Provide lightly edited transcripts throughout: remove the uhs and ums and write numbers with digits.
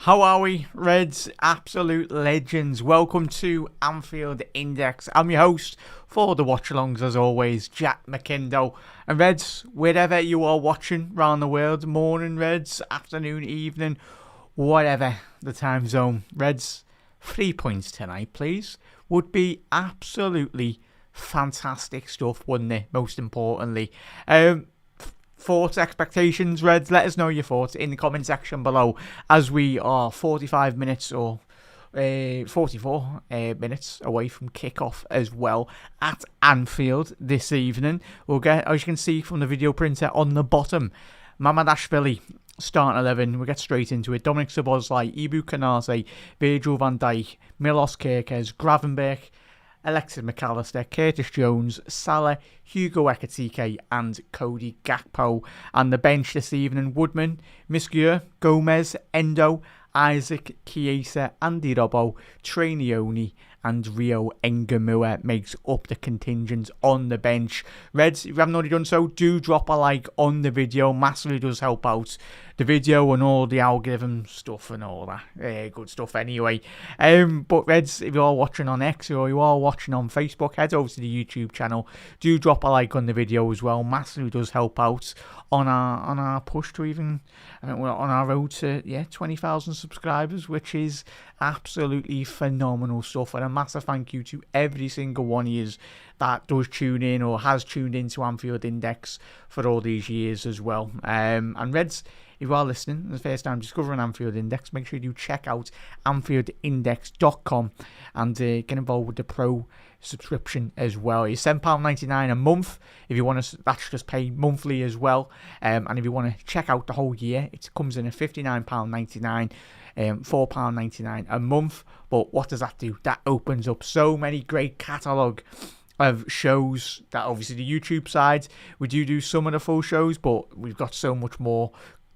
How are we, Reds? Absolute legends. Welcome to Anfield Index. I'm your host for the watch-alongs, as always, Jack McIndoe. And Reds, wherever you are watching around the world, morning, Reds, afternoon, evening, whatever the time zone, Reds, 3 points tonight, please. Would be absolutely fantastic stuff, wouldn't it? Most importantly. Thoughts, expectations, Reds, let us know your thoughts in the comment section below, as we are 45 minutes or 44 minutes away from kickoff as well at Anfield this evening. We'll get, as you can see from the video printer on the bottom, Mamardashvili starting 11. We'll get straight into it. Dominic Szoboszlai, Ibu Konate, Virgil van Dijk, Milos Kerkez, Gravenberch, Alexis McAllister, Curtis Jones, Salah, Hugo Ekitike and Cody Gakpo. And the bench this evening, Woodman, Misgiur, Gomez, Endo, Isaac, Chiesa, Andy Robbo, Trainioni and Rio Engamua makes up the contingent on the bench. Reds, if you haven't already done so, do drop a like on the video. Massively does help out the video and all the algorithm stuff and all that good stuff anyway. But Reds, if you are watching on X or you are watching on Facebook, head over to the YouTube channel. Do drop a like on the video as well. Massively does help out on our push to even, I think we're on our road to 20,000 subscribers, which is absolutely phenomenal stuff. And a massive thank you to every single one of you that does tune in or has tuned into Anfield Index for all these years as well. And Reds, if you are listening, the first time discovering Anfield Index, make sure you do check out AnfieldIndex.com and get involved with the Pro subscription as well. It's £7.99 a month if you want to. That's just pay monthly as well. And if you want to check out the whole year, it comes in at £59.99. £4.99 a month. But what does that do? That opens up so many great catalogue of shows. That obviously the YouTube side, we do some of the full shows, but we've got so much more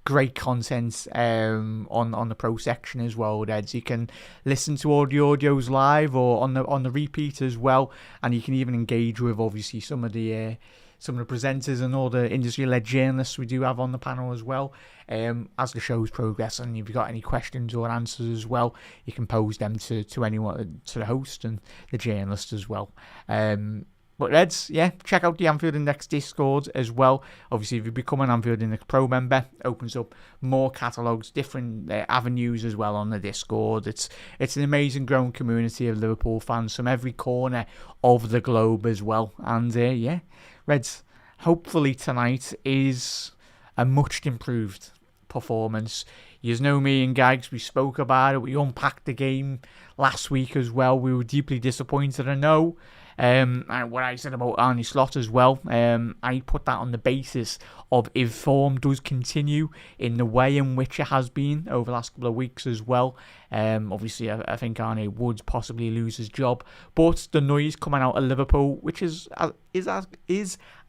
great content on the Pro section as well, Reds. You can listen to all the audios live or on the repeat as well, and you can even engage with obviously some of the presenters and all the industry-led journalists we do have on the panel as well. As the shows progress, and if you've got any questions or answers as well, you can pose them to anyone, to the host and the journalist as well. But Reds, check out the Anfield Index Discord as well. Obviously, if you become an Anfield Index Pro member, it opens up more catalogues, different avenues as well on the Discord. It's an amazing growing community of Liverpool fans from every corner of the globe as well. And Reds, hopefully tonight is a much improved performance. You know me and Gags, we spoke about it. We unpacked the game last week as well. We were deeply disappointed, I know. And what I said about Arne Slot as well, I put that on the basis of if form does continue in the way in which it has been over the last couple of weeks as well. Obviously, I think Arne would possibly lose his job, but the noise coming out of Liverpool, which is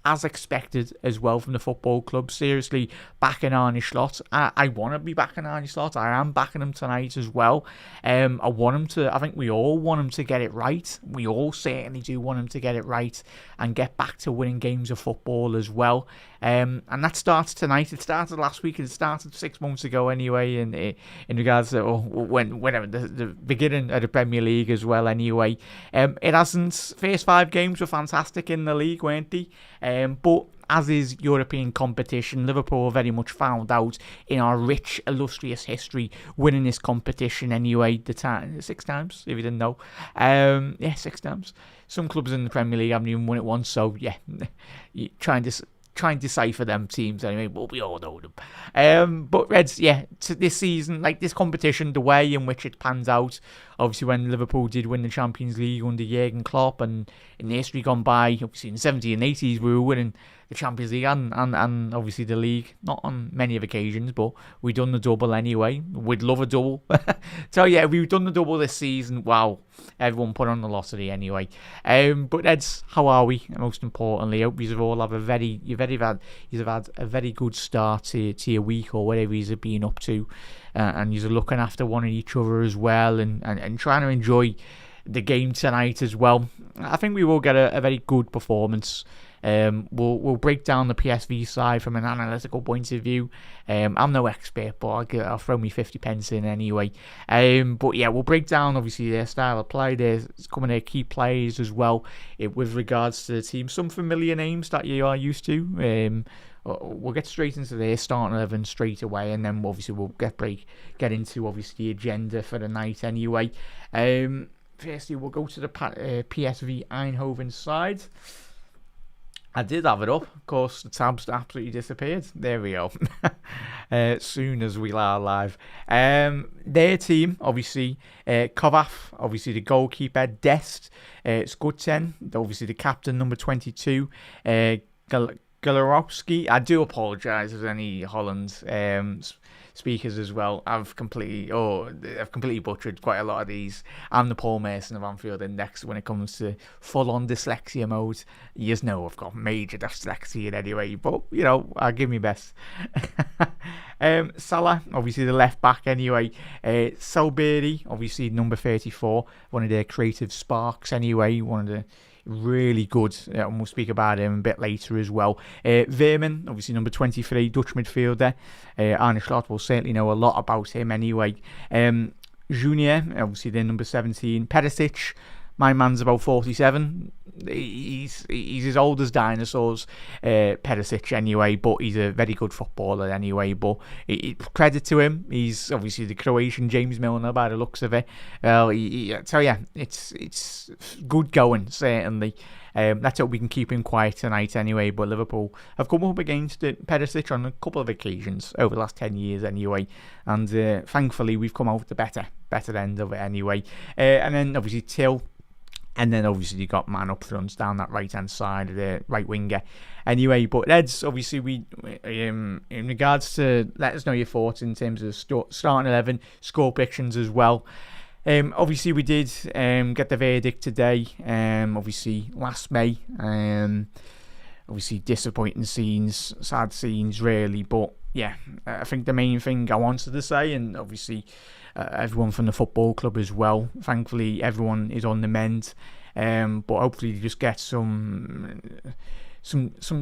as expected as well from the football club. Seriously, backing Arne Slot. I want to be backing Arne Slot. I am backing him tonight as well. I want him to. I think we all want him to get it right. We all certainly do want him to get it right and get back to winning games of football as well. And that starts tonight. It started last week. It started 6 months ago anyway. In regards to whenever the beginning of the Premier League as well. Anyway, it hasn't. First 5 games were fantastic in the league, weren't they? But as is European competition, Liverpool are very much found out in our rich, illustrious history, winning this competition anyway. 6 times, if you didn't know. 6 times. Some clubs in the Premier League haven't even won it once, so try and decipher them teams anyway, but we all know them. But Reds, to this season, like this competition, the way in which it pans out, obviously when Liverpool did win the Champions League under Jurgen Klopp, and in the history gone by, obviously in the 70s and 80s, we were winning the Champions League and obviously the league, not on many of occasions, but we done the double anyway. We'd love a double. So we've done the double this season. Wow, everyone put on the lottery anyway. But Reds, how are we? Most importantly, I hope you've all have you've had a very good start to your week or whatever you've been up to, and you're looking after one of each other as well, and trying to enjoy the game tonight as well. I think we will get a very good performance We'll break down the PSV side from an analytical point of view. I'm no expert, but I'll throw me 50 pence in anyway. But yeah, we'll break down obviously their style of play. There's coming their key players as well with regards to the team. Some familiar names that you are used to. We'll get straight into their starting 11 straight away, and then obviously we'll get into obviously the agenda for the night anyway. Firstly, we'll go to the PSV Eindhoven side. I did have it up. Of course, the tabs absolutely disappeared. There we go. As soon as we are live. Their team, obviously, Kovac, obviously the goalkeeper, Dest, Skutsen, obviously the captain, number 22, Galarowski. I do apologise if any Holland speakers as well. I've completely butchered quite a lot of these. I'm the Paul Mason of Anfield Index when it comes to full-on dyslexia mode. You just know I've got major dyslexia anyway, but I'll give my best. Salah, obviously the left back anyway. Salberi, obviously number 34, one of their creative sparks anyway, one of the really good, and we'll speak about him a bit later as well. Veerman, obviously number 23, Dutch midfielder. Arne Slot will certainly know a lot about him anyway. Junior, obviously the number 17. Perisic, my man's about 47. He's as old as dinosaurs, Perisic anyway, but he's a very good footballer anyway. But credit to him, he's obviously the Croatian James Milner by the looks of it. Well, I tell you, it's good going, certainly. Let's hope we can keep him quiet tonight anyway. But Liverpool have come up against Perisic on a couple of occasions over the last 10 years anyway, and thankfully we've come out the better end of it anyway. And then obviously Till. And then obviously you got man up front down that right hand side of the right winger. Anyway, but Reds, obviously we in regards to, let us know your thoughts in terms of starting 11, score predictions as well. Obviously we did get the verdict today. Obviously last May. Obviously disappointing scenes, sad scenes really. But yeah, I think the main thing I wanted to say, and obviously everyone from the football club as well, thankfully everyone is on the mend, but hopefully you just get some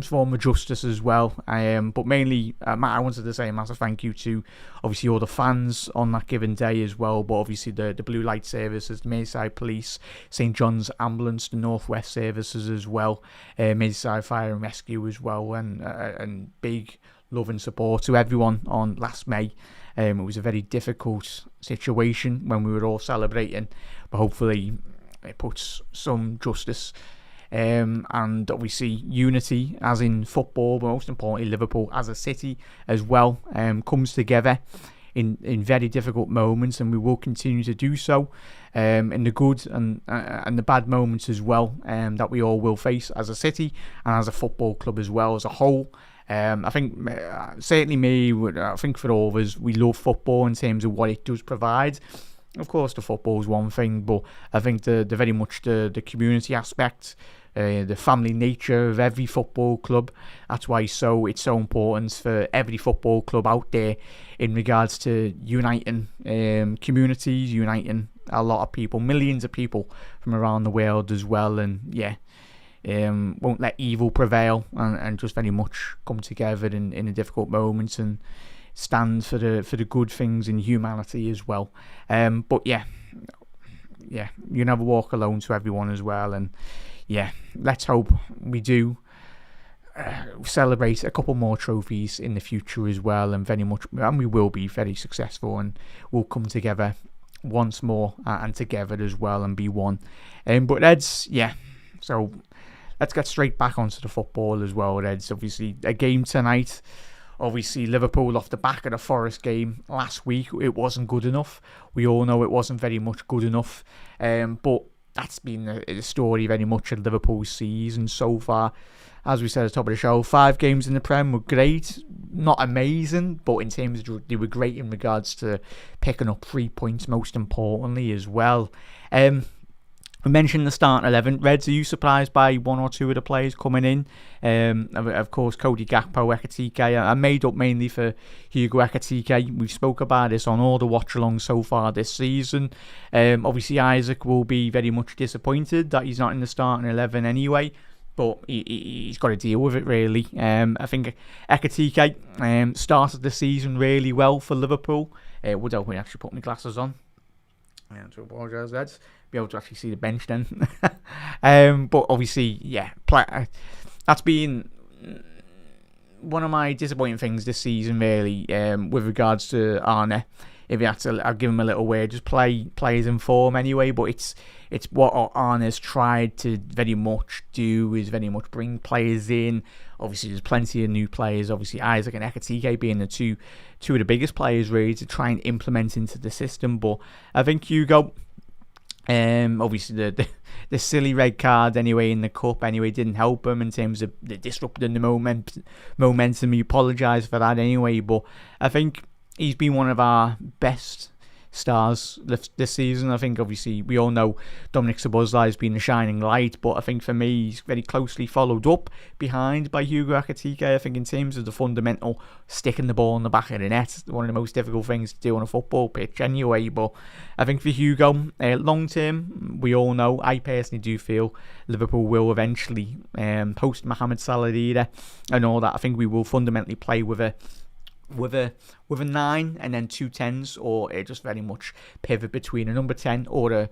form of justice as well. But mainly, I wanted to say a massive thank you to obviously all the fans on that given day as well, but obviously the Blue Light Services, the Merseyside Police, St John's Ambulance, the North West Services as well, Merseyside Fire and Rescue as well, and big love and support to everyone on last May. It was a very difficult situation when we were all celebrating, but hopefully it puts some justice and obviously unity, as in football, but most importantly Liverpool as a city as well, comes together in very difficult moments, and we will continue to do so in the good and the bad moments as well, that we all will face as a city and as a football club as well as a whole. I think certainly me, I think for all of us, we love football in terms of what it does provide. Of course, the football is one thing, but I think the very much the community aspect, the family nature of every football club. That's why it's so important for every football club out there in regards to uniting communities, uniting a lot of people, millions of people from around the world as well, and yeah. Won't let evil prevail, and just very much come together in a difficult moment and stand for the good things in humanity as well. But yeah, you never walk alone to everyone as well, and yeah, let's hope we do celebrate a couple more trophies in the future as well, and we will be very successful, and we'll come together once more and together as well and be one. But Reds, yeah, so let's get straight back onto the football as well, Reds. Obviously, a game tonight. Obviously, Liverpool off the back of the Forest game last week, it wasn't good enough. We all know it wasn't very much good enough. But that's been the story very much of Liverpool's season so far. As we said at the top of the show, 5 games in the Prem were great. Not amazing, but in terms of, they were great in regards to picking up 3 points, most importantly as well. We mentioned the starting 11. Reds, are you surprised by one or two of the players coming in? Of course, Cody Gakpo, Ekitike. I made up mainly for Hugo Ekitike. We've spoke about this on all the watch-alongs so far this season. Obviously, Isaac will be very much disappointed that he's not in the starting 11 anyway. but he's got to deal with it, really. I think Ekitike started the season really well for Liverpool. Would help me actually put my glasses on. I have to apologise, lads. Be able to actually see the bench then. But obviously, yeah, that's been one of my disappointing things this season, really, with regards to Arne. If you had to, I'll give him a little word. Just players in form anyway. But it's what Arne's tried to very much do is very much bring players in. Obviously, there's plenty of new players. Obviously, Isaac and Ekitike being the two of the biggest players really to try and implement into the system. But I think Hugo, obviously the silly red card anyway in the cup anyway didn't help him in terms of disrupting the momentum. He apologised for that anyway. But I think he's been one of our best stars this season. I think obviously we all know Dominic Szoboszlai has been a shining light, but I think for me he's very closely followed up behind by Hugo Ekitike. I think in terms of the fundamental sticking the ball in the back of the net, one of the most difficult things to do on a football pitch anyway. But I think for Hugo, long term, we all know, I personally do feel Liverpool will eventually post Mohamed Salah era and all that. I think we will fundamentally play with a 9 and then 2 10s, or just very much pivot between a number 10 or a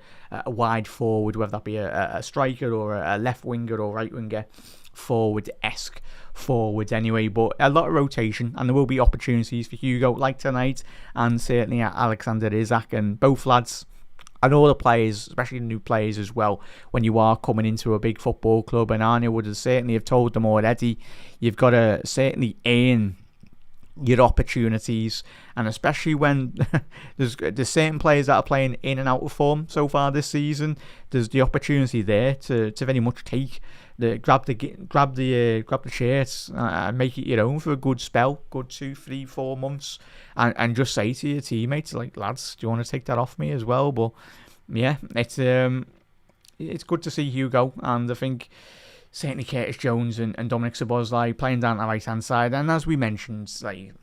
wide forward, whether that be a striker or a left winger or right winger forward-esque forwards anyway. But a lot of rotation, and there will be opportunities for Hugo like tonight, and certainly Alexander Isak, and both lads and all the players, especially the new players as well, when you are coming into a big football club. And Arne would have certainly have told them already, you've got to certainly earn your opportunities, and especially when there's certain players that are playing in and out of form so far this season, there's the opportunity there to very much grab the shirts and make it your own for a good spell, good 2, 3, 4 months, and just say to your teammates, like, lads, do you want to take that off me as well? But yeah, it's good to see Hugo, and I think certainly Curtis Jones and Dominic Szoboszlai playing down the right-hand side. And as we mentioned, like,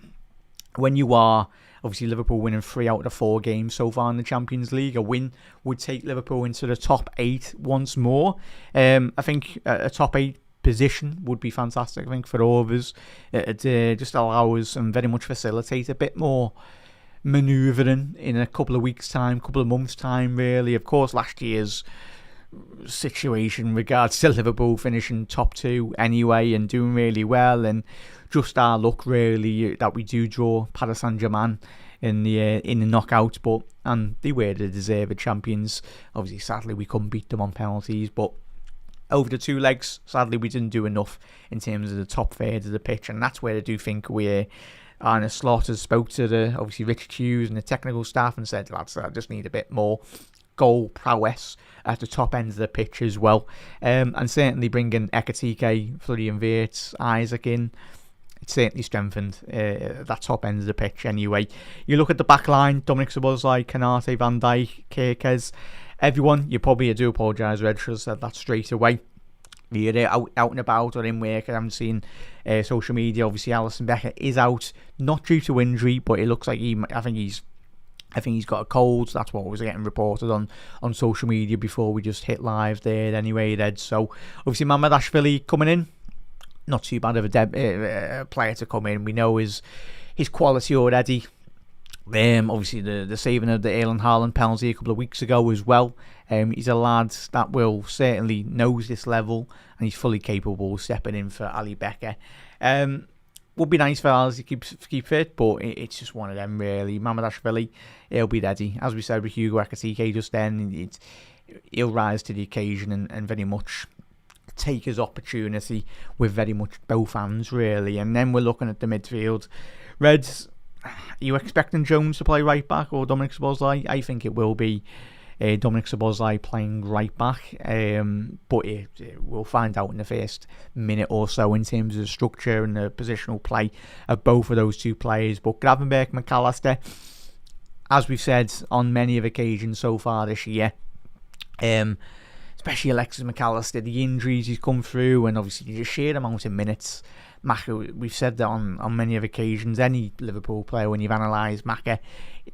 when you are obviously Liverpool winning 3 out of the 4 games so far in the Champions League, a win would take Liverpool into the top 8 once more. I think a top 8 position would be fantastic, I think, for all of us. It just allow us and very much facilitate a bit more manoeuvring in a couple of weeks' time, couple of months' time, really. Of course, last year's situation in regards to Liverpool finishing top 2 anyway and doing really well, and just our luck really that we do draw Paris Saint-Germain in the knockout, and they were the deserved champions. Obviously, sadly, we couldn't beat them on penalties, but over the 2 legs, sadly, we didn't do enough in terms of the top third of the pitch, and that's where I do think Arne Slot has spoke to obviously Richard Hughes and the technical staff and said, lads, I just need a bit more goal prowess at the top end of the pitch as well, and certainly bringing Ekitike, Florian Wirtz, Isaac in, it certainly strengthened that top end of the pitch anyway. You look at the back line, Dominic Szoboszlai, Kanate, Van Dijk, Kerkez, everyone, you probably do apologise, Red, should have said that straight away. You're out and about or in work. I haven't seen social media. Obviously, Alisson Becker is out, not due to injury, but it looks like I think he's got a cold. That's what was getting reported on social media before we just hit live there anyway, Ed. So, obviously, Mamardashvili coming in. Not too bad of a player to come in. We know his quality already. Obviously, the saving of the Erling Haaland penalty a couple of weeks ago as well. He's a lad that will certainly knows this level, and he's fully capable of stepping in for Ali Becker. Would be nice for Alice to keep fit, but it's just one of them really. Mamardashvili, he'll be ready. As we said with Hugo Ekitike just then, he'll rise to the occasion and very much take his opportunity with very much both hands really. And then we're looking at the midfield. Reds, are you expecting Jones to play right back or Dominic Szoboszlai? I think it will be Dominic Szoboszlai playing right back, but we'll find out in the first minute or so in terms of the structure and the positional play of both of those 2 players. But Gravenberch, McAllister, as we've said on many of occasions so far this year, especially Alexis McAllister, the injuries he's come through, and obviously the sheer amount of minutes Maka, we've said that on many of occasions, any Liverpool player, when you've analysed Maka,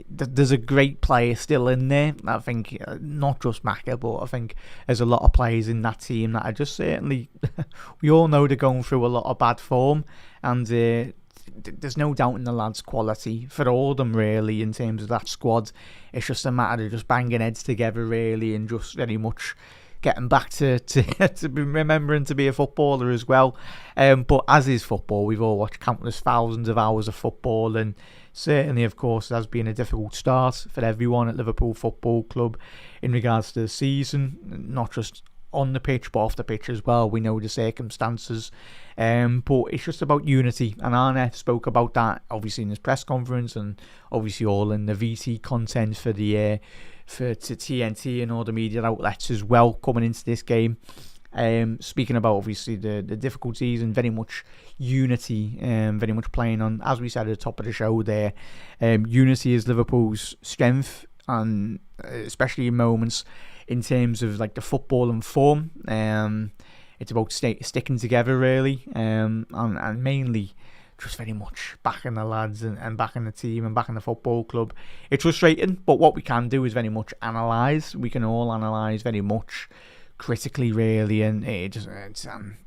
there's a great player still in there. I think, not just Maka, but I think there's a lot of players in that team that are just certainly, we all know they're going through a lot of bad form, and there's no doubt in the lads' quality for all of them, really, in terms of that squad. It's just a matter of just banging heads together, really, and just very much getting back to be remembering to be a footballer as well. But as is football, we've all watched countless thousands of hours of football, and certainly, of course, it has been a difficult start for everyone at Liverpool Football Club in regards to the season, not just on the pitch but off the pitch as well. We know the circumstances, but it's just about unity, and Arne spoke about that obviously in his press conference, and obviously all in the VT content for the to TNT and all the media outlets as well coming into this game. Speaking about obviously the difficulties and very much unity, very much playing on, as we said at the top of the show there, unity is Liverpool's strength, and especially in moments in terms of like the football and form. It's about sticking together, really, and mainly just very much backing the lads and backing the team and backing the football club. It's frustrating, but what we can do is very much analyse. We can all analyse very much critically, really, and it's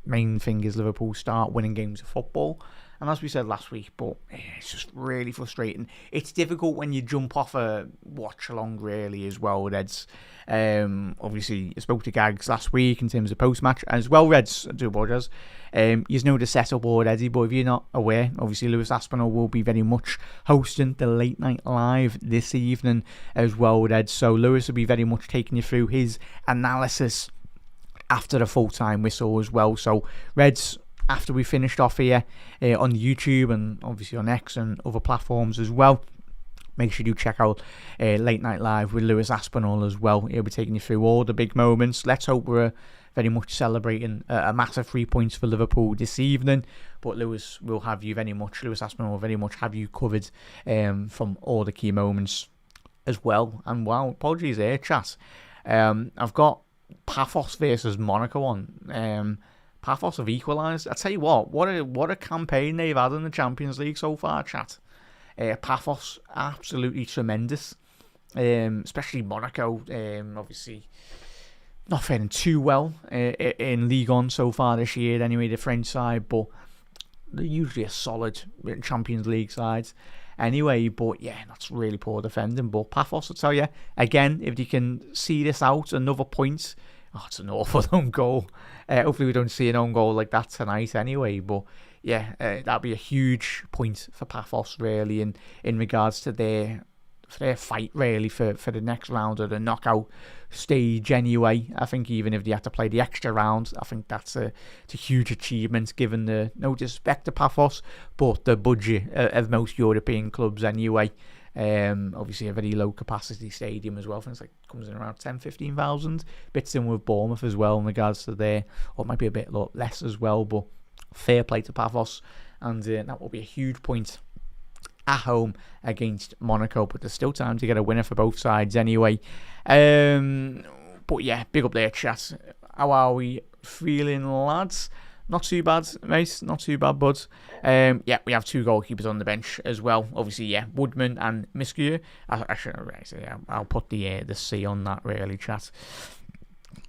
main thing is Liverpool start winning games of football. And as we said last week, but it's just really frustrating. It's difficult when you jump off a watch along, really, as well, Reds. Obviously, I spoke to Gags last week in terms of post-match as well, Reds. I do apologise. You know the setup already, but if you're not aware, obviously Lewis Aspinall will be very much hosting the Late Night Live this evening as well, Reds. So Lewis will be very much taking you through his analysis after the full-time whistle as well. So, Reds, after we finished off here on YouTube and obviously on X and other platforms as well, make sure you check out Late Night Live with Lewis Aspinall as well. He'll be taking you through all the big moments. Let's hope we're very much celebrating a massive 3 points for Liverpool this evening. But Lewis Aspinall will very much have you covered from all the key moments as well. And wow, apologies there, chat. I've got Paphos versus Monaco on. Paphos have equalised. I tell you what a campaign they've had in the Champions League so far, chat. Paphos absolutely tremendous, especially Monaco. Obviously not faring too well in Ligue 1 so far this year. Anyway, the French side, but they're usually a solid Champions League side. Anyway, but yeah, that's really poor defending. But Paphos, I tell you again, if they can see this out, another point. Oh, it's an awful own goal. Hopefully we don't see an own goal like that tonight anyway. But yeah, that'll be a huge point for Paphos, really, in regards to their fight, really, for the next round of the knockout stage anyway. I think even if they had to play the extra round, I think it's a huge achievement, given the, no disrespect to Paphos, but the budget of most European clubs anyway. Obviously a very low capacity stadium as well. I think it's like comes in around 10,000-15,000. Bits in with Bournemouth as well in regards to their, or it might be a bit less as well, but fair play to Paphos, and that will be a huge point at home against Monaco. But there's still time to get a winner for both sides anyway. But yeah, big up there, chat. How are we feeling, lads? Not too bad, mate. Not too bad, bud. Yeah, we have two goalkeepers on the bench as well. Obviously, yeah, Woodman and Miskew. I'll put the C on that, really, chat.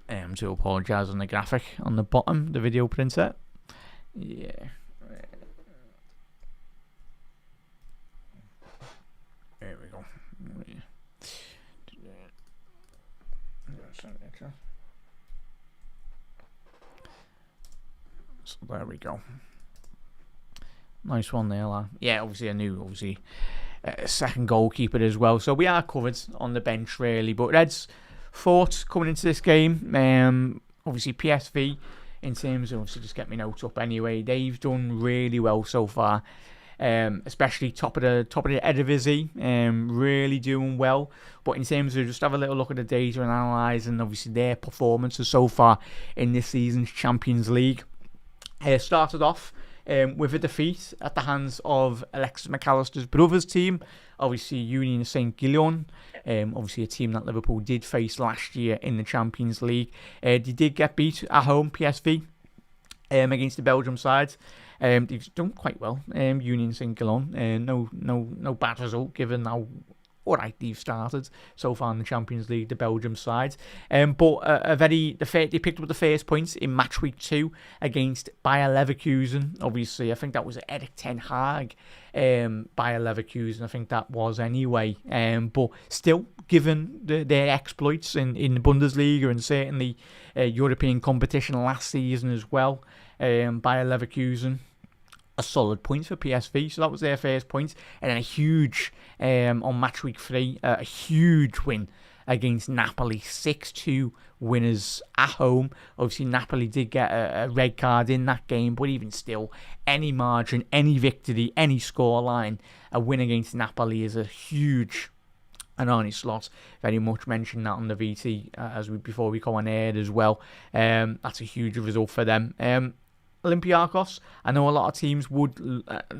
To apologise on the graphic on the bottom, the video printer. Yeah. There we go. So there we go. Nice one there, lad. Yeah, obviously a new, second goalkeeper as well. So we are covered on the bench, really. But Reds, thoughts coming into this game. Obviously PSV, in terms of, obviously just get my notes up anyway, they've done really well so far. Especially top of the Eredivisie, really doing well. But in terms of just have a little look at the data and analysing obviously their performances so far in this season's Champions League. Started off with a defeat at the hands of Alexis McAllister's brother's team, obviously Union Saint-Gilloise, obviously a team that Liverpool did face last year in the Champions League. They did get beat at home, PSV, against the Belgium side. They've done quite well. Union Saint-Gilloise, no bad result given how alright they've started so far in the Champions League, the Belgium side. But they picked up the first points in match week 2 against Bayer Leverkusen. Obviously, I think that was Erik ten Hag. Bayer Leverkusen, I think that was anyway. But still, given their exploits in the Bundesliga and certainly European competition last season as well, Bayer Leverkusen, a solid point for PSV. So that was their first point. And then a huge, on match week 3, a huge win against Napoli. 6-2 winners at home. Obviously, Napoli did get a red card in that game, but even still, any margin, any victory, any scoreline, a win against Napoli is a huge. And Arne Slot very much mentioned that on the VT before we go on air as well. That's a huge result for them. Olympiacos, I know a lot of teams would,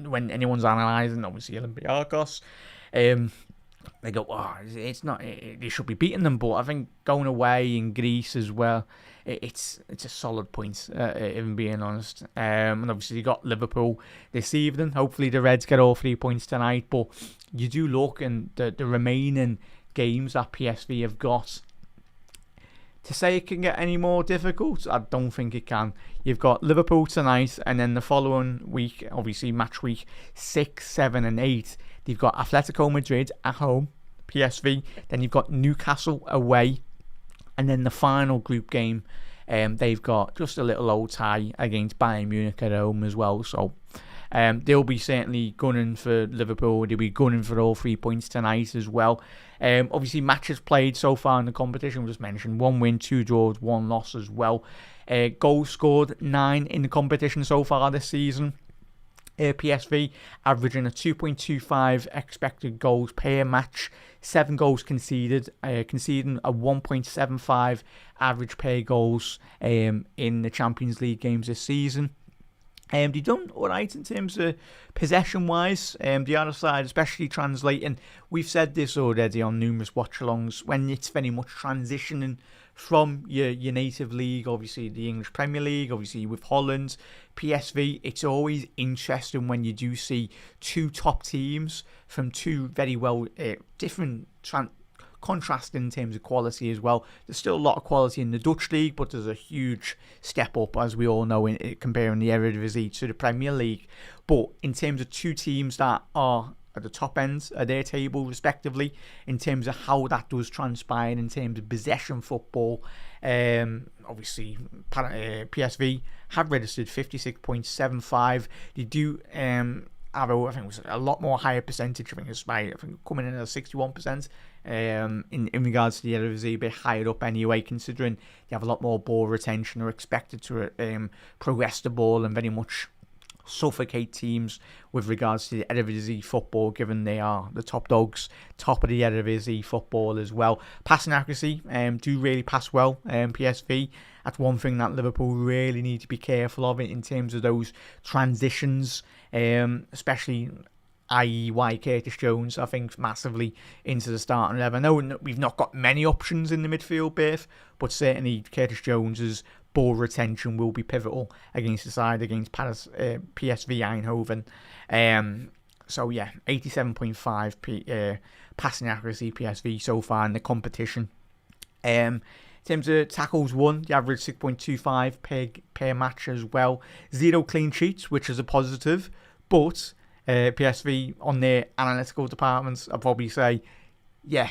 when anyone's analysing, obviously Olympiacos, they go, it's not, they should be beating them, but I think going away in Greece as well, it's a solid point, if being honest. And obviously you got Liverpool this evening. Hopefully the Reds get all 3 points tonight, but you do look and the remaining games that PSV have got. To say it can get any more difficult, I don't think it can. You've got Liverpool tonight, and then the following week, obviously match week 6, 7 and 8, they've got Atletico Madrid at home, PSV, then you've got Newcastle away, and then the final group game, they've got just a little old tie against Bayern Munich at home as well. So they'll be certainly gunning for Liverpool. They'll be gunning for all 3 points tonight as well. Obviously, matches played so far in the competition, we just mentioned 1 win, 2 draws, 1 loss as well. Goals scored 9 in the competition so far this season. PSV averaging a 2.25 expected goals per match, 7 goals conceded, conceding a 1.75 average per goals in the Champions League games this season. They've done alright in terms of possession-wise. The other side, especially translating, we've said this already on numerous watch-alongs, when it's very much transitioning from your native league, obviously the English Premier League, obviously with Holland, PSV, it's always interesting when you do see 2 top teams from 2 very well different contrast in terms of quality as well. There's still a lot of quality in the Dutch league, but there's a huge step up, as we all know, in comparing the Eredivisie to the Premier League. But in terms of 2 teams that are at the top ends of their table, respectively, in terms of how that does transpire in terms of possession football, obviously PSV have registered 56.75. They do have I think it was a lot more higher percentage. I think it's coming in at 61%. In regards to the Eredivisie, a bit higher up anyway, considering they have a lot more ball retention, are expected to progress the ball and very much suffocate teams with regards to the Eredivisie football, given they are the top dogs, top of the Eredivisie football as well. Passing accuracy, do really pass well. PSV, that's one thing that Liverpool really need to be careful of in terms of those transitions, especially i.e. why Curtis Jones, I think, massively into the starting 11. I know we've not got many options in the midfield berth, but certainly Curtis Jones's ball retention will be pivotal against the side against PSV Eindhoven. So yeah, 87.5 passing accuracy PSV so far in the competition. In terms of tackles won, the average 6.25 per match as well. 0 clean sheets, which is a positive, but PSV on their analytical departments, I'll probably say, yeah,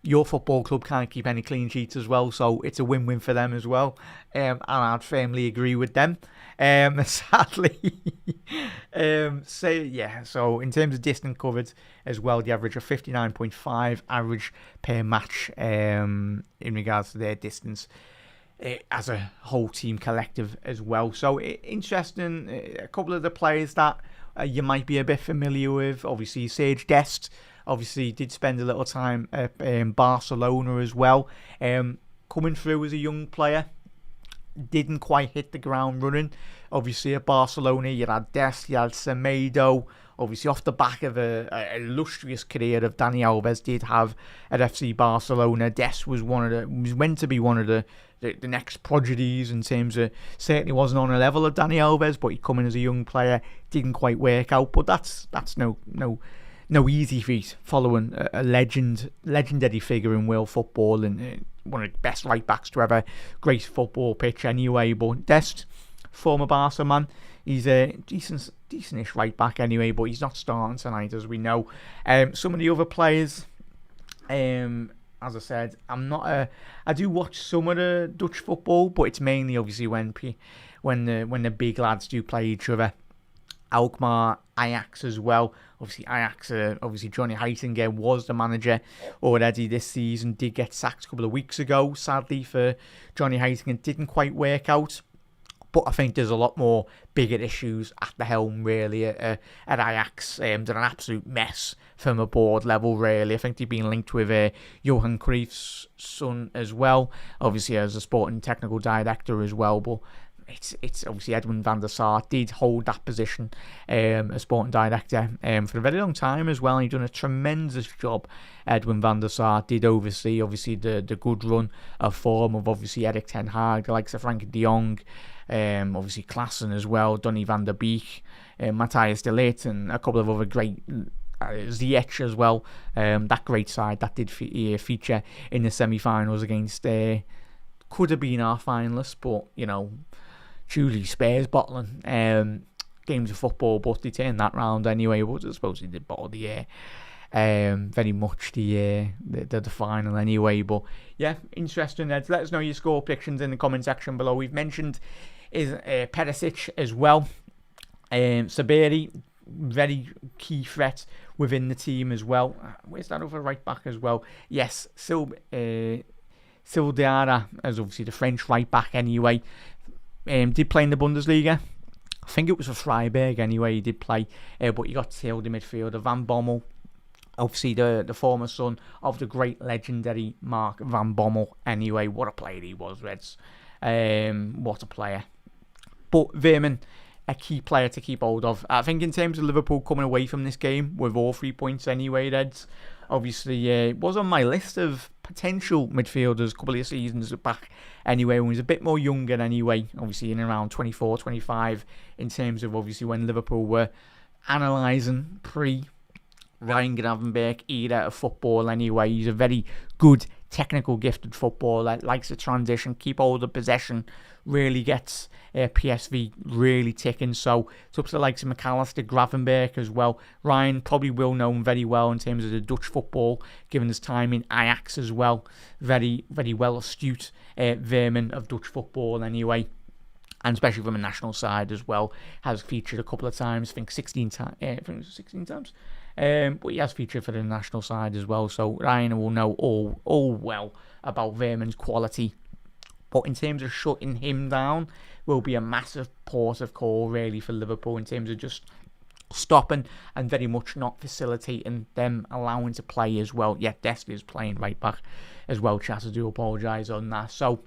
your football club can't keep any clean sheets as well, so it's a win-win for them as well. And I'd firmly agree with them. Sadly, so in terms of distance covered as well, the average of 59.5 average per match in regards to their distance as a whole team collective as well. So interesting, a couple of the players that you might be a bit familiar with. Obviously, Serge Dest, obviously did spend a little time at Barcelona as well. Coming through as a young player, didn't quite hit the ground running. Obviously at Barcelona you had Dest, you had Semedo. Obviously off the back of a illustrious career of Dani Alves did have at FC Barcelona. Dest was meant to be one of the next prodigies in terms of, certainly wasn't on a level of Dani Alves, but he come in as a young player, didn't quite work out. But that's no easy feat following a legendary figure in world football and one of the best right backs to ever grace football pitch anyway. But Dest, former Barca man, he's a decentish right back anyway, but he's not starting tonight, as we know. Some of the other players, as I said, I do watch some of the Dutch football, but it's mainly obviously when the big lads do play each other. Alkmaar, Ajax as well. Obviously Ajax, Johnny Heitinga was the manager already this season, did get sacked a couple of weeks ago, sadly for Johnny Heitinga. Didn't quite work out. But I think there's a lot more bigger issues at the helm, really, at Ajax. They're an absolute mess from a board level, really. I think they've been linked with Johan Cruyff's son as well, obviously as a sporting technical director as well. But it's obviously Edwin van der Sar did hold that position as sporting director for a very long time as well. He's done a tremendous job. Edwin van der Sar did oversee, obviously, the good run of form of, obviously, Erik ten Hag, the likes of Frankie de Jong, obviously Klaassen as well, Donny van der Beek, Matthias de Ligt, and a couple of other great, Ziyech as well. That great side that did feature in the semi-finals against, could have been our finalists, but, Julie Spurs bottling games of football, but they turned that round anyway. But I suppose they did bottle the year. Very much the final anyway. But yeah, interesting. Let us know your score predictions in the comment section below. We've mentioned is Perisic as well. Sabiri, very key threat within the team as well. Where's that other right back as well? Yes, Sildiara, as obviously the French right back anyway. Did play in the Bundesliga. I think it was for Freiburg anyway. He did play, but you got Tilde midfielder Van Bommel, obviously the former son of the great legendary Mark Van Bommel. Anyway, what a player he was, Reds. What a player. But Veerman, a key player to keep hold of. I think in terms of Liverpool coming away from this game with all 3 points anyway, Reds. Obviously, it was on my list of potential midfielders a couple of seasons back anyway, when he was a bit more younger anyway, obviously in around 24, 25, in terms of obviously when Liverpool were analysing Ryan Gravenberch era of football anyway. He's a very good, technical, gifted footballer, likes to transition, keep hold of possession, really gets PSV really ticking. So it's up to the likes of McAllister, Gravenberch as well. Ryan probably will know him very well in terms of the Dutch football, given his time in Ajax as well. Very, very well astute Veerman of Dutch football anyway. And especially from a national side as well. Has featured a couple of times, I think 16 times. But he has featured for the national side as well. So Ryan will know all well about Veerman's quality. But in terms of shutting him down, will be a massive port of call really for Liverpool in terms of just stopping and very much not facilitating them allowing to play as well. Yeah, Destiny is playing right back as well, Chas. I do apologise on that. So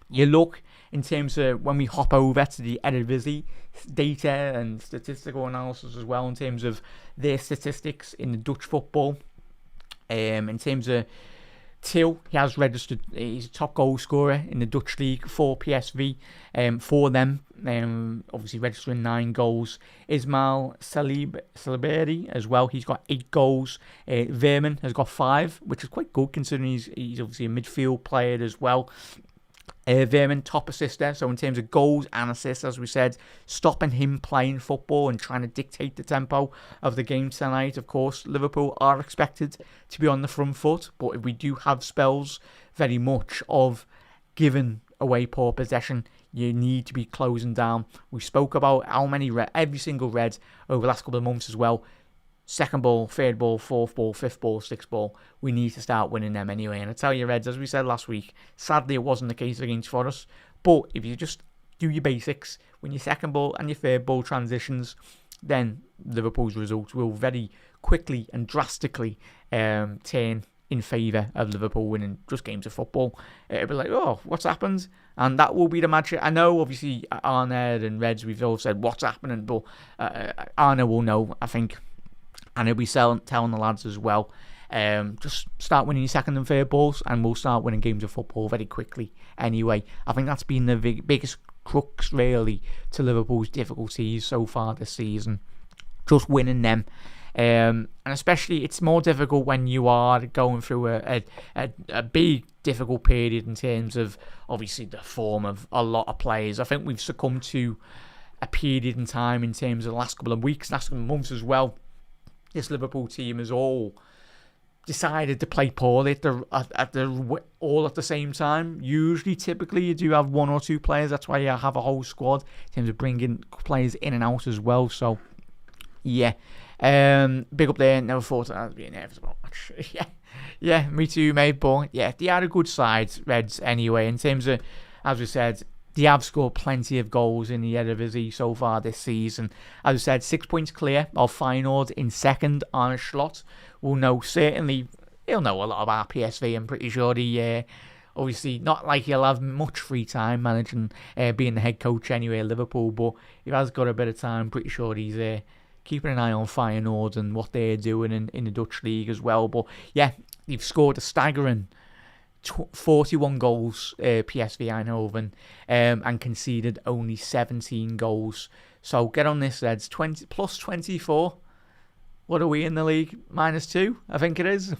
you look in terms of when we hop over to the Eredivisie data and statistical analysis as well, in terms of their statistics in the Dutch football. In terms of Till, he has registered, he's a top goal scorer in the Dutch league for PSV, for them, obviously registering 9 goals. Ismail Saliberi as well, he's got 8 goals. Veerman has got 5, which is quite good considering he's obviously a midfield player as well. Veerman, top assister, so in terms of goals and assists, as we said, stopping him playing football and trying to dictate the tempo of the game tonight. Of course, Liverpool are expected to be on the front foot, but if we do have spells very much of giving away poor possession, you need to be closing down. We spoke about how many every single red over the last couple of months as well. Second ball, third ball, fourth ball, fifth ball, sixth ball. We need to start winning them anyway. And I tell you, Reds, as we said last week, sadly it wasn't the case against Forest. But if you just do your basics, win your second ball and your third ball transitions, then Liverpool's results will very quickly and drastically turn in favour of Liverpool winning just games of football. It'll be like, oh, what's happened? And that will be the match. I know, obviously, Arne and Reds, we've all said what's happening, but Arne will know, I think, and he'll be telling the lads as well. Just start winning your second and third balls, and we'll start winning games of football very quickly. Anyway, I think that's been the biggest crux, really, to Liverpool's difficulties so far this season. Just winning them. And especially, it's more difficult when you are going through a big, difficult period in terms of, obviously, the form of a lot of players. I think we've succumbed to a period in time in terms of the last couple of weeks, last couple of months as well. This Liverpool team has all decided to play poorly all at the same time. Usually, typically, you do have one or two players. That's why you have a whole squad in terms of bringing players in and out as well. So, yeah. Big up there. Never thought I'd be nervous about much. yeah, me too, mate. But yeah, they are a good side, Reds, anyway. In terms of, as we said, they have scored plenty of goals in the Eredivisie so far this season. As I said, 6 points clear of Feyenoord in second. Arne Slot will know, certainly, he'll know a lot about PSV. I'm pretty sure he, obviously, not like he'll have much free time managing, being the head coach anyway at Liverpool, but he has got a bit of time. Pretty sure he's keeping an eye on Feyenoord and what they're doing in the Dutch league as well. But yeah, they've scored a staggering 41 goals, PSV Eindhoven, and conceded only 17 goals. So get on this, Reds. 20 plus 24. What are we in the league? -2, I think it is.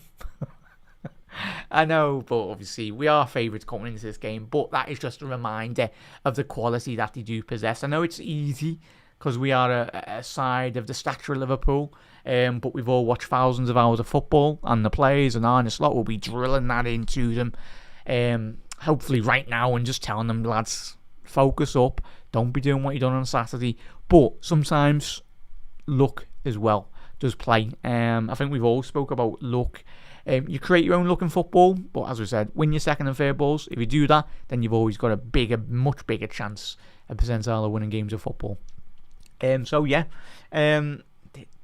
I know, but obviously we are favourites coming into this game. But that is just a reminder of the quality that they do possess. I know it's easy because we are a side of the stature of Liverpool, but we've all watched thousands of hours of football, and the players and Arne Slot will be drilling that into them, hopefully right now, and just telling them, lads, focus up, don't be doing what you done on Saturday. But sometimes luck as well does play. I think we've all spoke about luck. You create your own luck in football, but as we said, win your second and third balls. If you do that, then you've always got a much bigger chance, a percentile of winning games of football. So yeah, they're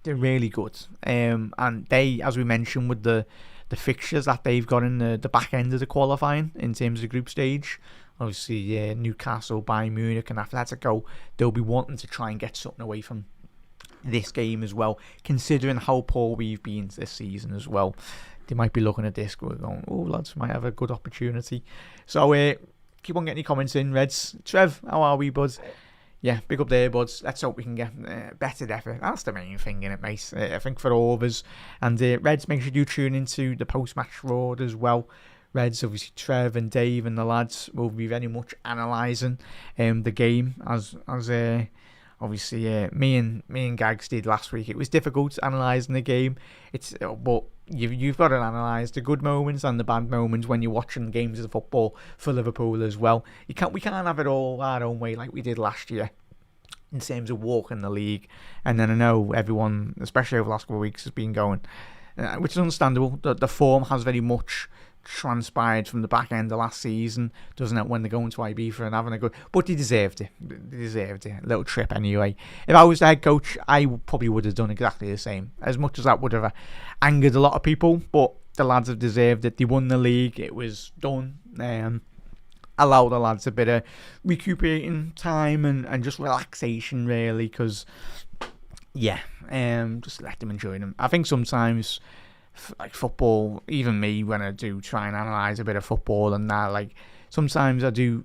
really good. And they, as we mentioned, with the fixtures that they've got in the back end of the qualifying in terms of the group stage, obviously Newcastle, Bayern Munich and Atletico, they'll be wanting to try and get something away from this game as well, considering how poor we've been this season as well. They might be looking at this going, oh, lads, might have a good opportunity. So keep on getting your comments in, Reds. Trev, how are we, bud? Yeah, big up there, buds. Let's hope we can get better effort. That's the main thing, innit, mate? I think for all of us. And Reds, make sure you tune into the post-match road as well. Reds, obviously, Trev and Dave and the lads will be very much analysing the game as obviously me and Gags did last week. It was difficult analysing the game. But you've got to analyse the good moments and the bad moments when you're watching games of football for Liverpool as well. We can't have it all our own way like we did last year in terms of walking the league. And then I know everyone, especially over the last couple of weeks, has been going, which is understandable. The form has very much transpired from the back end of last season, doesn't it, when they're going to Ibiza and having a good, but they deserved it. A little trip anyway. If I was the head coach, I probably would have done exactly the same, as much as that would have angered a lot of people, but the lads have deserved it. They won the league, it was done. Allow the lads a bit of recuperating time and just relaxation, really, because just let them enjoy them. I think sometimes, like football, even me, when I do try and analyse a bit of football and that, like sometimes I do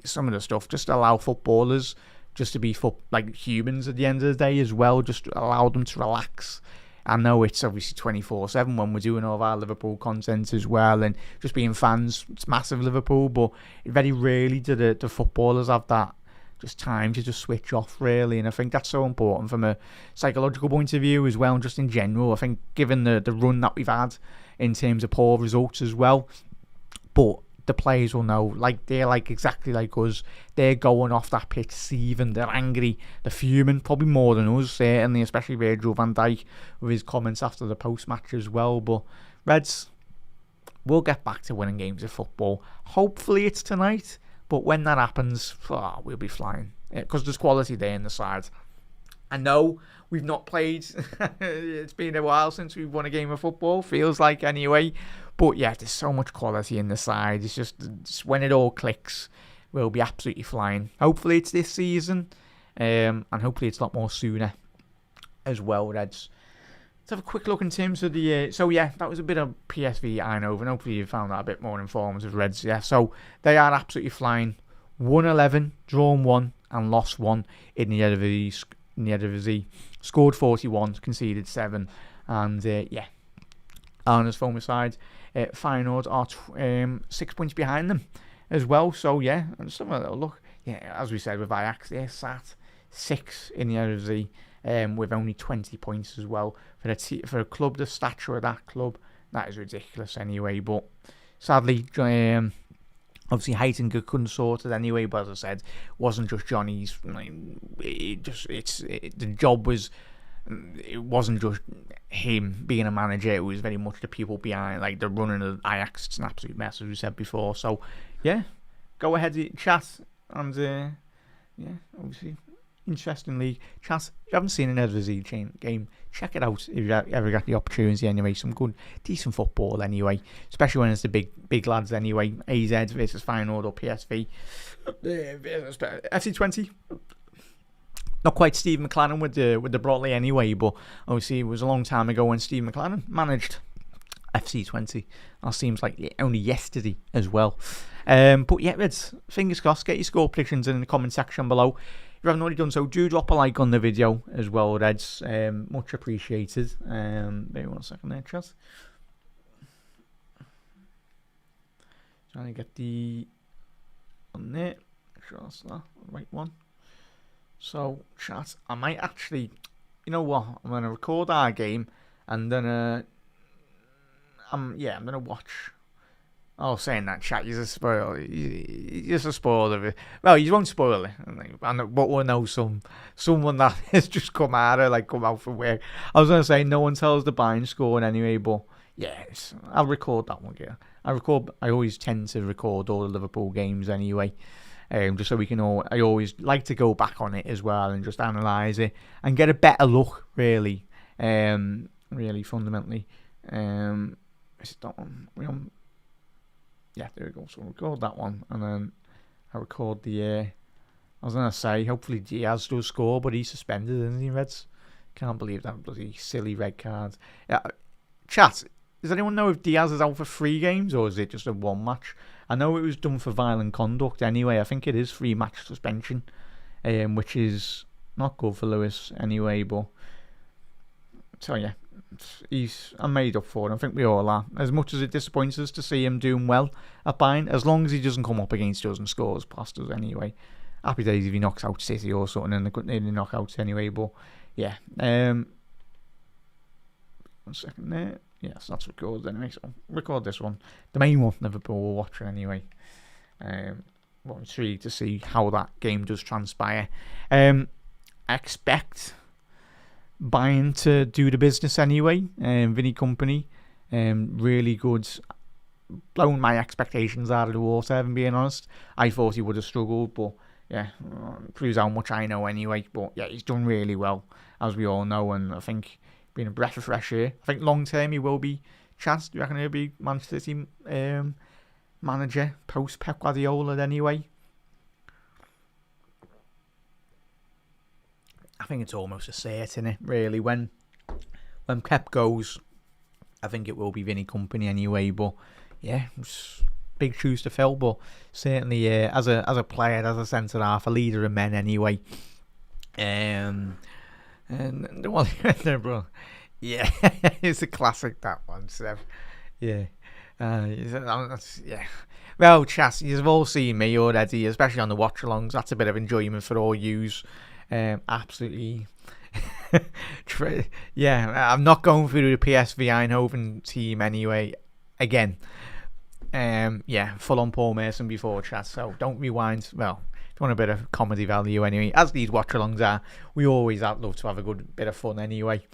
some of the stuff, just allow footballers just to be like humans at the end of the day as well, just allow them to relax. I know it's obviously 24/7 when we're doing all of our Liverpool content as well, and just being fans, it's massive Liverpool, but very rarely do the footballers have that just time to just switch off, really. And I think that's so important from a psychological point of view as well, and just in general. I think given the run that we've had in terms of poor results as well, but the players will know, like they're like exactly like us, they're going off that pitch seething, they're angry, they're fuming, probably more than us, certainly, especially Virgil van Dijk with his comments after the post-match as well. But Reds, we'll get back to winning games of football. Hopefully it's tonight. But when that happens, we'll be flying. Because there's quality there in the side. I know we've not played. It's been a while since we've won a game of football. Feels like anyway. But yeah, there's so much quality in the side. It's just when it all clicks, we'll be absolutely flying. Hopefully it's this season. And hopefully it's a lot more sooner as well, Reds. Let's have a quick look in terms of the... so yeah, that was a bit of PSV Eindhoven. Hopefully you found that a bit more informative, Reds. Yeah, so they are absolutely flying. Won 11, drawn 1, and lost 1 in the Eredivisie. Scored 41, conceded 7. And yeah, Arne's former side, Feyenoord are 6 points behind them as well. So yeah, let's have a little look. Yeah, as we said with Ajax, they're sat 6 in the Eredivisie with only 20 points as well. For a club the stature of that club, that is ridiculous anyway. But sadly, obviously Heitinga couldn't sort it anyway. But as I said, it wasn't just Johnny's. The job was. It wasn't just him being a manager. It was very much the people behind, like the running of Ajax. It's an absolute mess, as we said before. So yeah, go ahead, chat, and yeah, obviously. Interestingly, chat, if you haven't seen an Eredivisie game, check it out if you ever get the opportunity anyway. Some good, decent football anyway, especially when it's the big lads anyway. AZ versus Feyenoord or PSV. FC20, not quite Steve McLaren with the Broadley anyway, but obviously it was a long time ago when Steve McLaren managed FC20. That seems like only yesterday as well. But yeah, Reds, fingers crossed. Get your score predictions in the comment section below. If you haven't already done so, do drop a like on the video as well, Reds. Much appreciated. Maybe 1 second there, chat. Trying to get the on there. Make sure that's the right one. So, chat, I might actually, you know what? I'm gonna record our game, and then I'm gonna watch. Oh, saying that, chat, you're a spoiler. You're a spoiler of it. Well, you won't spoil it. But we'll know someone that has just come out from work. I was going to say, no one tells the buying score anyway, but yeah, I'll record that one, yeah. I always tend to record all the Liverpool games anyway, just so we can I always like to go back on it as well and just analyse it and get a better look, really, really fundamentally. Is it that one? Yeah, there we go. So I'll record that one, and then I record the. I was gonna say, hopefully Diaz does score, but he's suspended, isn't he, Reds? Can't believe that bloody silly red card. Yeah, chat. Does anyone know if Diaz is out for 3 games or is it just a 1 match? I know it was done for violent conduct anyway. I think it is 3 match suspension, which is not good for Lewis anyway. But so yeah. I'm made up for it. I think we all are. As much as it disappoints us to see him doing well at Bayern, as long as he doesn't come up against us and scores past us anyway. Happy days if he knocks out City or something in the knockouts anyway. But yeah, 1 second there. Yes, that's recorded anyway. So record this one, the main one. Liverpool will watch it anyway. I'm intrigued to see how that game does transpire. I expect Bayern to do the business anyway. Vinny Company, really good. Blown my expectations out of the water, if I'm being honest. I thought he would have struggled, but yeah, proves how much I know anyway. But yeah, he's done really well, as we all know, and I think being a breath of fresh air. I think long term he will be chance. Do you reckon he'll be Manchester City manager post Pep Guardiola anyway? I think it's almost a certain, really. When Pep goes, I think it will be Vinny Company anyway. But yeah, it's big shoes to fill. But certainly, as a player, as a centre half, a leader of men anyway. And the one there, bro. Yeah, it's a classic, that one, Steph. Yeah. Yeah. Well, Chas, you've all seen me already, especially on the watch-alongs. That's a bit of enjoyment for all yous. Absolutely. Yeah, I'm not going through the PSV Eindhoven team anyway. Again. Yeah, full on Paul Mason before, chat. So don't rewind. Well, if you want a bit of comedy value anyway, as these watch-alongs are, we always love to have a good bit of fun anyway.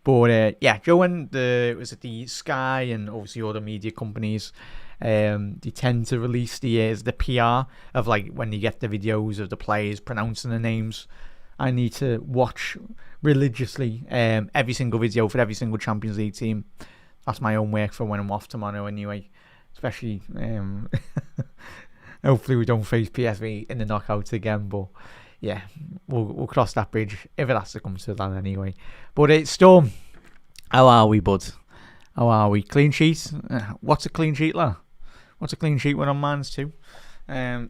But yeah, Joe, the Sky and obviously other media companies, they tend to release the PR of like when you get the videos of the players pronouncing the names I need to watch religiously every single video for every single Champions League team. That's my own work for when I'm off tomorrow anyway. Especially, hopefully we don't face PSV in the knockouts again. But yeah, we'll cross that bridge if it has to come to that anyway. But it's Storm. How are we, bud? How are we? Clean sheet? What's a clean sheet, lad? What's a clean sheet when on man's too?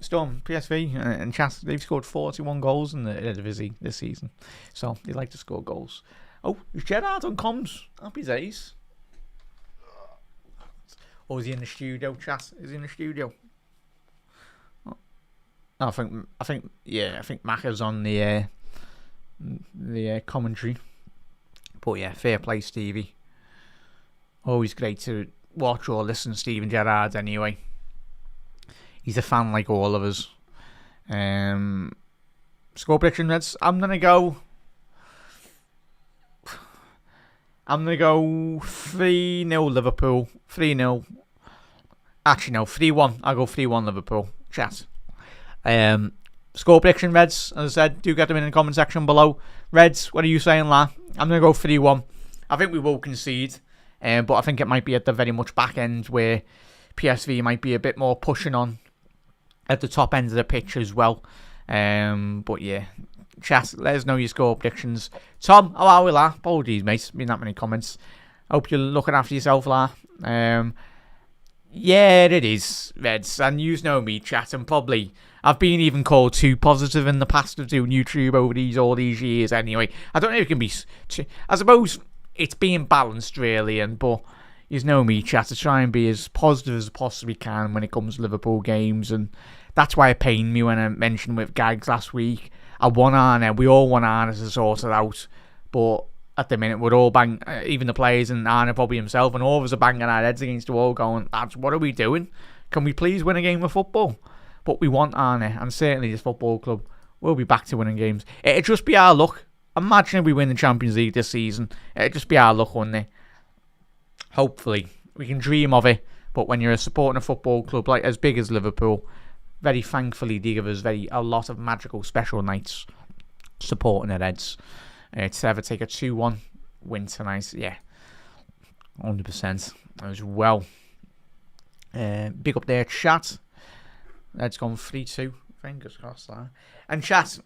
Storm, PSV, and Chas, they've scored 41 goals in the Eredivisie this season. So they like to score goals. Oh, is Gerrard on comms? Happy days. Or is he in the studio, Chas? Is he in the studio? Oh, I think Macca's on the commentary. But yeah, fair play, Stevie. Always great to watch or listen to Steven Gerrard anyway. He's a fan like all of us. Score prediction, Reds. I'm gonna go 3-0 Liverpool. 3-0. Actually, no, 3-1. I'll go 3-1 Liverpool. Chat. Score prediction, Reds. As I said, do get them in the comment section below. Reds, what are you saying, La? I'm gonna go 3-1. I think we will concede, but I think it might be at the very much back end where PSV might be a bit more pushing on at the top end of the pitch as well. But yeah, chat, let us know your score predictions. Tom, how are we, La? Apologies, mate. Been that many comments. Hope you're looking after yourself, La. Yeah, it is, Reds. And you know me, chat, and probably I've been even called too positive in the past of doing YouTube over all these years anyway. I don't know if it can be... I suppose it's being balanced, really, but you know me, chat, to try and be as positive as I possibly can when it comes to Liverpool games, and that's why it pained me when I mentioned with Gags last week. I want Arne. We all want Arne to sort it out, but at the minute we're all bang, even the players and Arne probably himself, and all of us are banging our heads against the wall going, lads, what are we doing? Can we please win a game of football? But we want Arne, and certainly this football club will be back to winning games. It'd just be our luck. Imagine if we win the Champions League this season. It'd just be our luck, wouldn't it? Hopefully. We can dream of it, but when you're supporting a football club like as big as Liverpool, very thankfully they give us a lot of magical special nights supporting the Reds. To ever take a 2-1 win tonight, yeah, 100% as well. Big up there, chat. Reds gone 3-2. Fingers crossed that. And chat,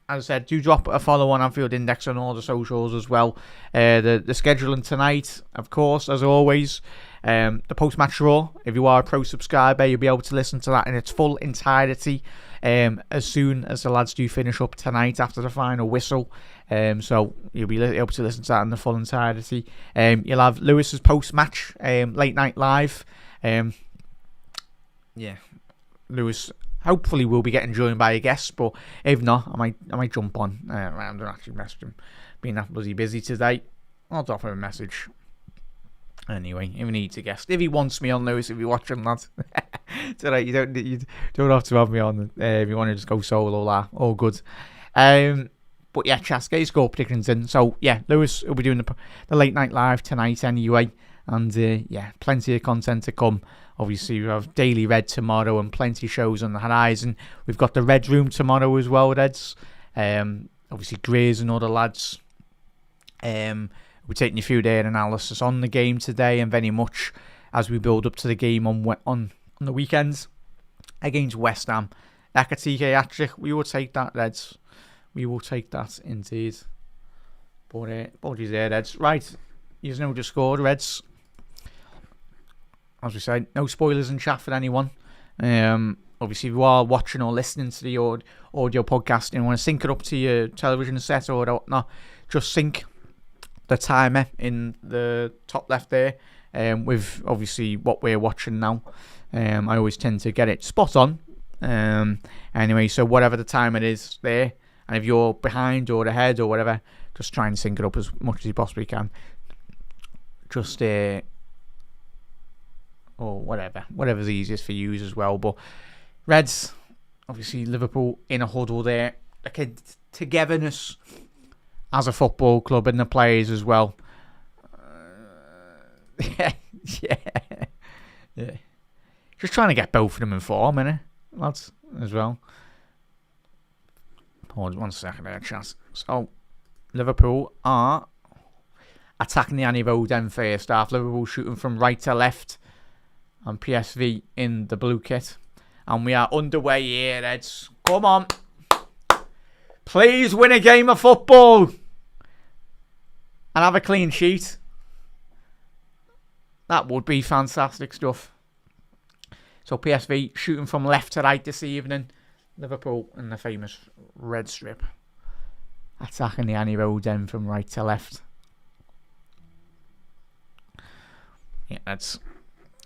as I said, do drop a follow on Anfield Index on all the socials as well. The scheduling tonight, of course, as always. The post-match draw, if you are a pro subscriber, you'll be able to listen to that in its full entirety as soon as the lads do finish up tonight after the final whistle. So you'll be able to listen to that in the full entirety. You'll have Lewis's post-match late night live. Yeah, Lewis hopefully will be getting joined by a guest, but if not, I might jump on. I'm gonna actually message him. Being that bloody busy today, I'll drop him a message. Anyway, if he needs a guest, if he wants me on, Lewis, if you're watching that, it's alright. You don't have to have me on if you want to just go solo. That all good. But yeah, Chas, get your score predictions in. So yeah, Lewis will be doing the late night live tonight anyway, and yeah, plenty of content to come. Obviously, we have Daily Red tomorrow and plenty of shows on the horizon. We've got the Red Room tomorrow as well, Reds. Obviously, Grays and other lads. We're taking you through their analysis on the game today, and very much as we build up to the game on the weekends against West Ham. Ekatike hat-trick, we will take that, Reds. We will take that indeed. But apologies there, Reds. Right, you know just scored, Reds. As we said, no spoilers in chat for anyone. Obviously, if you are watching or listening to the audio podcast and want to sync it up to your television set or whatnot, just sync the timer in the top left there with obviously what we're watching now. I always tend to get it spot on. Anyway, so whatever the timer is there, and if you're behind or ahead or whatever, just try and sync it up as much as you possibly can. Just or whatever's easiest for you as well. But Reds, obviously Liverpool in a huddle there, like a togetherness as a football club and the players as well. Yeah. Just trying to get both of them in form, innit, lads, as well. Pause 1 second there, chat. So, Liverpool are attacking the Annie Road end first half. Liverpool shooting from right to left. And PSV in the blue kit. And we are underway here, Reds. Come on. Please win a game of football. And have a clean sheet. That would be fantastic stuff. So PSV shooting from left to right this evening. Liverpool in the famous red strip. Attacking the Annie Road end from right to left. Yeah, that's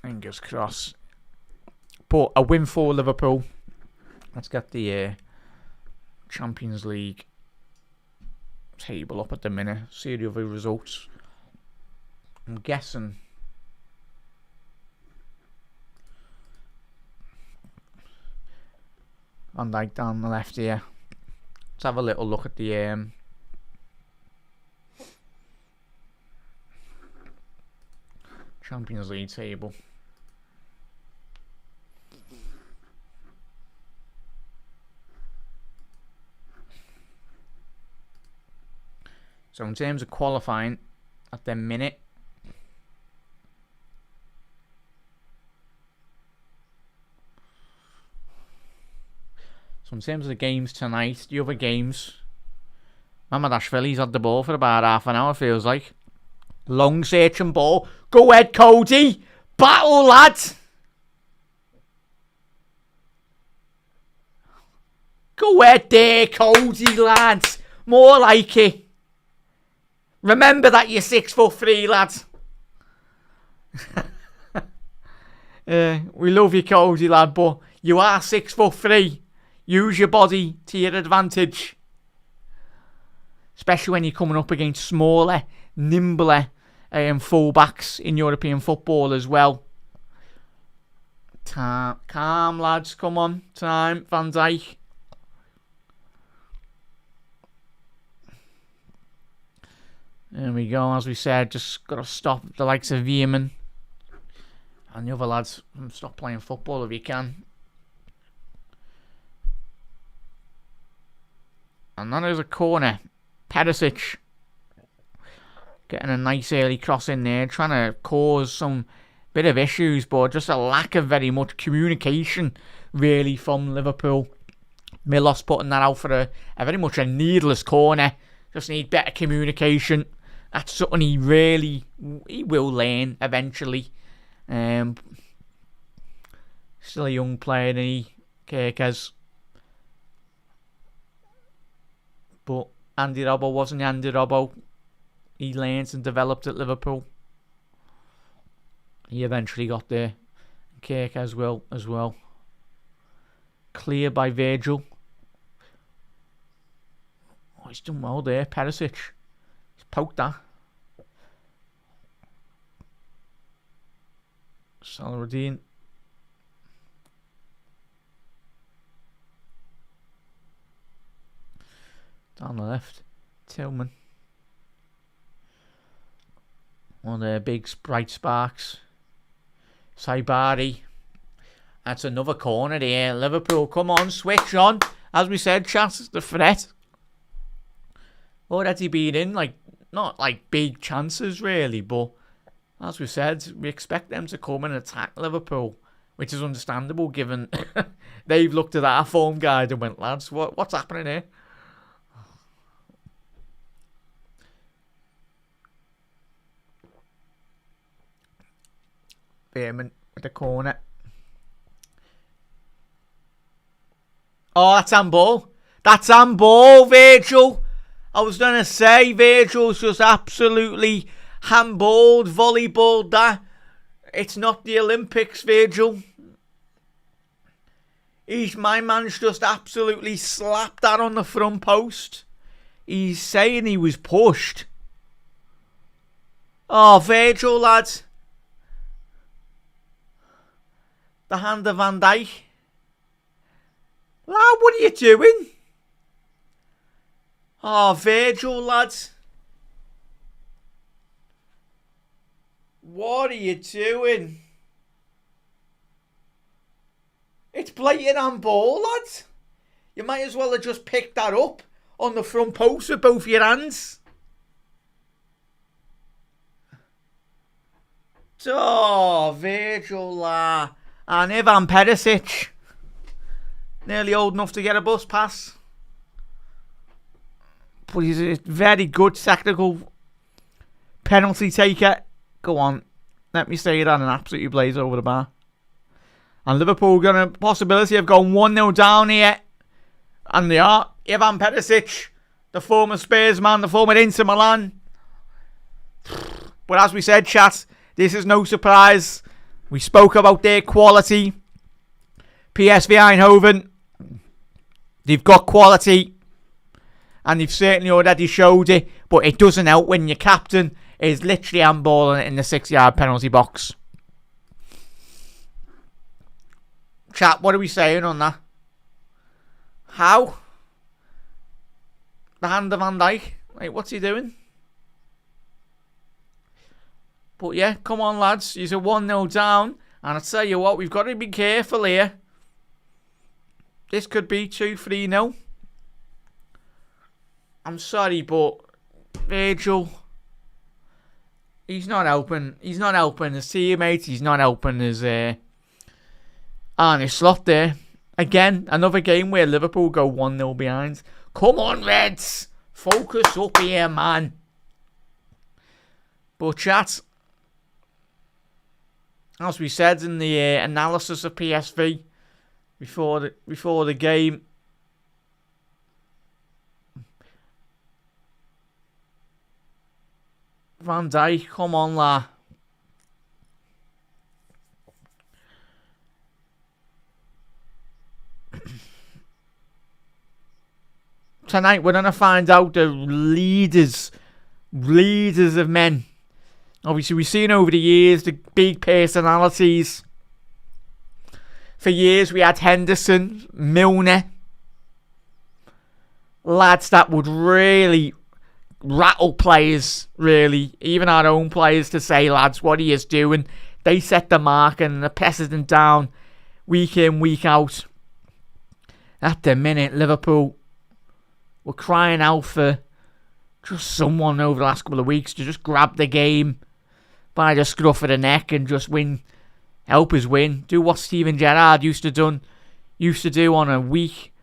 fingers crossed. But a win for Liverpool. Let's get the Champions League table up at the minute. See the other results. I'm guessing Van Dijk down the left here. Let's have a little look at the Champions League table. So in terms of qualifying at the minute, so in terms of the games tonight, the other games, Mamardashvili's had the ball for about half an hour, feels like. Long searching ball. Go ahead, Cody. Battle, lad. Go ahead there, Cody, lads. More like it. Remember that you're 6'3", lads. We love you, Cody, lad, but you are 6'3". Use your body to your advantage. Especially when you're coming up against smaller, nimbler fullbacks in European football as well. Calm, lads. Come on. Time. Van Dijk. There we go. As we said, just got to stop the likes of Veerman and the other lads from stop playing football if you can. And that is a corner. Perisic getting a nice early cross in there, trying to cause some bit of issues, but just a lack of very much communication really from Liverpool. Milos putting that out for a very much a needless corner. Just need better communication. That's something he will learn eventually. Still a young player, and he, Kirkes. But Andy Robbo wasn't Andy Robbo. He learned and developed at Liverpool. He eventually got there. Kirkes will as well. Clear by Virgil. Oh, he's done well there, Perisic. He's poked that. Saladin. Down the left, Tillman. One of the big bright sparks. Saibari. That's another corner there. Liverpool, come on, switch on. As we said, chance the threat. Already been in, not big chances really, but as we said, we expect them to come and attack Liverpool, which is understandable given they've looked at our form guide and went, lads, what's happening here? Behrman with the corner. Oh, that's handball. That's handball, Virgil. I was going to say, Virgil's just absolutely handballed, volleyballed that. It's not the Olympics, Virgil. My man's just absolutely slapped that on the front post. He's saying he was pushed. Oh, Virgil, lads. The hand of Van Dijk. Lad, what are you doing? Oh, Virgil, lads. What are you doing? It's blatant handball, lads. You might as well have just picked that up. on the front post with both your hands. Oh, Virgil and Ivan Perisic. Nearly old enough to get a bus pass. But he's a very good technical penalty taker. Go on. Let me say that and absolutely blaze over the bar. And Liverpool got a possibility of going 1-0 down here. And they are. Ivan Perisic, the former Spurs man, the former Inter Milan. But as we said, chat, this is no surprise. We spoke about their quality. PSV Eindhoven, they've got quality. And they've certainly already showed it. But it doesn't help when your captain is literally handballing it in the 6-yard penalty box. Chat, what are we saying on that? How? The hand of Van Dijk. Like, what's he doing? But yeah, come on lads. He's a 1-0 down. And I tell you what, we've got to be careful here. This could be 2-3-0. I'm sorry, but Virgil, he's not helping. He's not helping his teammates. He's not helping his Arne Slot there. Again, another game where Liverpool go 1-0 behind. Come on, Reds. Focus up here, man. But chat, as we said in the analysis of PSV before the game, Van Dijk, come on, la. Tonight we're going to find out the leaders of men. Obviously, we've seen over the years the big personalities. For years, we had Henderson, Milner. Lads that would really rattle players, really. Even our own players to say, lads, what he is doing. They set the mark and the precedent down week in, week out. At the minute, Liverpool were crying out for just someone over the last couple of weeks to just grab the game by the scruff of the neck and just win, help us win. Do what Steven Gerrard used to do on a week,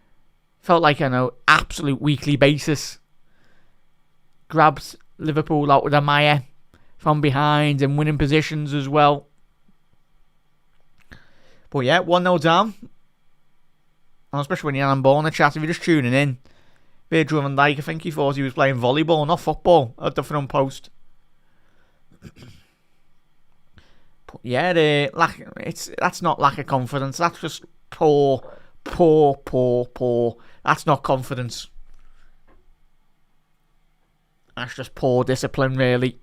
felt like an absolute weekly basis. Grabs Liverpool out with a mire from behind and winning positions as well. But yeah, 1-0 down. And especially when you're on ball in the chat, if you're just tuning in, Virgil van Dijk, I think he thought he was playing volleyball, not football, at the front post. But yeah, that's not lack of confidence. That's just poor. That's not confidence. That's just poor discipline, really.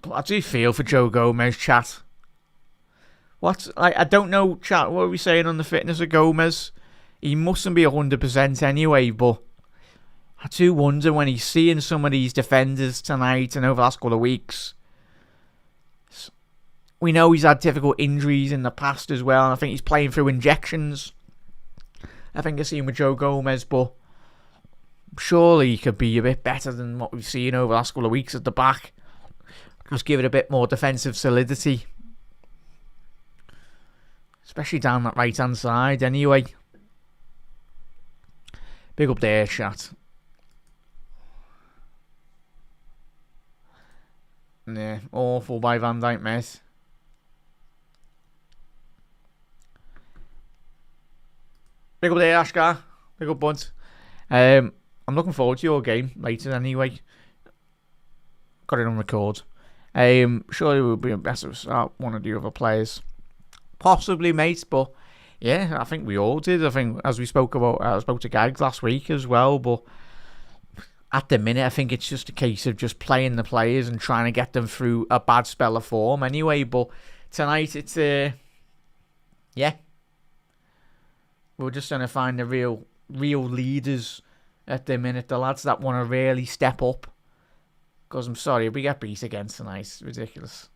But I do feel for Joe Gomez, chat. I don't know, chat, what are we saying on the fitness of Gomez? He mustn't be 100% anyway, but I do wonder when he's seeing some of these defenders tonight and over the last couple of weeks. We know he's had difficult injuries in the past as well, and I think he's playing through injections. I think I've seen with Joe Gomez, but surely he could be a bit better than what we've seen over the last couple of weeks at the back. Just give it a bit more defensive solidity. Especially down that right-hand side, anyway. Big up there, chat. Yeah, awful by Van Dijk, mate. Big up there, Ashgar. Big up, bud. I'm looking forward to your game later, anyway. Got it on record. Surely we'll be better start one of the other players. Possibly, mate, but yeah, I think we all did. I think, as we spoke about, I spoke to Gags last week as well, but at the minute, I think it's just a case of just playing the players and trying to get them through a bad spell of form anyway. But tonight, it's, yeah, we're just going to find the real leaders at the minute, the lads that want to really step up. Because I'm sorry, we get beat again tonight. It's ridiculous.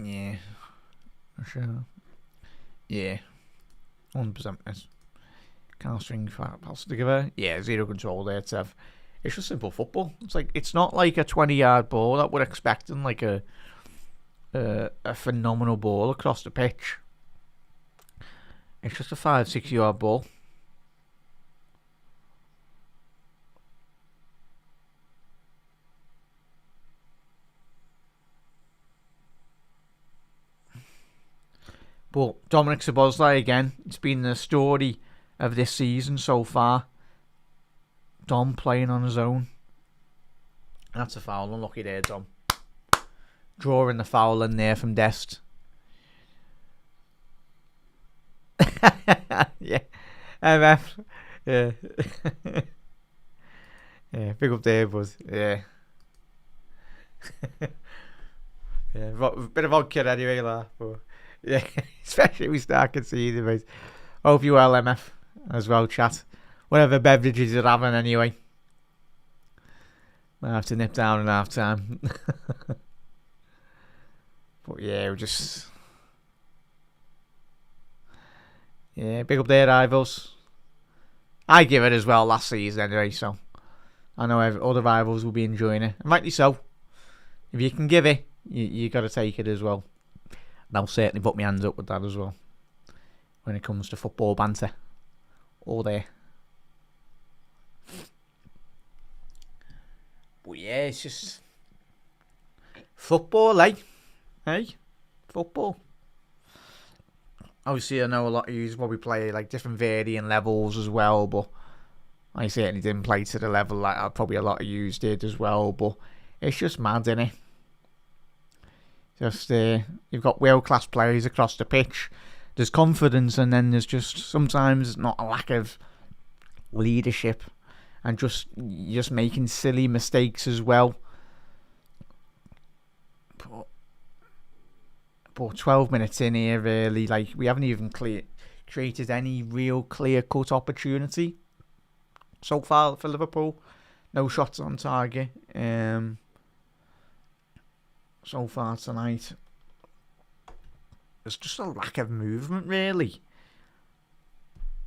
Yeah. Sure. Yeah. 100%. Can't string pass together. Yeah, zero control there, Tev. It's just simple football. It's not like a 20-yard ball that we're expecting, like a phenomenal ball across the pitch. It's just a 5-6 yard ball. But Dominic Szoboszlai again, it's been the story of this season so far. Dom playing on his own. That's a foul. Unlucky there, Dom. Drawing the foul in there from Dest. Yeah. MF. Yeah. Yeah, big up there, bud. Yeah. Yeah, bit of vodka anyway, like, but yeah, especially we start conceding, mate. Hope you well, MF, as well, chat. Whatever beverages you're having, anyway. Might have to nip down in half time. But yeah, we just. Yeah, big up there, rivals. I give it as well last season, anyway, so I know other rivals will be enjoying it. And rightly so. If you can give it, you got to take it as well. And I'll certainly put my hands up with that as well. When it comes to football banter. All there. But yeah, it's just football, eh? Hey? Football. Obviously, I know a lot of you probably play like different varying levels as well, but I certainly didn't play to the level like probably a lot of you did as well. But it's just mad, innit? Just you've got world-class players across the pitch. There's confidence, and then there's just sometimes not a lack of leadership, and just making silly mistakes as well. But 12 minutes in here, really, like we haven't even created any real clear-cut opportunity so far for Liverpool. No shots on target. So far tonight. There's just a lack of movement, really.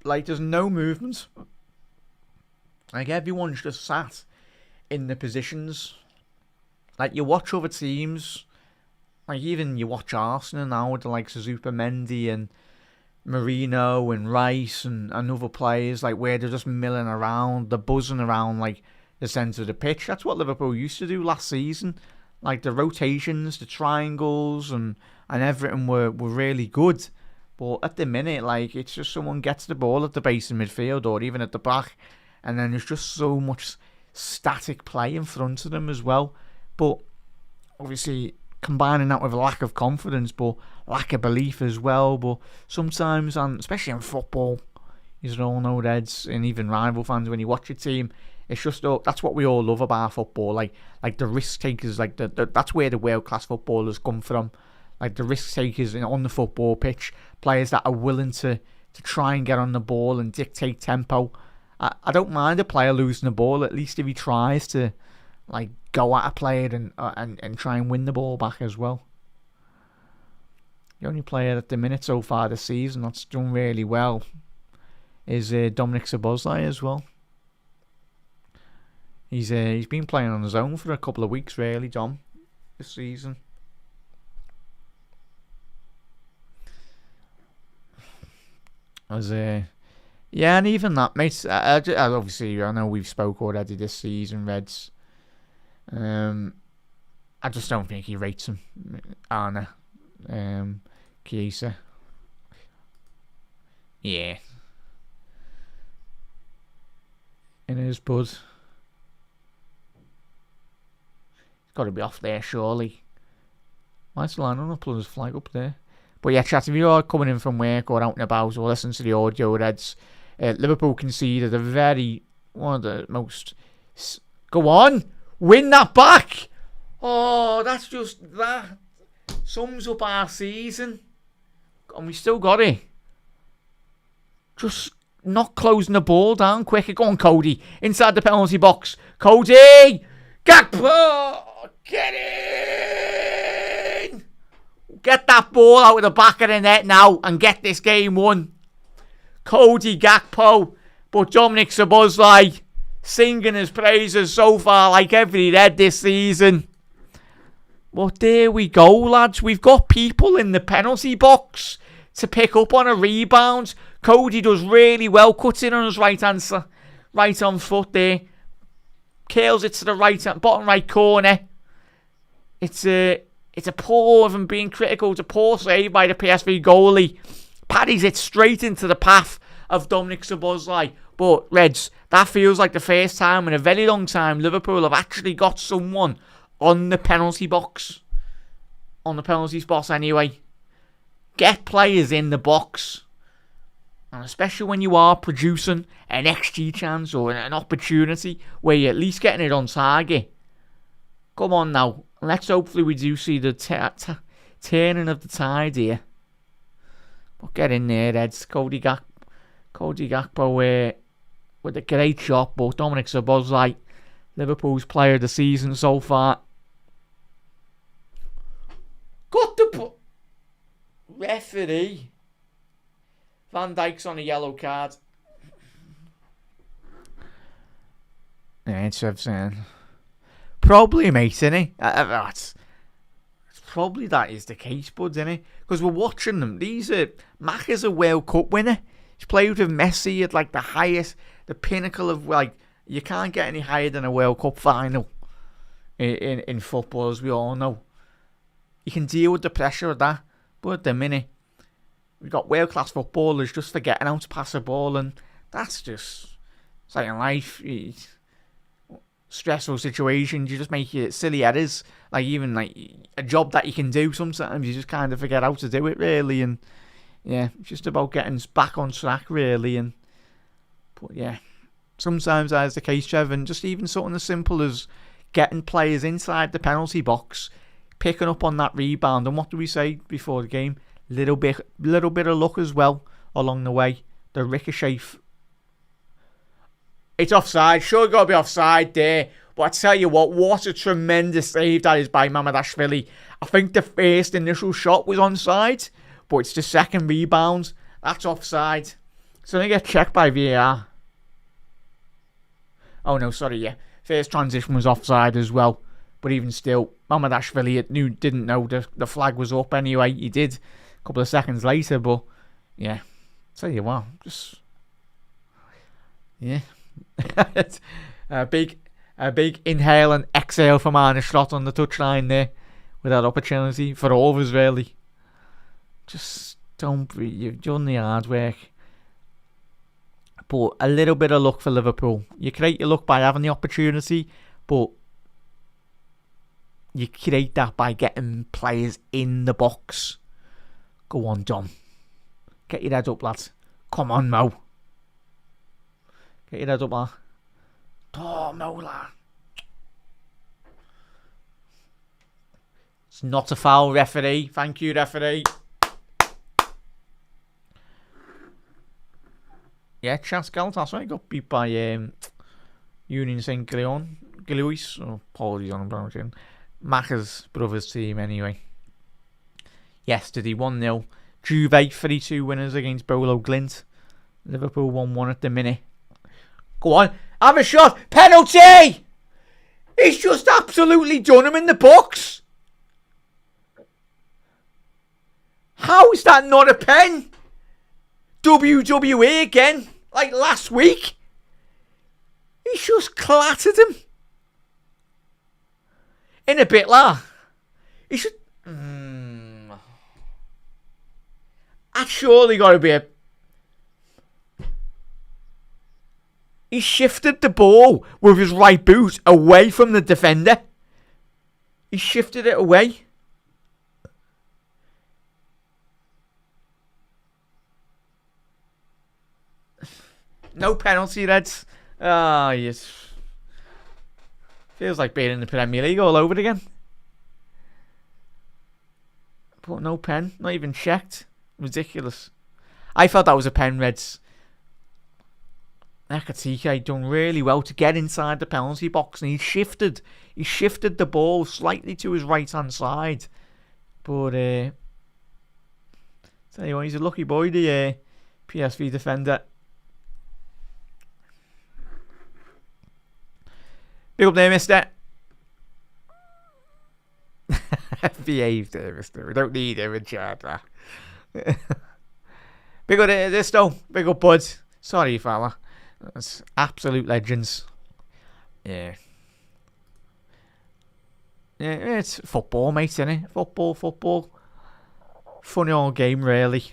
Like, there's no movement. Like, everyone's just sat in the positions. Like, you watch other teams. Like, even you watch Arsenal now with the likes of Mendy and Marino and Rice and other players, like, where they're just milling around, they're buzzing around, like, the centre of the pitch. That's what Liverpool used to do last season. Like, the rotations, the triangles, and everything were really good. But at the minute, like, it's just someone gets the ball at the base of midfield or even at the back, and then there's just so much static play in front of them as well. But obviously, combining that with a lack of confidence, but lack of belief as well. But sometimes, and especially in football, you all know, Reds, and even rival fans, when you watch your team, it's just that's what we all love about football. Like the risk takers, like that's where the world class footballers come from. Like the risk takers on the football pitch, players that are willing to try and get on the ball and dictate tempo. I don't mind a player losing the ball, at least if he tries to like go at a player and try and win the ball back as well. The only player at the minute so far this season that's done really well is Dominic Szoboszlai as well. He's been playing on his own for a couple of weeks, really, Dom, this season. Yeah, and even that, mate. Obviously, I know we've spoke already this season, Reds. I just don't think he rates him, Arne. Chiesa. Yeah. In his bud. Got to be off there, surely. Why's the line on up? There's a flag up there. But yeah, chat, if you are coming in from work or out and about or listening to the audio, Reds, Liverpool conceded a very one of the most... Go on! Win that back! Oh, that's just... That sums up our season. And we still got it. Just not closing the ball down quicker. Go on, Cody. Inside the penalty box. Cody! Gakpo! Get in! Get that ball out of the back of the net now and get this game won. Cody Gakpo. But Dominic Szoboszlai singing his praises so far like every red this season. But there we go, lads. We've got people in the penalty box to pick up on a rebound. Cody does really well. Cuts in on his right on foot there. Curls it to the bottom right corner. It's a poor, if I'm being critical, it's a poor save by the PSV goalie. Paddies it straight into the path of Dominic Szoboszlai. But, Reds, that feels like the first time in a very long time Liverpool have actually got someone on the penalty box. On the penalty spot, anyway. Get players in the box. And especially when you are producing an XG chance or an opportunity where you're at least getting it on target. Come on now. Let's hopefully we do see the turning of the tide here. But get in there, Reds. Cody Gakpo with a great shot, but Dominic Szoboszlai, Liverpool's player of the season so far. Got the referee. Van Dijk's on a yellow card. Yeah, it's probably, mate, isn't it? It's probably that is the case, bud, isn't it? Because we're watching them. Mac is a World Cup winner. He's played with Messi at like the pinnacle of you can't get any higher than a World Cup final in football, as we all know. You can deal with the pressure of that, but at the minute we've got world class footballers just forgetting how to pass a ball, and that's just it's like in life. Stressful situations, you just make it silly errors. Even a job that you can do, sometimes you just kind of forget how to do it, really. And yeah, it's just about getting back on track, really. But yeah, sometimes that's the case, Trev. And just even something as simple as getting players inside the penalty box, picking up on that rebound. And what do we say before the game? Little bit of luck as well along the way. The ricochet. It's offside. Sure, got to be offside there. But I tell you what a tremendous save that is by Mamardashvili. I think the first initial shot was onside, but it's the second rebound. That's offside. So they get checked by VAR. Oh no, sorry, yeah. First transition was offside as well. But even still, Mamardashvili didn't know the flag was up anyway. He did a couple of seconds later, but yeah. Tell you what, just... Yeah. a big inhale and exhale from Arne Slot on the touchline there with that opportunity for all of us, really. Just don't breathe. You've done the hard work, but a little bit of luck for Liverpool. You create your luck by having the opportunity, but you create that by getting players in the box. Go on, Dom. Get your head up, lads. Come on, Mo. Get your head up, lad. Oh, no, lad. It's not a foul, referee. Thank you, referee. Yeah, Chas Galatasaray got beat by Union St. Gillois. Oh, apologies on pronouncing. Macca's brothers team, anyway. Yesterday, 1-0. Juve 3-2 winners against Bolo Glint. Liverpool 1-1 at the minute. Go on, have a shot. Penalty! He's just absolutely done him in the box. How is that not a pen? WWE again, like last week. He's just clattered him. In a bit, lah. He should... That's surely got to be a... He shifted the ball with his right boot away from the defender. He shifted it away. No penalty, Reds. Ah, yes. Feels like being in the Premier League all over again. But no pen, not even checked. Ridiculous. I thought that was a pen, Reds. Ekatike done really well to get inside the penalty box, and he shifted the ball slightly to his right hand side. But tell you what, he's a lucky boy, the PSV defender. Big up there, mister. Behave there, mister. We don't need him in charge. Big up there, this though. Big up, bud. Sorry, fella. That's absolute legends. Yeah. Yeah, it's football, mate, isn't it? Football. Funny old game, really.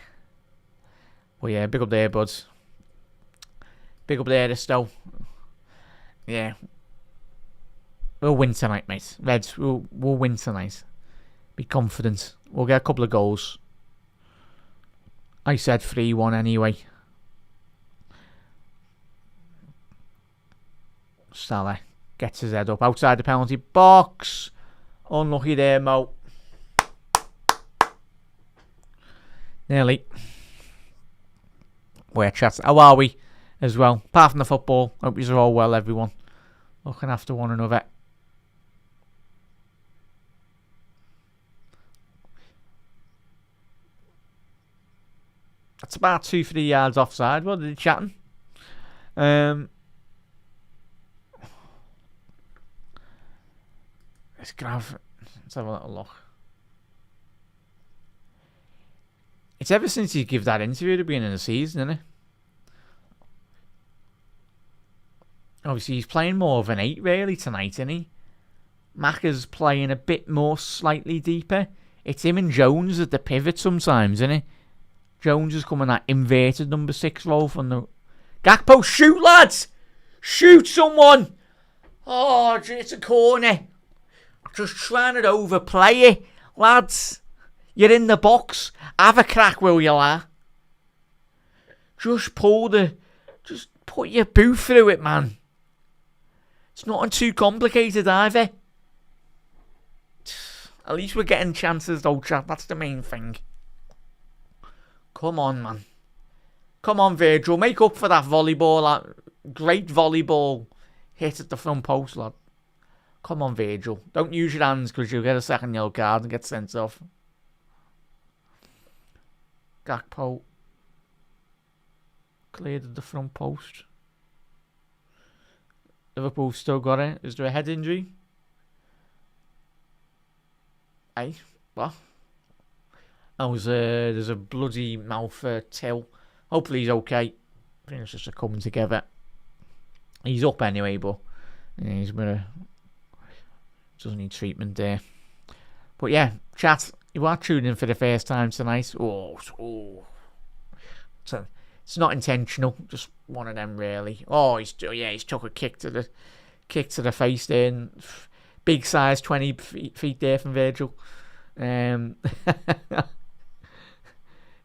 Well, yeah, big up there, bud. Big up there, this though. Yeah. We'll win tonight, mate. Reds, we'll win tonight. Be confident. We'll get a couple of goals. I said 3-1 anyway. Salah gets his head up outside the penalty box. Unlucky there, Mo. Nearly. We're chatting. How are we as well? Apart from the football, hope you're all well, everyone. Looking after one another. That's about 2-3 yards offside. What are they chatting? Let's have a little look. It's ever since he gave that interview at the beginning of the season, isn't it? Obviously, he's playing more of an 8 really tonight, isn't he? Macca's playing a bit more slightly deeper. It's him and Jones at the pivot sometimes, isn't it? Jones is coming that inverted number 6 role from the... Gakpo, shoot, lads! Shoot someone! Oh, it's a corner. Just trying to overplay it. Lads, you're in the box. Have a crack, will you, lad? Just put your boot through it, man. It's not too complicated either. At least we're getting chances though, chat. That's the main thing. Come on, man. Come on, Virgil. Make up for that volleyball. That great volleyball hit at the front post, lad. Come on, Virgil. Don't use your hands because you'll get a second yellow card and get sent off. Gakpo cleared at the front post. Liverpool still got it. Is there a head injury? Hey, what? Oh, there's a bloody mouth till. Hopefully he's okay. I think it's just a coming together. He's up anyway, but yeah, he's gonna doesn't need treatment there. But yeah, chat. You are tuning in for the first time tonight. So it's not intentional. Just one of them, really. Oh, he's took a kick to the face there. And big size, 20 feet there from Virgil.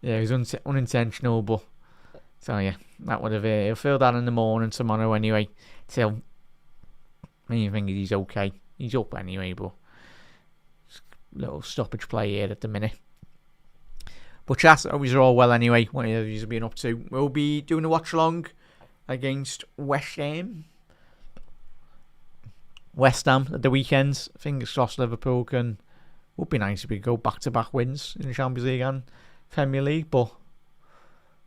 Yeah, it was unintentional, but so yeah, that would have he'll feel that in the morning tomorrow anyway. Till main thing is he's okay. He's up anyway, but little stoppage play here at the minute. But chat, hope you're all well anyway. What are you been up to? We'll be doing a watch along against West Ham. West Ham at the weekends. Fingers crossed Liverpool can. Would be nice if we go back-to-back wins in the Champions League and Premier League, but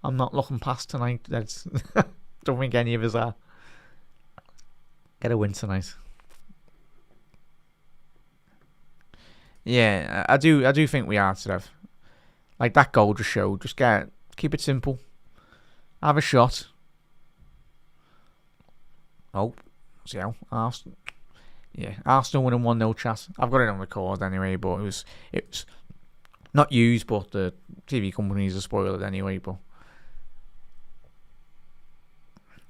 I'm not looking past tonight. Don't think any of us are. Get a win tonight. Yeah, I do think we are, Trev. Like that goal just showed. Just keep it simple. Have a shot. Oh, see how Arsenal. Yeah, Arsenal winning 1-0 chat. I've got it on record anyway, but it was not used, but the TV companies are spoiled anyway. But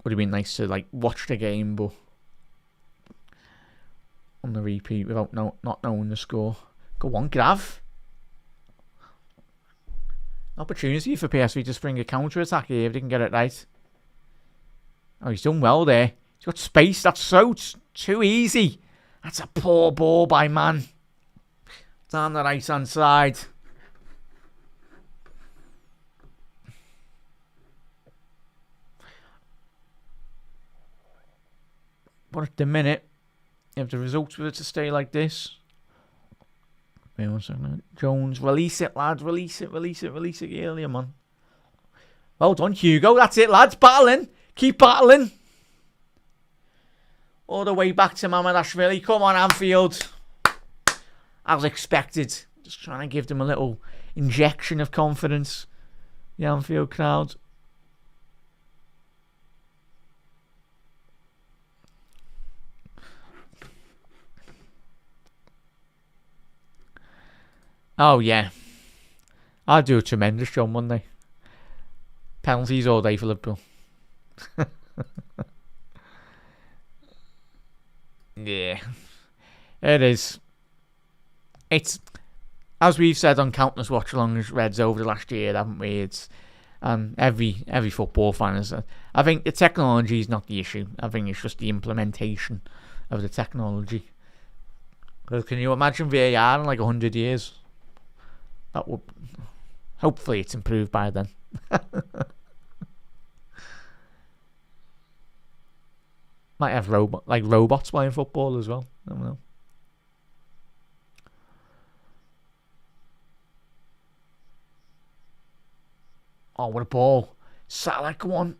would have been nice to like watch the game, but on the repeat without not knowing the score. Go on, Grav. Opportunity for PSV to spring a counter attack here if they can get it right. Oh, he's done well there. He's got space. That's so too easy. That's a poor ball by Man. Down the right-hand side. But at the minute, if the results were to stay like this... Wait 1 second. Jones, release it, lads. Release it earlier, man. Well done, Hugo. That's it, lads. Battling. Keep battling. All the way back to Mamardashvili. Come on, Anfield. As expected. Just trying to give them a little injection of confidence. The Anfield crowd. Oh, yeah. I'll do a tremendous job Monday. Penalties all day for Liverpool. Yeah. It is. It's, as we've said on countless watch-alongs Reds over the last year, haven't we? It's every football fan is. I think the technology is not the issue. I think it's just the implementation of the technology. Because can you imagine VAR in like 100 years? That would. Hopefully, it's improved by then. Might have robots playing football as well. I don't know. Oh, what a ball. Salah, come on.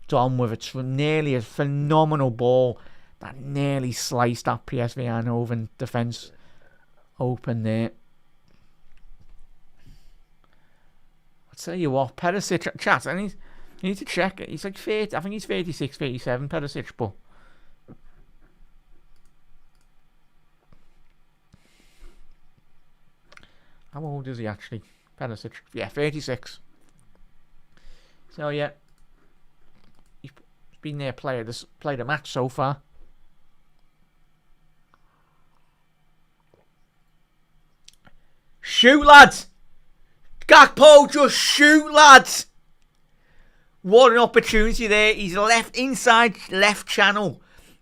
Done with it. Nearly a phenomenal ball that nearly sliced that PSV Eindhoven defence open there. I'll tell you what, Perisic, chat, I need to check it. He's like 30, I think he's 36, 37, Perisic, but... How old is he actually? Perisic, yeah, 36. So yeah, he's been there, played a match so far. Shoot, lads! Gakpo, just shoot, lads! What an opportunity there. He's inside left channel,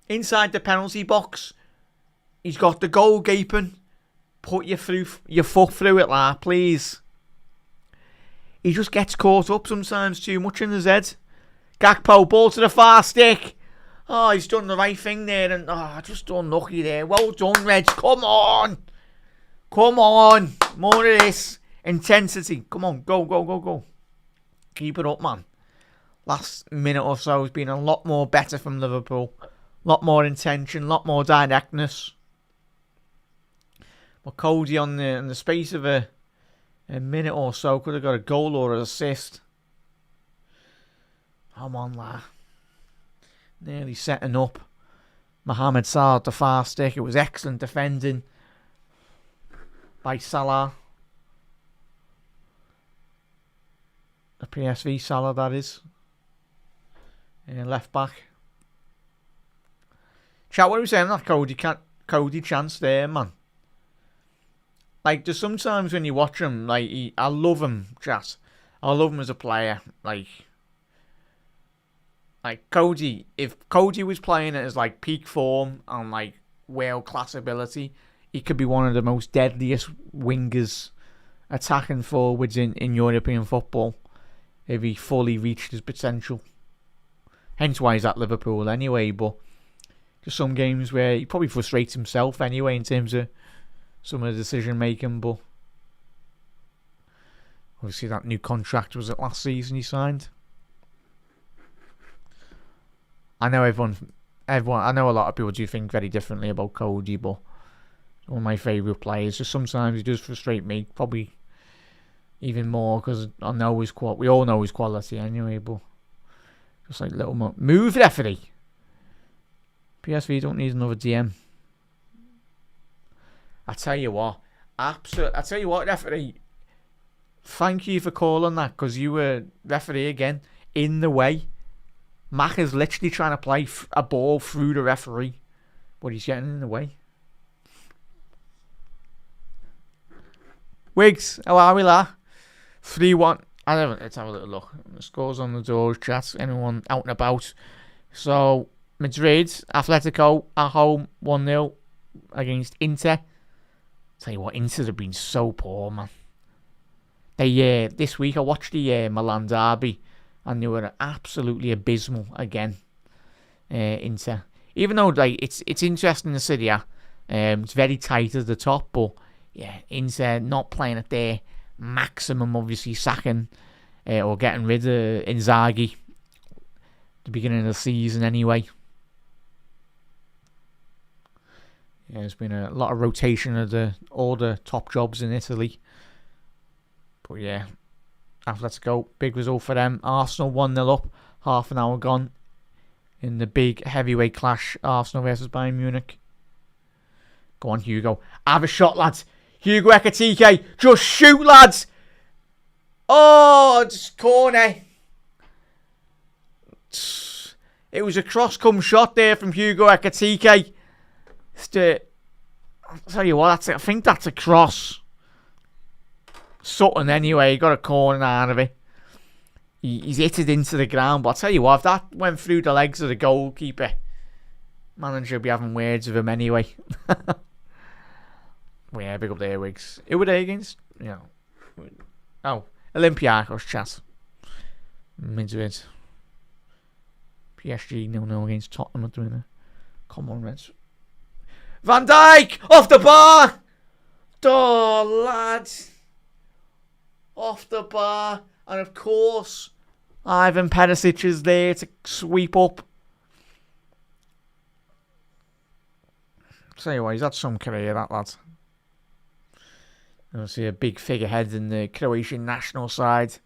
inside the penalty box. He's got the goal gaping. Put your foot through it, lad, please. He just gets caught up sometimes too much in his head. Gakpo, ball to the far stick. Oh, he's done the right thing there, and just unlucky there. Well done, Reds. Come on. Come on. More of this intensity. Come on, go. Keep it up, man. Last minute or so has been a lot more better from Liverpool. A lot more intention, a lot more directness. But Cody in the space of a minute or so could have got a goal or an assist. Come on, lad. Nearly setting up. Mohamed Salah at the far stick. It was excellent defending by Salah. The PSV Salah, that is. Left back. Chat, what are we saying? That Cody chance there, man. Like, there's sometimes when you watch him, like, I love him, chat. I love him as a player. Like Cody, if Cody was playing at his, like, peak form and, like, world-class ability, he could be one of the most deadliest wingers, attacking forwards in European football if he fully reached his potential. Hence why he's at Liverpool anyway, but just some games where he probably frustrates himself anyway in terms of some of the decision making, but obviously that new contract was it last season he signed. I know I know a lot of people do think very differently about Cody, but one of my favourite players. Just sometimes he does frustrate me, probably even more because I know his we all know his quality anyway, but just like little more move referee. PSV don't need another DM. I tell you what, referee. Thank you for calling that, because you were referee again in the way. Mac is literally trying to play a ball through the referee, but he's getting in the way. Wiggs, how are we, la? 3-1. Let's have a little look. The scores on the doors, chat. Anyone out and about? So Madrid, Atletico at home, 1-0 against Inter. Tell you what, Inter have been so poor, man. They this week I watched the Milan derby, and they were absolutely abysmal again. Inter, even though like it's interesting to see, yeah, it's very tight at the top, but yeah, Inter not playing at their maximum, obviously sacking or getting rid of Inzaghi at the beginning of the season anyway. Yeah, there's been a lot of rotation of all the top jobs in Italy. But yeah, let's go. Big result for them. Arsenal 1-0 up, half an hour gone in the big heavyweight clash, Arsenal versus Bayern Munich. Go on, Hugo. Have a shot, lads. Hugo Ekitike. Just shoot, lads. Oh, just corner. It was a cross-come shot there from Hugo Ekitike. I'll tell you what, I think that's a cross. Sutton anyway, got a corner out of it. He's hit it into the ground, but I'll tell you what, if that went through the legs of the goalkeeper, manager would be having words with him anyway. Well, yeah, big up there, Wiggs. Who were they against? Oh, Olympiacos, chat. Madrid. PSG 0-0 against Tottenham at the minute. Come on, Reds. Van Dijk! Off the bar! Oh, lads. Off the bar. And of course, Ivan Perisic is there to sweep up. Tell you what, he's had some career, that lad. Obviously a big figurehead in the Croatian national side.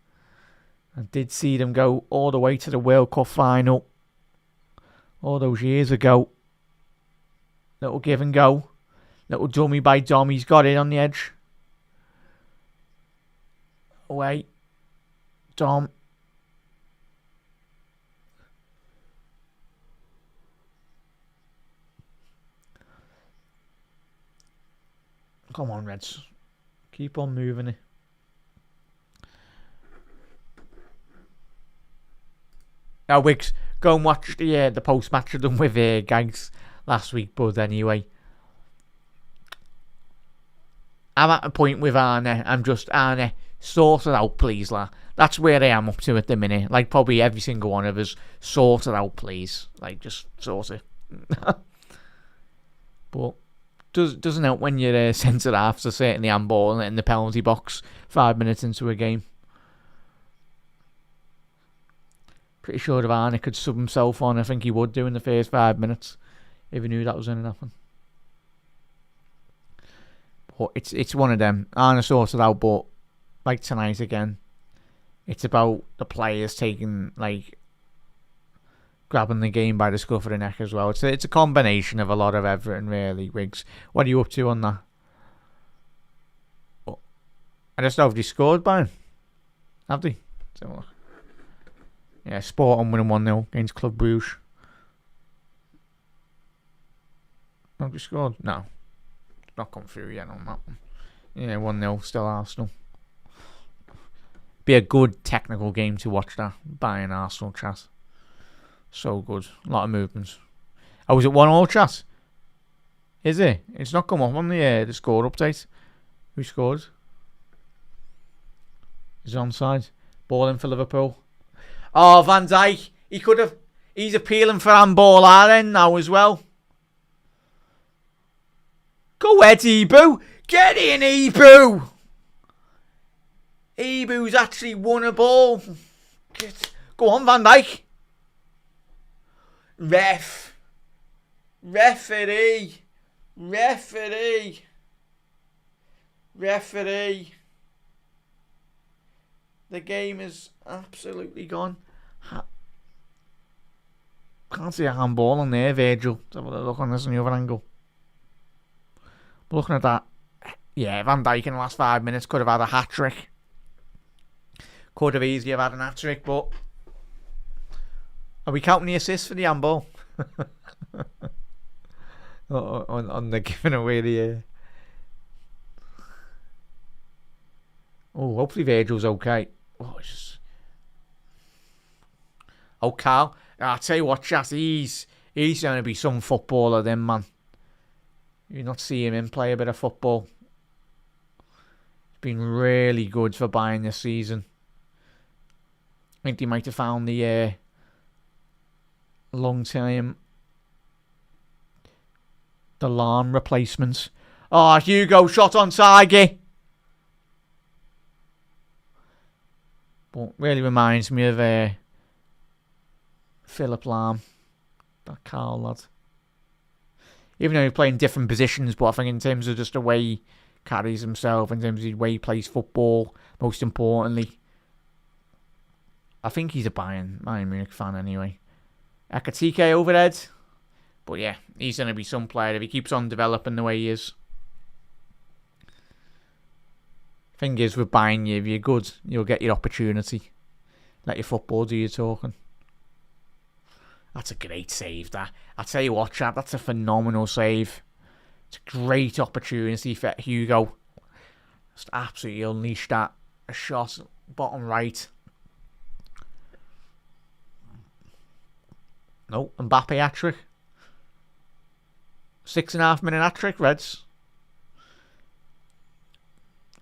I did see them go all the way to the World Cup final all those years ago. Little give and go. Little dummy by Dom. He's got it on the edge. Away. Dom. Come on, Reds. Keep on moving it. Now, Wiggs, go and watch the post-match of them with Gags last week, but anyway. I'm at a point with Arne. I'm just, Arne, sort it out, please, lad. That's where I am up to at the minute. Like, probably every single one of us. Sort it out, please. Like, just sort it. But doesn't help when you're centre half to certainly handball in the penalty box 5 minutes into a game. Pretty sure if Arne could sub himself on, I think he would do in the first 5 minutes if he knew that was going to happen. But it's one of them. Arne sorted out, but like tonight again, it's about the players taking, like, grabbing the game by the scruff of the neck as well. It's a combination of a lot of everything, really, Wiggs. What are you up to on that? Oh, I just know if they scored, Bayern. Have they? Let's have a look. Yeah, Sporting winning 1-0 against Club Brugge. Have they scored? No. It's not come through yet on that one. Yeah, 1-0, still Arsenal. Be a good technical game to watch, that. Bayern Arsenal, chat. So good. A lot of movements. Oh, was it 1-1, chat? Is it? It's not come up on the score update. Who scored? Is it onside? Ball in for Liverpool. Oh, Van Dijk. He could have. He's appealing for handball end now as well. Go ahead, Ebu. Get in, Ebu. Ebu's actually won a ball. Go on, Van Dijk. Referee. The game is absolutely gone. Can't see a handball on there, Virgil. Let's have a look on this on the other angle. But looking at that, yeah, Van Dijk in the last 5 minutes could have had a hat-trick. Could have easily have had an hat-trick, but are we counting the assist for the handball? on the giving away the... Oh, hopefully Virgil's okay. Oh, it's just... Oh, Carl. I'll tell you what, chat. He's He's going to be some footballer then, man. You not see him in play a bit of football. He's been really good for Bayern this season. I think they might have found the long-term alarm replacements. Oh, Hugo shot on target. But really reminds me of Philip Lahm, that Carl lad. Even though he's playing different positions, but I think in terms of just the way he carries himself, in terms of the way he plays football, most importantly, I think he's a Bayern Munich fan anyway. Ekatike overhead. But yeah, he's going to be some player if he keeps on developing the way he is. Thing is, with Bayern, if you're good, you'll get your opportunity. Let your football do your talking. That's a great save, that. I tell you what, chap, that's a phenomenal save. It's a great opportunity for Hugo. Just absolutely unleashed that. A shot, bottom right. No, Mbappe hat-trick. 6.5 minute hat-trick, Reds.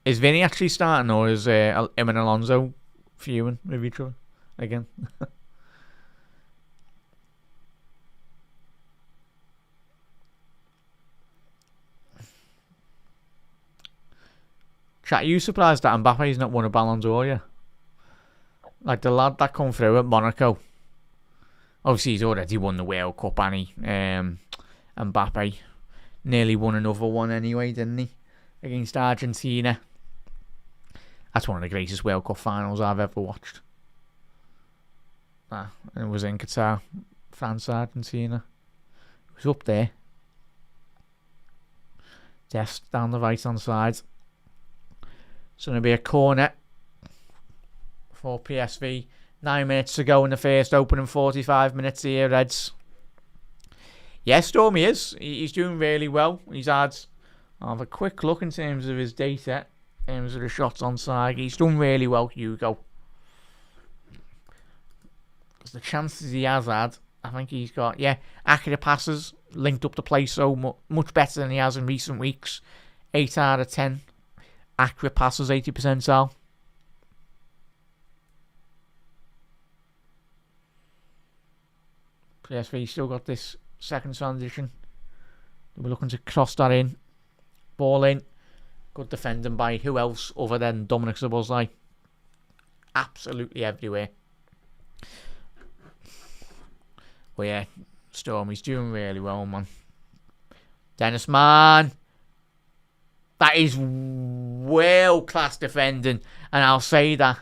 Is Vinny actually starting, or is him and Alonso fuming with each other again? Chat, are you surprised that Mbappe's not won a Ballon d'Or yet? Like the lad that come through at Monaco. Obviously, he's already won the World Cup, and he, Mbappe nearly won another one anyway, didn't he? Against Argentina. That's one of the greatest World Cup finals I've ever watched. It was in Qatar. France, Argentina. It was up there. Just down the right hand side. It's going to be a corner for PSV. 9 minutes to go in the first opening 45 minutes here, Reds. Yes, Stormy is. He's doing really well. He's had... I'll have a quick look in terms of his data. In terms of the shots on side. He's done really well, Hugo. Because the chances he has had, I think he's got, accurate passes, linked up the play so much better than he has in recent weeks. 8 out of 10. Accurate passes, 80 percentile. PSV still got this second transition. We're looking to cross that in. Ball in. Good defending by who else other than Dominic Szoboszlai. Absolutely everywhere. But yeah, Stormy's doing really well, man. Dennis, man. That is world-class defending. And I'll say that.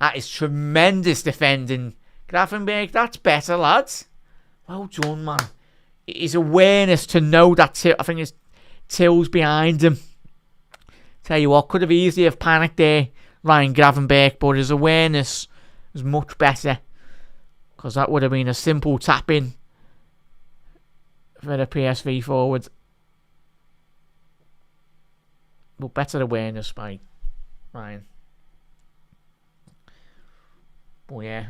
That is tremendous defending. Gravenberg, that's better, lads. Well done, man. His awareness to know that I think it's Till's behind him. Tell you what, could have easily have panicked there, Ryan Gravenberg, but his awareness was much better. Because that would have been a simple tap-in for the PSV forward. But better awareness by Ryan. But yeah.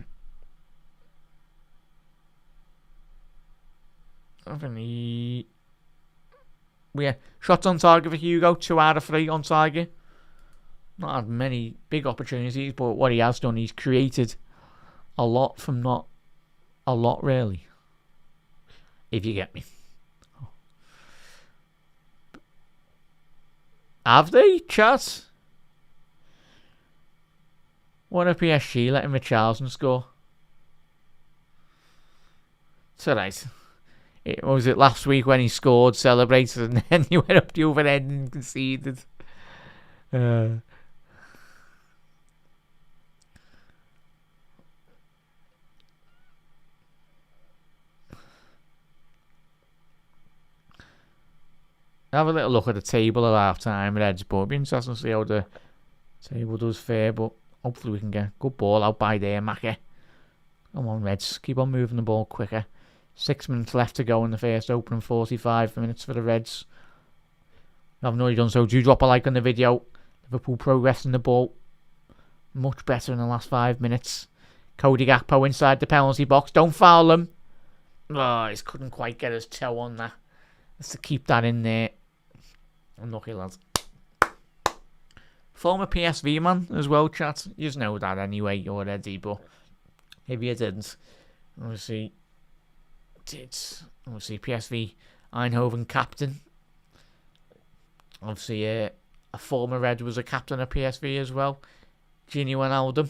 Shots on target for Hugo, 2 out of 3 on target. Not had many big opportunities, but what he has done, he's created a lot from not a lot, really. If you get me. Have they, chat? What a PSG letting Richarlison score. It's alright. Was it last week when he scored, celebrated, and then he went up the other end and conceded? Have a little look at the table at half time, Reds, but it'll be interesting to see how the table does fare. But hopefully we can get a good ball out by there, Mackie. Come on, Reds, keep on moving the ball quicker. 6 minutes left to go in the first opening 45 minutes for the Reds. If you haven't already done so, do drop a like on the video. Liverpool progressing the ball much better in the last 5 minutes. Cody Gakpo inside the penalty box. Don't foul him. Oh, he couldn't quite get his toe on that. Has to keep that in there. Unlucky, lads. Former PSV man as well, chat. You just know that anyway already, but if you didn't, obviously, PSV Eindhoven captain. Obviously, a former Red was a captain of PSV as well. Gini Wijnaldum.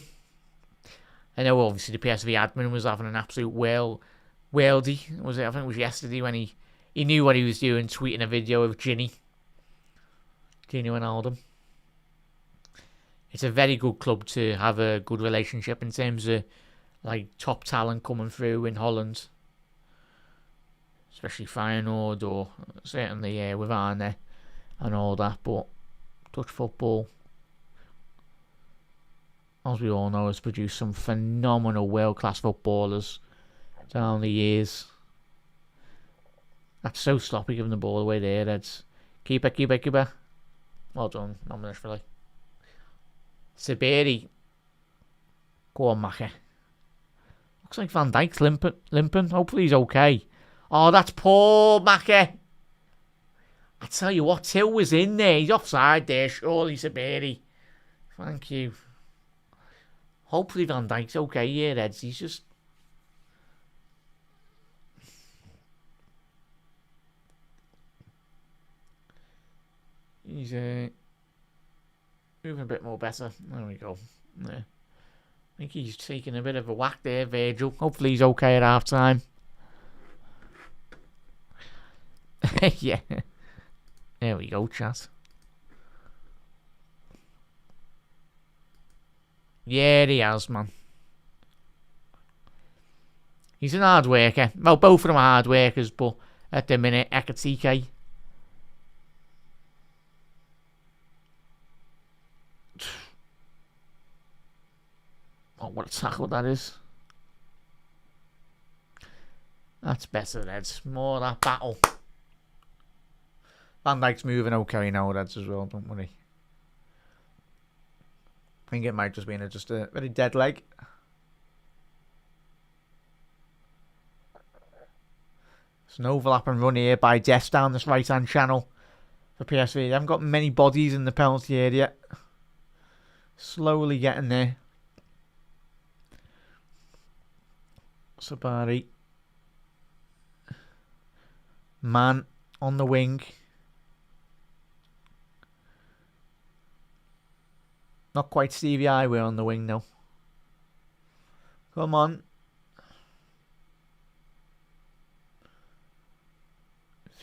I know, obviously, the PSV admin was having an absolute worldie. Was it? I think it was yesterday when he knew what he was doing, tweeting a video of Gini Wijnaldum. It's a very good club to have a good relationship in terms of like top talent coming through in Holland, especially Feyenoord or certainly with Arne and all that. But Dutch football, as we all know, has produced some phenomenal world-class footballers down the years. That's so sloppy giving the ball away there. That's keeper. Well done, not really. Sabiri. Go on, Mackie. Looks like Van Dijk's limping. Hopefully he's okay. Oh, that's poor, Mackie. I tell you what, Till was in there. He's offside there, surely, Sabiri. Thank you. Hopefully Van Dijk's okay here, Eds. He's just... He's moving a bit more better. There we go. Yeah. I think he's taking a bit of a whack there, Virgil. Hopefully he's okay at half time. Yeah. There we go, chat. Yeah, he has, man. He's an hard worker. Well, both of them are hard workers, but at the minute, Ekatike. Oh, what a tackle that is. That's better, Reds. More of that battle. Van Dijk's moving okay now, Reds, as well, don't worry. I think it might just be just a very dead leg. It's an overlapping run here by Jess down this right-hand channel for PSV. They haven't got many bodies in the penalty area. Slowly getting there. Sabari. Man on the wing. Not quite Stevie Highway on the wing now. Come on.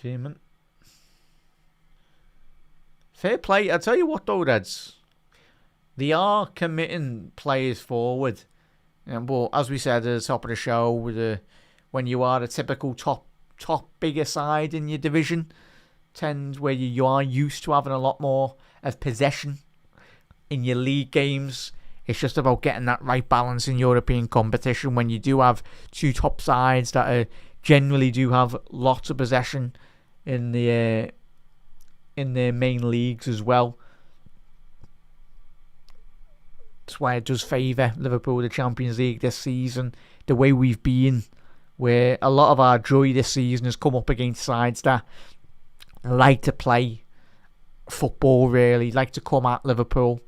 Fearman. Fair play. I tell you what though, Reds. They are committing players forward. But as we said at the top of the show, when you are a typical top bigger side in your division, where you are used to having a lot more of possession in your league games. It's just about getting that right balance in European competition when you do have two top sides that generally do have lots of possession in their main leagues as well. That's why it does favour Liverpool, the Champions League this season. The way we've been, where a lot of our joy this season has come up against sides that like to play football, really, like to come at Liverpool.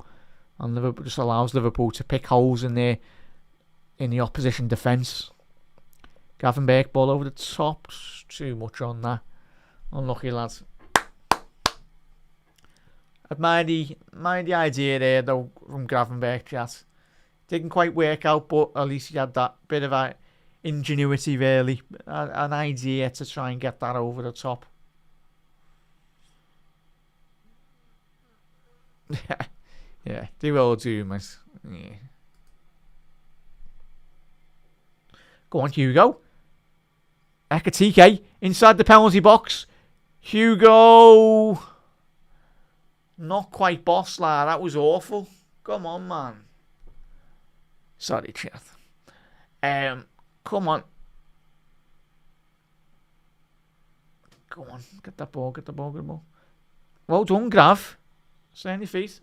And Liverpool just allows Liverpool to pick holes in the opposition defence. Gravenberch ball over the top. Too much on that. Unlucky, lads. Admire the idea there, though, from Gravenberch, chat. Didn't quite work out, but at least he had that bit of ingenuity, really. An idea to try and get that over the top. Yeah, they will do, mate. Yeah. Go on, Hugo. Ekatike inside the penalty box. Hugo. Not quite boss, lad. That was awful. Come on, man. Sorry, chat. Come on. Go on. Get the ball. Well done, Grav. Stay on your feet.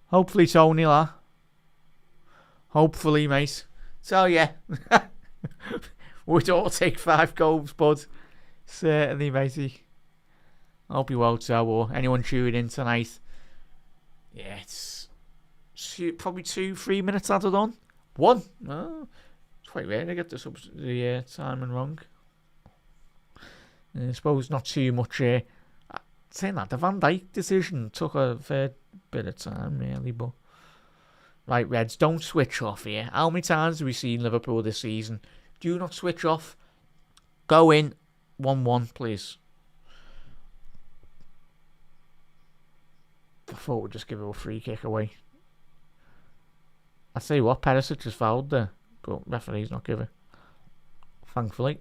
Hopefully, Tony, la. Hopefully, mate. So, yeah. We'd all take 5 goals, bud. Certainly, matey. Hope you're well, too, or anyone tuning in tonight. Yeah, it's probably 2-3 minutes added on. 1. Oh, it's quite rare to get the timing wrong. I suppose not too much. Saying that, the Van Dijk decision took a fair bit of time, really, but... Right, Reds, don't switch off here. How many times have we seen Liverpool this season? Do not switch off. Go in. 1-1, please. I thought we'd just give a free kick away. I tell you what, Perisic has fouled there, but referee's not giving. Thankfully.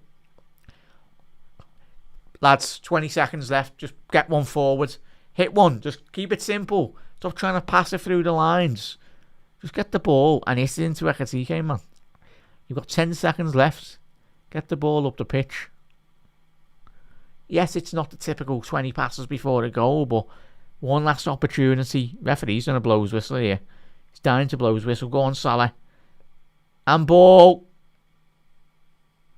Lads, 20 seconds left. Just get one forward. Hit one. Just keep it simple. Stop trying to pass it through the lines. Just get the ball and hit it into Ekatike, man. You've got 10 seconds left. Get the ball up the pitch. Yes, it's not the typical 20 passes before a goal, but one last opportunity. Referee's going to blow his whistle here. He's dying to blow his whistle. Go on, Salah. And ball.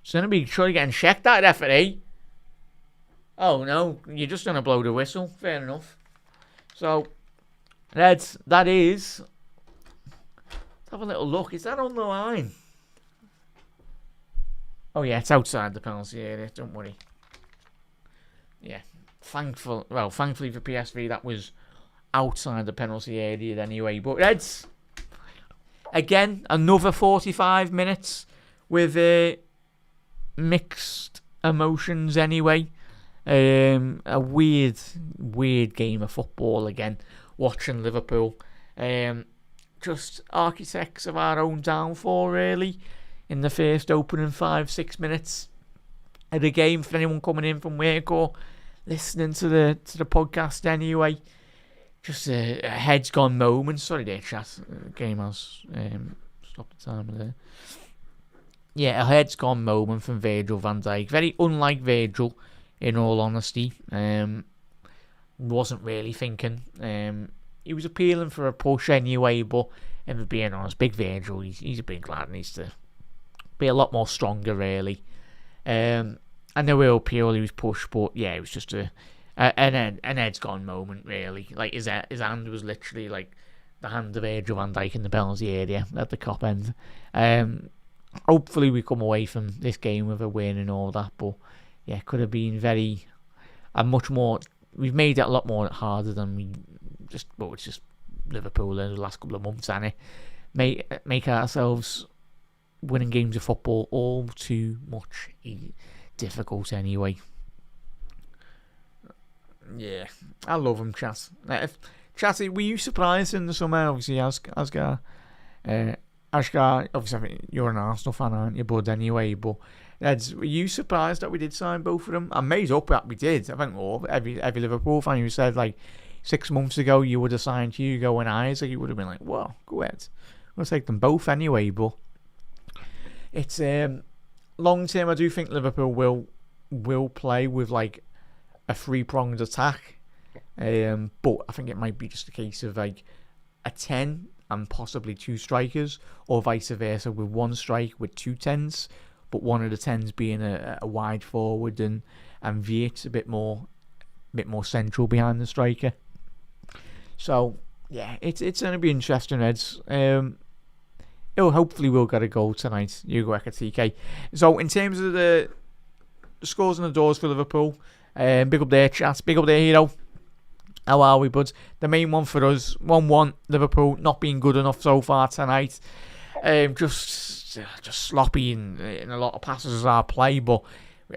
It's going to be surely getting checked, that referee. Oh, no. You're just going to blow the whistle. Fair enough. So, Reds, that is... Let's have a little look. Is that on the line? Oh, yeah, it's outside the penalty area. Don't worry. Yeah. Thankfully for PSV, that was outside the penalty area anyway. But Reds, again, another 45 minutes with mixed emotions anyway. A weird game of football again, watching Liverpool. Just architects of our own downfall, really, in the first opening 5-6 minutes of the game. For anyone coming in from work or listening to the podcast anyway, just a heads gone moment. Sorry there, chat. The game has stopped the timer there. Yeah, a heads gone moment from Virgil van Dijk. Very unlike Virgil, in all honesty. Wasn't really thinking. He was appealing for a push anyway, but if we're being honest, big Virgil, he's a big lad, needs to be a lot more stronger, really. And there will purely was push, but yeah, it was just an heads gone moment, really. Like his hand was literally like the hand of Virgil van Dijk in the penalty area at the top end. Hopefully we come away from this game with a win and all that, but yeah, it could have been much more. We've made it a lot more harder than we just. Well, it's just Liverpool in the last couple of months, and it make ourselves winning games of football all too much difficult anyway. Yeah, I love him, Chat. Chatty, were you surprised in the summer? Obviously, Asgar, obviously, I mean, you're an Arsenal fan, aren't you, bud? Anyway, but were you surprised that we did sign both of them? I'm made up that we did. I think every Liverpool fan who said like 6 months ago you would have signed Hugo and Isaac, you would have been like, well, go ahead. We'll take them both anyway, but it's long term. I do think Liverpool will play with like a 3-pronged attack, but I think it might be just a case of like a 10 and possibly 2 strikers, or vice versa with 1 strike with 2 10s, but one of the 10s being a wide forward and Viet's a bit more central behind the striker. So yeah, it's going to be interesting, Reds. Hopefully we'll get a goal tonight, Hugo Ekatike. So in terms of the scores and the doors for Liverpool, big up there, chat. Big up there, Hero. How are we, buds? The main one for us, 1-1. Liverpool not being good enough so far tonight. Just sloppy in a lot of passes as our play, but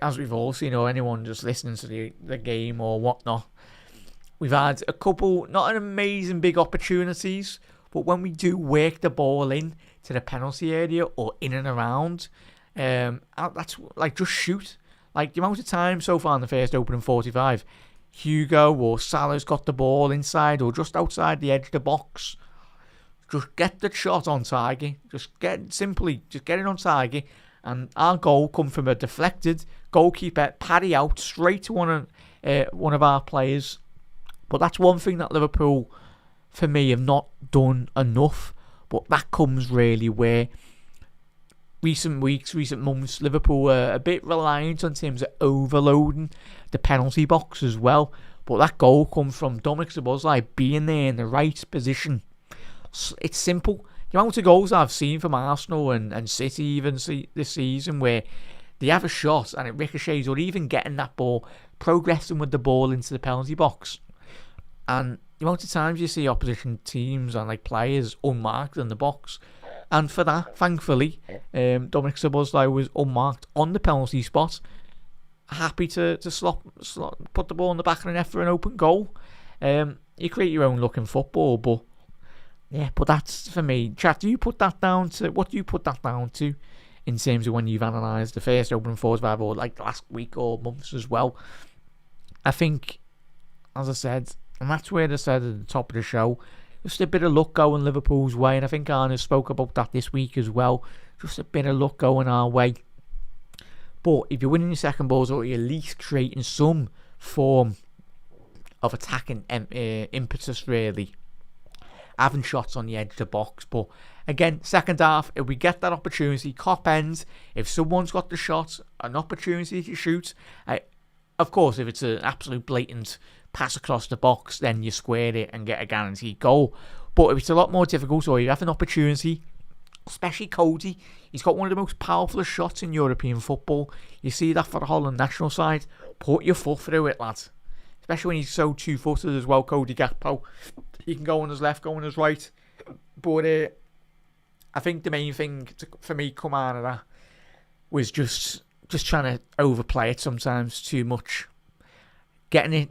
as we've all seen, or anyone just listening to the game or whatnot, we've had a couple, not an amazing big opportunities, but when we do work the ball in to the penalty area or in and around, that's like just shoot. Like the amount of time so far in the first opening 45, Hugo or Salah's got the ball inside or just outside the edge of the box. Just get the shot on target. Just get it on target. And our goal come from a deflected goalkeeper, parry out straight to one of our players. But that's one thing that Liverpool for me, have not done enough. But that comes really where recent weeks, recent months, Liverpool were a bit reliant in terms of overloading the penalty box as well. But that goal comes from Dominic Szoboszlai being there in the right position. It's simple. The amount of goals I've seen from Arsenal and City even this season where they have a shot and it ricochets, or even getting that ball, progressing with the ball into the penalty box. And the amount of times you see opposition teams and like players unmarked in the box. And for that, thankfully, Dominic Szoboszlai was unmarked on the penalty spot. Happy to slot, put the ball in the back of the net for an open goal. You create your own looking football, but yeah, but that's for me. Chat, what do you put that down to in terms of when you've analysed the first opening 45 or like the last week or months as well? I think, as I said, and that's where I said at the top of the show, just a bit of luck going Liverpool's way, and I think Arne spoke about that this week as well. Just a bit of luck going our way. But if you're winning your second balls, or you're at least creating some form of attacking impetus, really, having shots on the edge of the box. But again, second half, if we get that opportunity, cop ends, if someone's got the shot, an opportunity to shoot, of course, if it's an absolute blatant pass across the box, then you square it and get a guaranteed goal. But if it's a lot more difficult, or you have an opportunity, especially Cody, he's got one of the most powerful shots in European football. You see that for the Holland national side. Put your foot through it, lad. Especially when he's so two-footed as well, Cody Gakpo. He can go on his left, go on his right. But I think the main thing for me come out of that was just trying to overplay it sometimes too much. Getting it,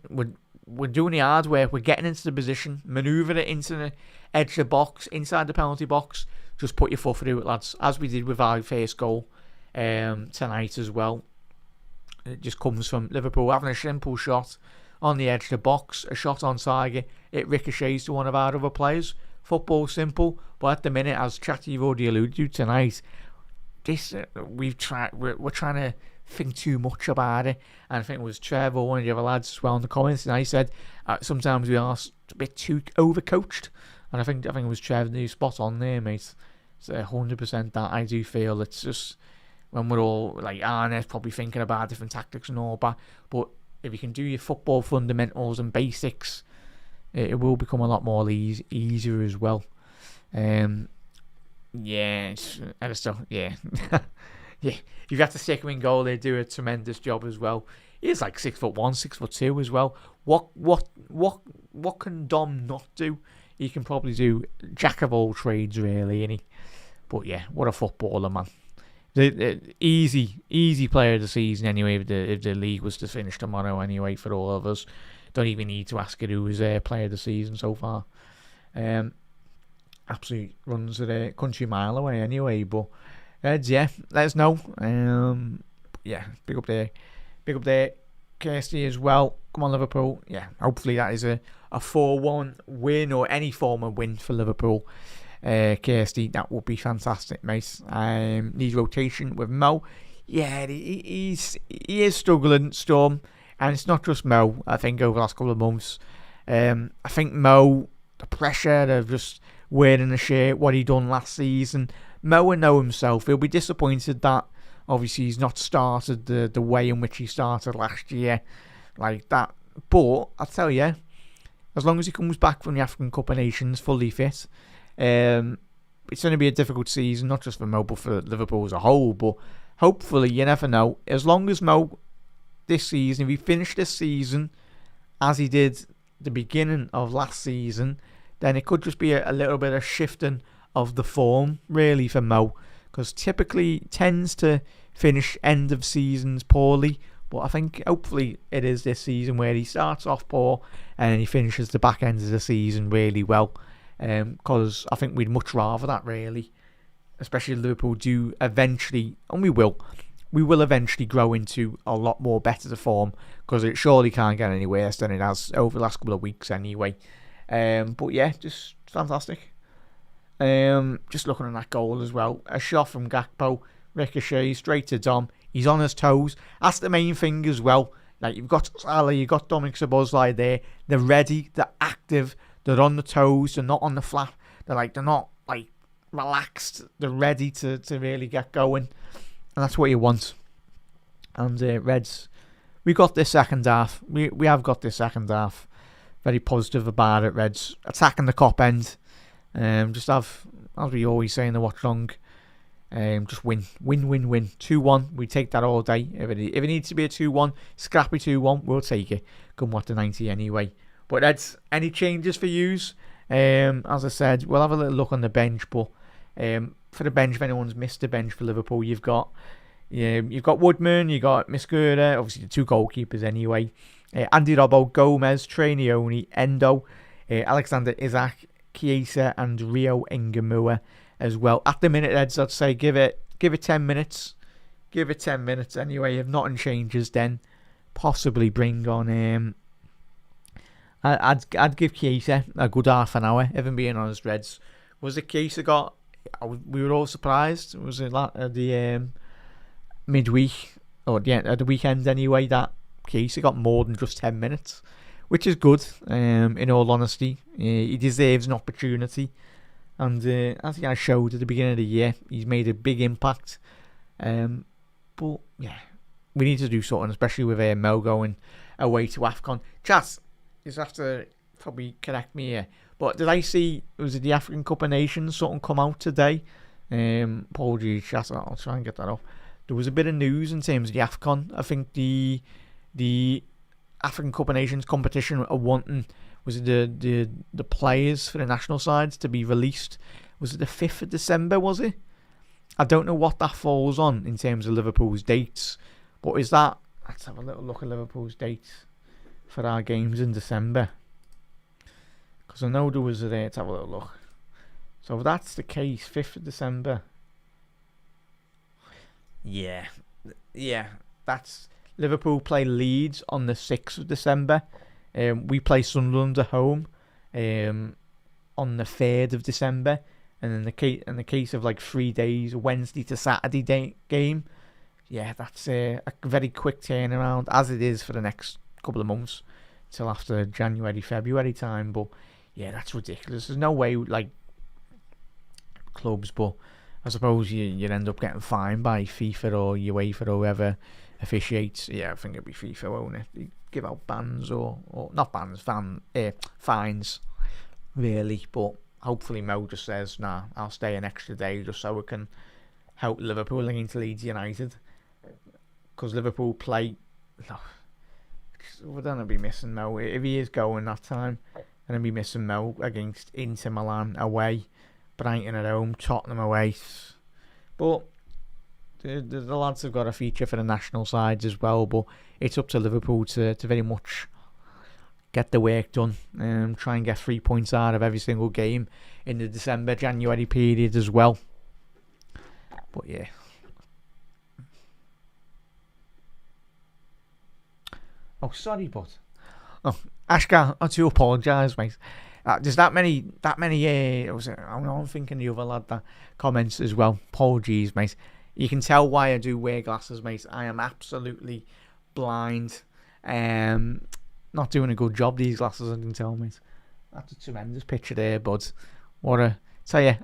we're doing the hard work. We're getting into the position, manoeuvring it into the edge of the box, inside the penalty box. Just put your foot through it, lads, as we did with our first goal tonight as well. It just comes from Liverpool having a simple shot on the edge of the box, a shot on target, it ricochets to one of our other players. Football simple, but at the minute, as Chatty you've already alluded to tonight, this we're trying to think too much about it. And I think it was Trevor, one of the other lads as well in the comments, and I said sometimes we are a bit too overcoached. And I think it was Trevor who's spot on there, mate. It's 100% that I do feel. It's just when we're all like Arne's probably thinking about different tactics and all that, but if you can do your football fundamentals and basics, it will become a lot more easier as well. Yeah, yeah. Yeah, you've got to stick him in goal. They do a tremendous job as well. He's like 6'1", 6'2" as well. What can Dom not do? He can probably do jack of all trades, really, innit? But yeah, what a footballer, man. The easy player of the season anyway. If the league was to finish tomorrow anyway, for all of us, don't even need to ask it who was player of the season so far. Absolutely runs a country mile away anyway. But yeah, let us know. Yeah, big up there, Kirsty as well. Come on, Liverpool. Yeah, hopefully that is a 4-1 win, or any form of win for Liverpool. Kirsty, that would be fantastic, mate. Needs rotation with Mo. Yeah, he is struggling, Storm, and it's not just Mo. I think over the last couple of months, I think Mo, the pressure of just wearing the shirt, what he done last season, Mo will know himself. He'll be disappointed that obviously he's not started the way in which he started last year, like that. But I'll tell you, as long as he comes back from the African Cup of Nations fully fit, it's going to be a difficult season, not just for Mo, but for Liverpool as a whole. But hopefully, you never know. As long as Mo, this season, if he finished this season as he did the beginning of last season, then it could just be a little bit of shifting of the form, really, for Mo. Because typically tends to finish end of seasons poorly. But I think hopefully it is this season where he starts off poor and he finishes the back end of the season really well. Because I think we'd much rather that, really. Especially Liverpool do eventually, and we will eventually grow into a lot more better form. Because it surely can't get any worse than it has over the last couple of weeks anyway. But yeah, just fantastic. Just looking at that goal as well. A shot from Gakpo, ricochet straight to Dom. He's on his toes. That's the main thing as well. Like, you've got Salah, you've got Dominic Szoboszlai there. They're ready, they're active, They're on the toes. They're not on the flap. They're not like relaxed. They're ready to really get going, and that's what you want. And Reds, we got this second half. We have got this second half. Very positive about it. Reds attacking the cop end. Just have, as we always say in the watch long, just win. 2-1. We take that all day. If it needs to be a 2-1, scrappy 2-1, we'll take it. Come what the 90 anyway. But that's any changes for yous. As I said, we'll have a little look on the bench. But for the bench, if anyone's missed the bench for Liverpool, you've got Woodman, you got Miscura, obviously the two goalkeepers anyway. Andy Robbo, Gomez, Trainioni, Endo, Alexander Isak, Chiesa, and Rio Ngamua as well. At the minute, Eds, I'd say give it 10 minutes. Give it 10 minutes anyway. If nothing changes, then possibly bring on. I'd give Chiesa a good half an hour. If I'm being honest, Reds, was it Chiesa got? We were all surprised. Was it the midweek or at the weekend anyway that Chiesa got more than just 10 minutes, which is good. In all honesty, he deserves an opportunity, and as he has showed at the beginning of the year, he's made a big impact. But yeah, we need to do something, especially with Mo going away to AFCON. Chat, you just have to probably correct me here, but did I see, was it the African Cup of Nations, something come out today? Apologies, chat, I'll try and get that up. There was a bit of news in terms of the AFCON. I think the African Cup of Nations competition are wanting, was it the players for the national sides to be released? Was it the 5th of December, was it? I don't know what that falls on in terms of Liverpool's dates, but is that, let's have a little look at Liverpool's dates for our games in December, because I know there was let's have a little look. So if that's the case, 5th of December, yeah, that's Liverpool play Leeds on the 6th of December. We play Sunderland at home on the 3rd of December. And in the case of like 3 days, Wednesday to Saturday game, yeah, that's a very quick turnaround, as it is for the next couple of months till after January, February time. But yeah, that's ridiculous. There's no way, like, clubs, but I suppose you'd end up getting fined by FIFA or UEFA or whoever officiates. Yeah, I think it'd be FIFA, won't it? They give out bans or not bans, fines, really. But hopefully Mo just says, nah, I'll stay an extra day just so we can help Liverpool against Leeds United. Because Liverpool play, we're going to be missing Mo. If he is going that time, we're going to be missing Mo against Inter Milan away, Brighton at home, Tottenham away. But the lads have got a feature for the national sides as well. But it's up to Liverpool to very much get the work done and try and get 3 points out of every single game in the December-January period as well. But yeah. Oh, sorry, bud. Oh, Ashgar, I do apologise, mate. There's that many. I'm thinking the other lad that comments as well. Apologies, mate. You can tell why I do wear glasses, mate. I am absolutely blind. Not doing a good job, these glasses, I can tell, mate. That's a tremendous picture there, bud. Tell you,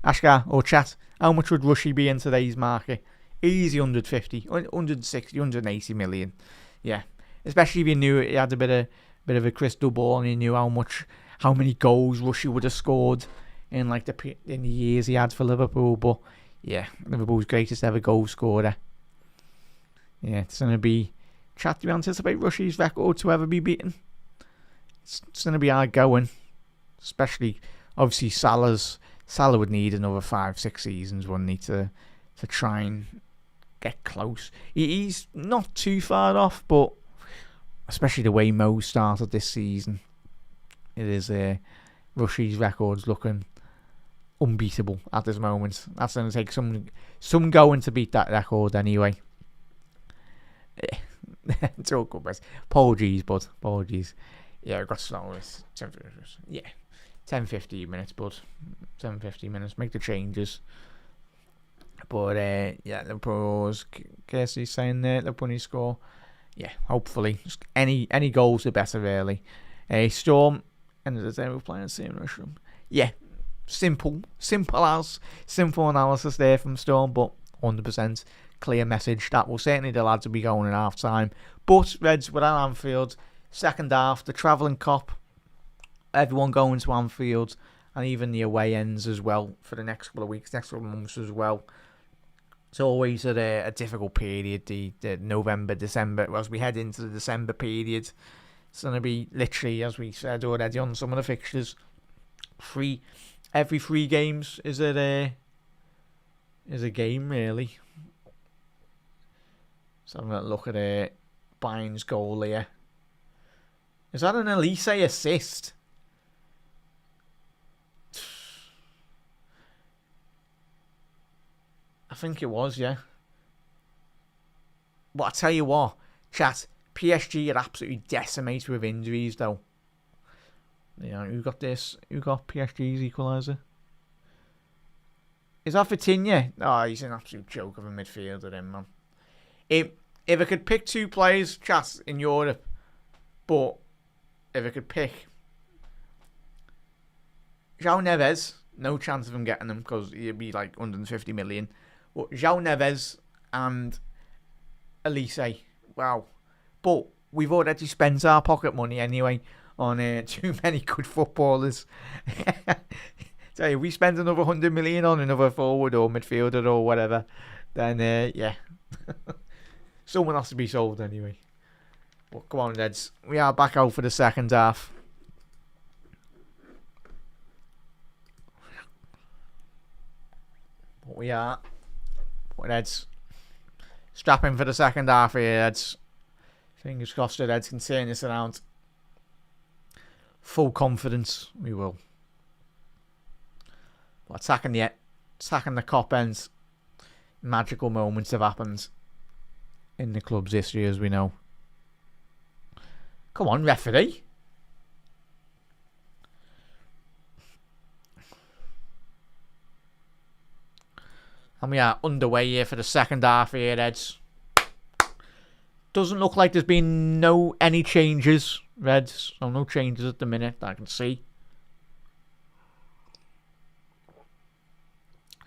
Ashgar or chat, how much would Rushy be in today's market? Easy 150, 160, 180 million. Yeah. Especially if you knew he had a bit of a crystal ball and you knew how many goals Rushy would have scored in the years he had for Liverpool. But yeah, Liverpool's greatest ever goal scorer. Yeah, it's going to be, chat, do you anticipate Rushy's record to ever be beaten? It's going to be hard going, especially obviously Salah would need another 5-6 seasons, wouldn't he, to try and get close. He's not too far off, but especially the way Mo started this season, it is Rushy's record's looking unbeatable at this moment. That's going to take some going to beat that record anyway. It's all good, guys. Apologies, bud. Apologies. Yeah, I got to start with 10-15 minutes, bud. 10-15 minutes. Make the changes. But yeah, Liverpool's Casey's saying there, Liverpool need to score. Yeah, hopefully. Just any goals are better, really. Storm, End of the day, we're playing the same Russian. Yeah, simple analysis there from Storm, but 100% clear message that will certainly the lads will be going in half time. But Reds, we're at Anfield, second half, the travelling cop, everyone going to Anfield, and even the away ends as well for the next couple of weeks, next couple of months as well. It's always a difficult period, the November, December, as we head into the December period. It's going to be literally, as we said already on some of the fixtures, every 3 games is a game, really. So I'm going to look at Bayern's goal here. Is that an Elise assist? I think it was, yeah. But I tell you what, chat, PSG are absolutely decimated with injuries, though. Who got this? Who got PSG's equaliser? Is that Vitinha? Oh, he's an absolute joke of a midfielder, then, man. If I could pick 2 players, chat, in Europe, but if I could pick João Neves, no chance of him getting them because he'd be like 150 million. But João Neves and Elise, wow. But we've already spent our pocket money anyway on too many good footballers. So if we spend another 100 million on another forward or midfielder or whatever, then yeah. Someone has to be sold anyway. But come on, Reds. We are back out for the second half. But we are. But Reds, strap in for the second half here, Reds. Fingers crossed the Reds can turn this around. Full confidence, we will. But attacking the cop ends. Magical moments have happened in the club's history, as we know. Come on, referee. And we are underway here for the second half here, Reds. Doesn't look like there's been any changes, Reds. So no changes at the minute that I can see.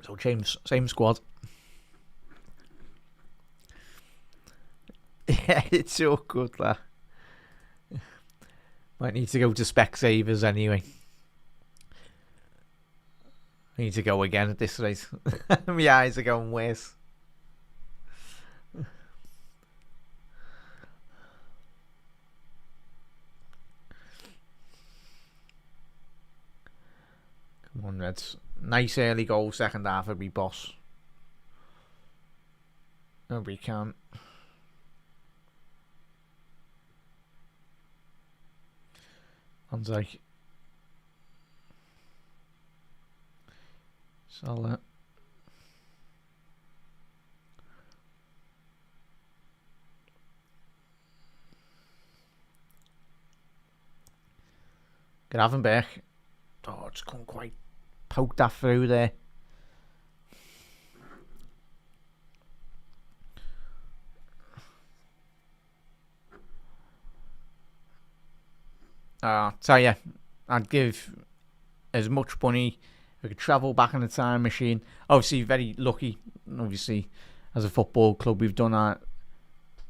So same squad. Yeah, it's so good, that. Might need to go to Specsavers anyway. I need to go again at this rate. My eyes are going worse. Come on, Reds. Nice early goal, second half would be boss. Nobody can. Anzai. Salah. Gravenberch. Oh, just couldn't quite poke that through there. So yeah, I'd give as much money if I could travel back in the time machine. Obviously, very lucky. Obviously, as a football club, we've done that.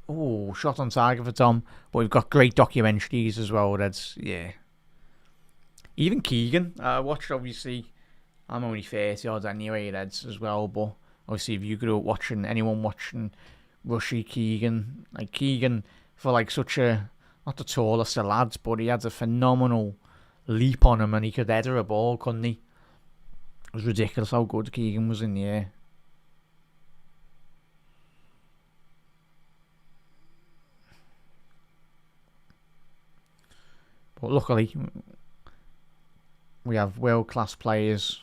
Oh, shot on target for Tom. But we've got great documentaries as well. That's, yeah. Even Keegan. I watched, obviously, I'm only 30 odds anyway, Reds as well. But obviously, if you grew up watching, anyone watching Rushy Keegan, like Keegan, for like such a, not the tallest of lads, but he had a phenomenal leap on him and he could header a ball, couldn't he? It was ridiculous how good Keegan was in the air. But luckily, we have world-class players.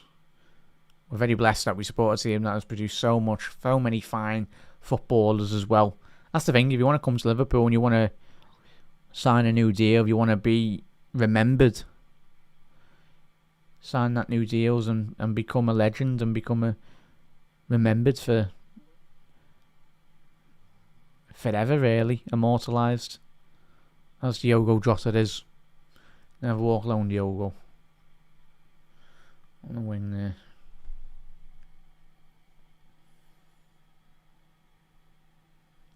We're very blessed that we support a team that has produced so many fine footballers as well. That's the thing, if you want to come to Liverpool and you want to sign a new deal, if you want to be remembered, sign that new deals and become a legend and become remembered for forever, really, immortalised, as Diogo Jota is. Never walk alone, Diogo. On the wing there.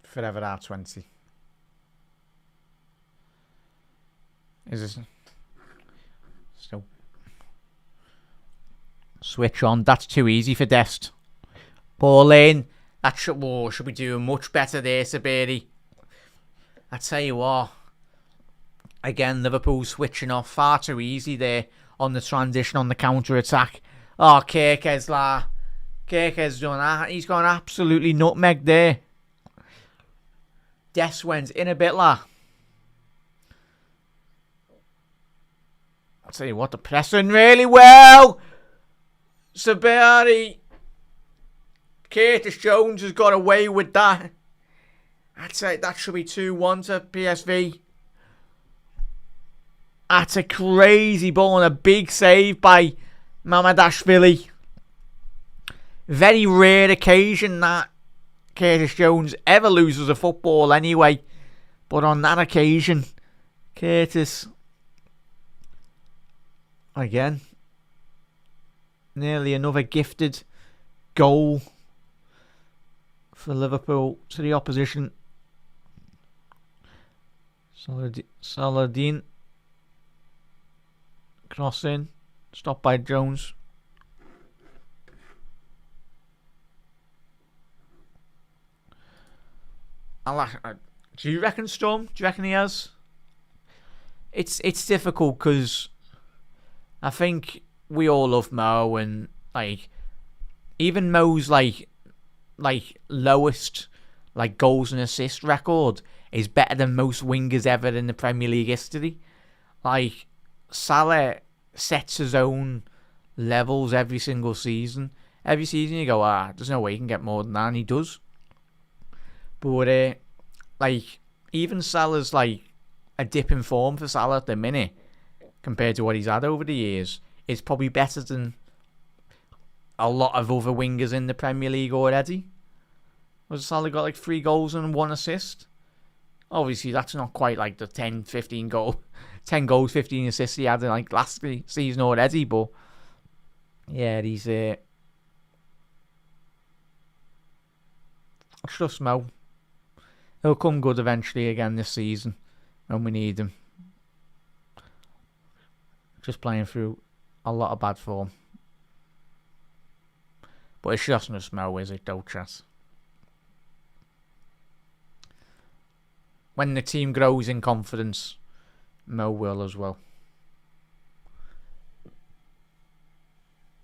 Forever R20. Is this... Still... Switch on. That's too easy for Dest. Ball in. That should be doing much better there, Sabiri. I tell you what. Again, Liverpool switching off far too easy there on the transition, on the counter-attack. Oh, Kirke's done that. He's gone absolutely nutmeg there. Des went in a bit I'll tell you what, they're pressing really well. Sabiri. Curtis Jones has got away with that. I'd say that should be 2-1 to PSV. That's a crazy ball and a big save by Mamadashvili. Very rare occasion that Curtis Jones ever loses a football anyway. But on that occasion, Curtis, again, nearly another gifted goal for Liverpool to the opposition. Saladin. Cross in. Stopped by Jones. Do you reckon Storm? Do you reckon he has? It's difficult because I think we all love Mo, and like even Mo's like lowest like goals and assist record is better than most wingers ever in the Premier League history. Like Salah sets his own levels every single season. Every season you go, there's no way he can get more than that, and he does. But like even Salah's like a dip in form for Salah at the minute compared to what he's had over the years is probably better than a lot of other wingers in the Premier League already. Was Salah got like 3 goals and 1 assist? Obviously that's not quite like the 10 goals, 15 assists he had in like last season already, but yeah, he's trust Mo. He'll come good eventually again this season when we need him. Just playing through a lot of bad form. But it's just not Mo, is it, though, chat? When the team grows in confidence, Mo will as well.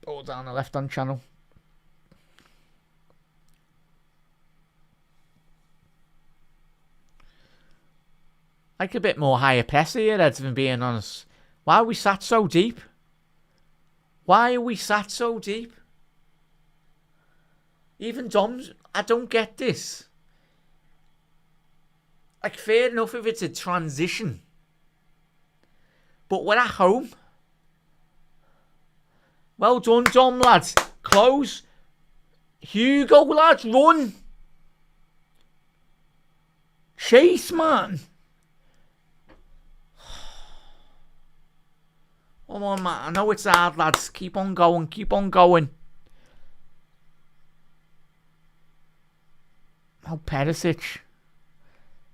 Go down the left-hand channel. Like a bit more higher press here, Ed, if I'm being honest. Why are we sat so deep? Even Dom's... I don't get this. Like, fair enough if it's a transition. But we're at home. Well done, Dom, lads. Close. Hugo, lads, run. Chase, man. Come on, man. I know it's hard, lads. Keep on going. Oh, Perisic.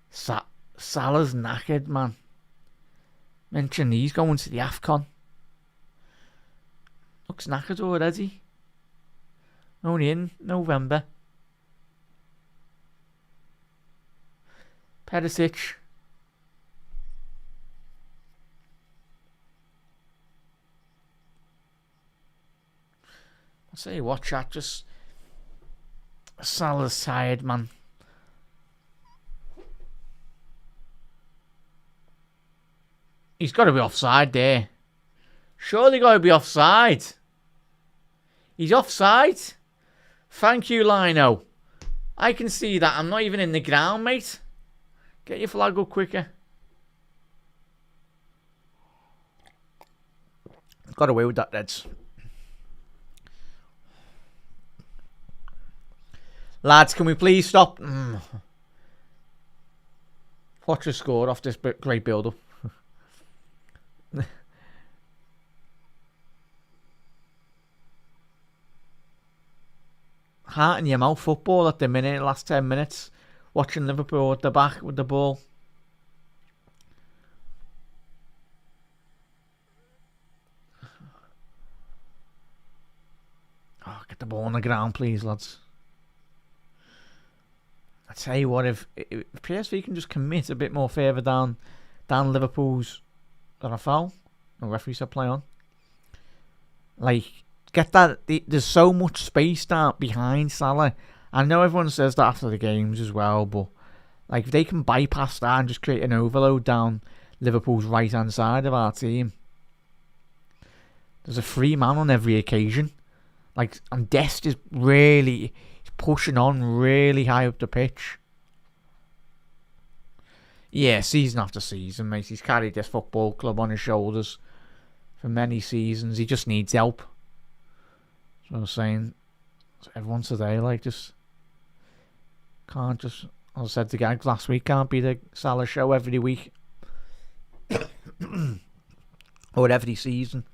Salah's knackered, man. Mention he's going to the AFCON. Looks knackered already. Only in November. Perisic. I'll tell you what, chat, just Salah's tired, man. He's got to be offside there. Surely got to be offside. He's offside. Thank you, Lino. I can see that. I'm not even in the ground, mate. Get your flag up quicker. Got away with that, Reds. Lads, can we please stop? Watch the score off this great build-up. heart in your mouth football at the minute, last 10 minutes. Watching Liverpool at the back with the ball. Oh, get the ball on the ground, please, lads. I tell you what, if PSV can just commit a bit more further down Liverpool's foul, the referee said play on. Like, get that. There's so much space down behind Salah. I know everyone says that after the games as well, but like if they can bypass that and just create an overload down Liverpool's right hand side of our team, there's a free man on every occasion. Like, and Dest is really pushing on really high up the pitch. Yeah, season after season, mate. He's carried this football club on his shoulders for many seasons. He just needs help. That's what I was saying. Everyone today, like, just can't just, as I said to Gags last week, can't be the Salah show every week. Or every season.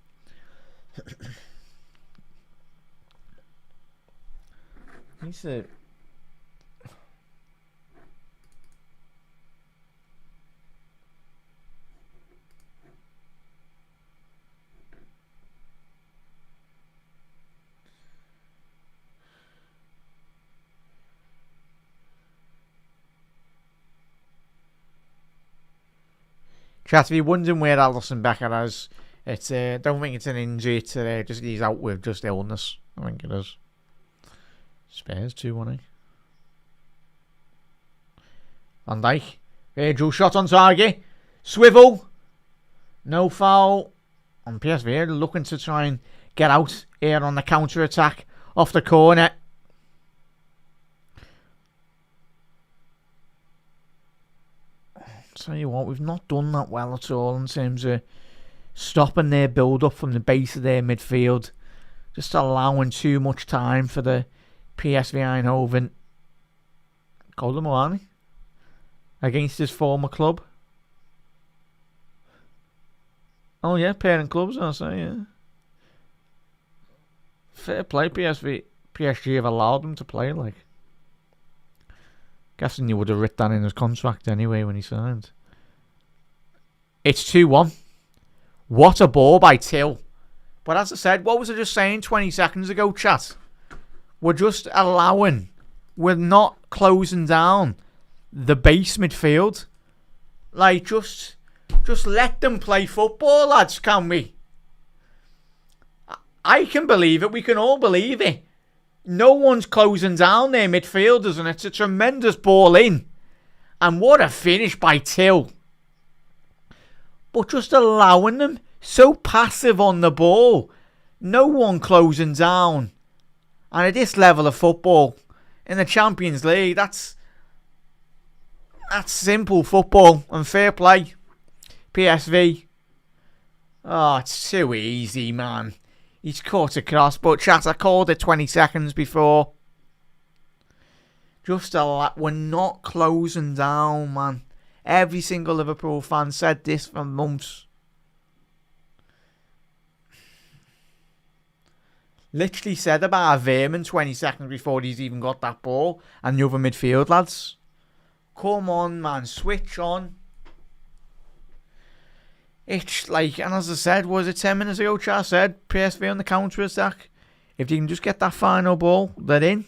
He's a... Chat, if you're wondering where Alisson Becker is, it's don't think it's an injury. It's just he's out with just illness. I think it is. Spurs 2-1. Van Dijk. Virgil shot on target. Swivel. No foul. And PSV are looking to try and get out here on the counter attack off the corner. Tell you what, we've not done that well at all in terms of stopping their build up from the base of their midfield. Just allowing too much time for the PSV Eindhoven. Golden Moani against his former club. Oh yeah, parent clubs, I'll say, yeah. Fair play, PSG have allowed him to play, like. Guessing you would have written that in his contract anyway when he signed. It's 2-1. What a ball by Till. But as I said, what was I just saying 20 seconds ago, chat? We're just allowing. We're not closing down the base midfield. Like, just let them play football, lads, can we? I can believe it. We can all believe it. No one's closing down their midfielders, and it's a tremendous ball in. And what a finish by Till. But just allowing them, so passive on the ball. No one closing down. And at this level of football, in the Champions League, that's simple football and fair play. PSV. Oh, it's too easy, man. He's caught across, but chat, I called it 20 seconds before. Just a lot. We're not closing down, man. Every single Liverpool fan said this for months. Literally said about Verman 20 seconds before he's even got that ball. And the other midfield, lads. Come on, man. Switch on. It's like, and as I said, was it 10 minutes ago, I said, PSV on the counter attack. If you can just get that final ball, they're in.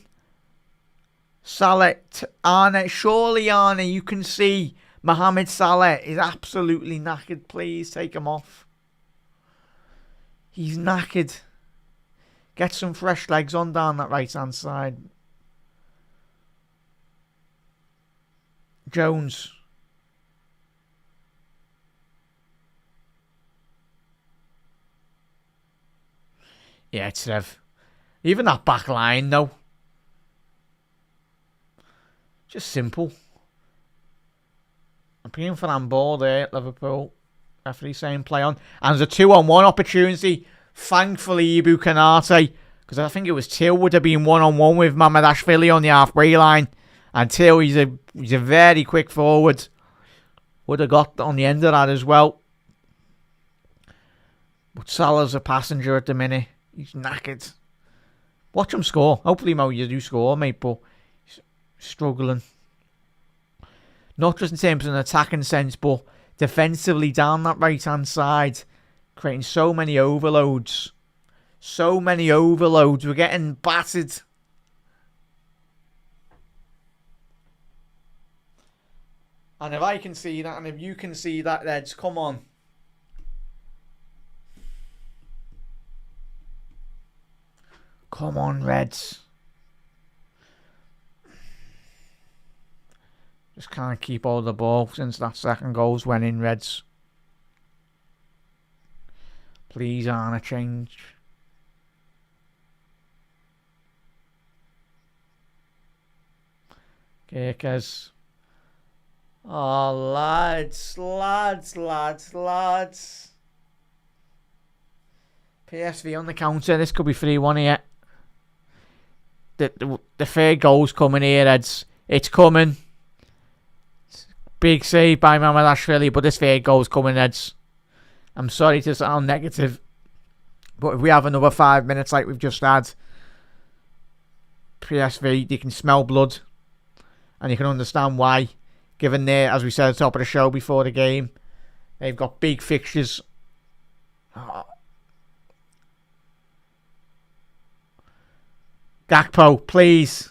Salah, Arne, surely Arne, you can see Mohamed Salah is absolutely knackered. Please take him off. He's knackered. Get some fresh legs on down that right hand side. Jones. Yeah, it's Trev. Even that back line, though. Just simple. I'm paying for handball there at Liverpool. Referee saying play on. And there's a 2-on-1 opportunity. Thankfully, Ibu Kanate. Because I think it was Till would have been 1-on-1 with Mamardashvili on the halfway line. And Till, he's a very quick forward. Would have got on the end of that as well. But Salah's a passenger at the minute. He's knackered. Watch him score. Hopefully, Mo, you do score, mate, but he's struggling. Not just in terms of an attacking sense, but defensively down that right-hand side, creating so many overloads. So many overloads. We're getting battered. And if I can see that, and if you can see that, Reds, come on. Come on, Reds. Just can't keep hold of the ball since that second goal's went in, Reds. Please, Arne, change. Kirkers. Oh, lads. PSV on the counter. This could be 3-1 here. The third goal's coming here, Eds. It's coming. Big save by Mamardashvili, but this third goal's coming, Eds. I'm sorry to sound negative, but if we have another 5 minutes like we've just had, PSV, they can smell blood, and you can understand why. Given as we said at the top of the show before the game, they've got big fixtures. Oh. Gakpo, please.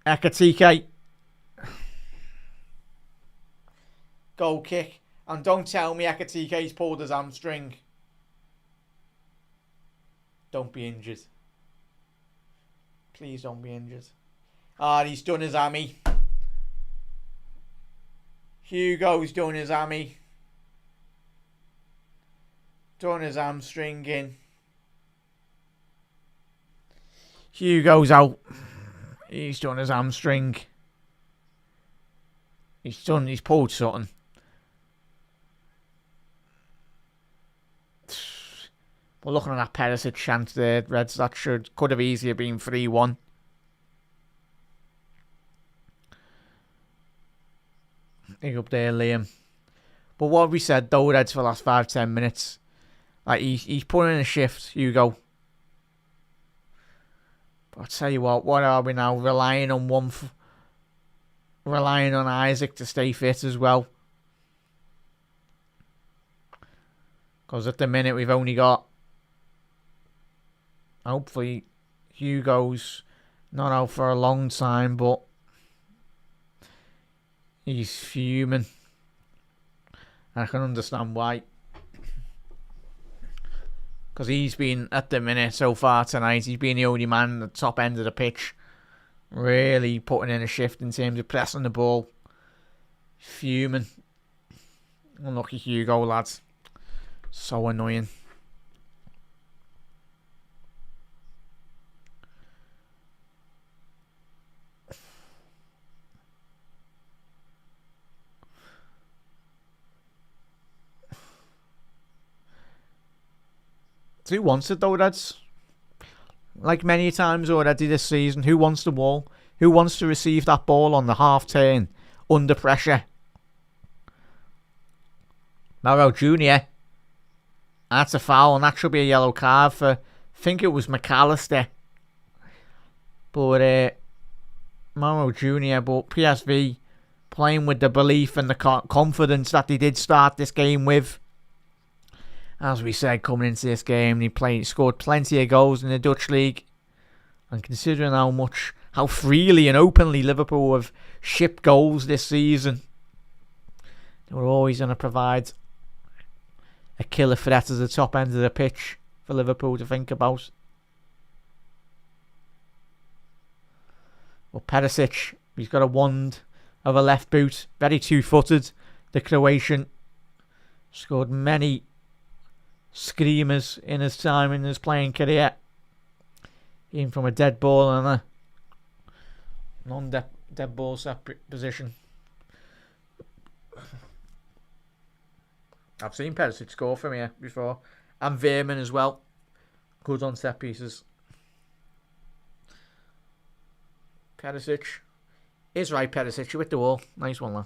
Ekatike. Goal kick. And don't tell me Ekatike's pulled his hamstring. Don't be injured. Please don't be injured. He's done his hammy. Hugo's done his hammy. Done his hamstring in. Hugo's out. He's done his hamstring. He's pulled something. We're looking at that Perisic chance there, Reds. That could have easier been 3-1. Big up there, Liam. But what we said, though, Reds, for the last 5-10 minutes, like he's putting in a shift, Hugo. But I'll tell you what are we now? Relying on Isaac to stay fit as well. Because at the minute we've only got, hopefully, Hugo's not out for a long time, but he's fuming. I can understand why. Because he's been, at the minute, so far tonight, he's been the only man at the top end of the pitch. Really putting in a shift in terms of pressing the ball. Fuming. Unlucky Hugo, lads. So annoying. Who wants it though, lads? Like many times already this season, who wants the ball? Who wants to receive that ball on the half turn under pressure? Mauro Jr. That's a foul, and that should be a yellow card for, I think it was McAllister. But Mauro Jr. But PSV playing with the belief and the confidence that they did start this game with. As we said, coming into this game, he scored plenty of goals in the Dutch league. And considering how freely and openly Liverpool have shipped goals this season, they were always going to provide a killer threat at the top end of the pitch for Liverpool to think about. Well, Perisic, he's got a wand of a left boot, very two-footed. The Croatian scored many screamers in his time in his playing career, even from a dead ball and a non-dead ball set position. I've seen Perisic score from here before, and Veerman as well. Good on set pieces. Perisic is right. Perisic, you with the wall. Nice one, lad.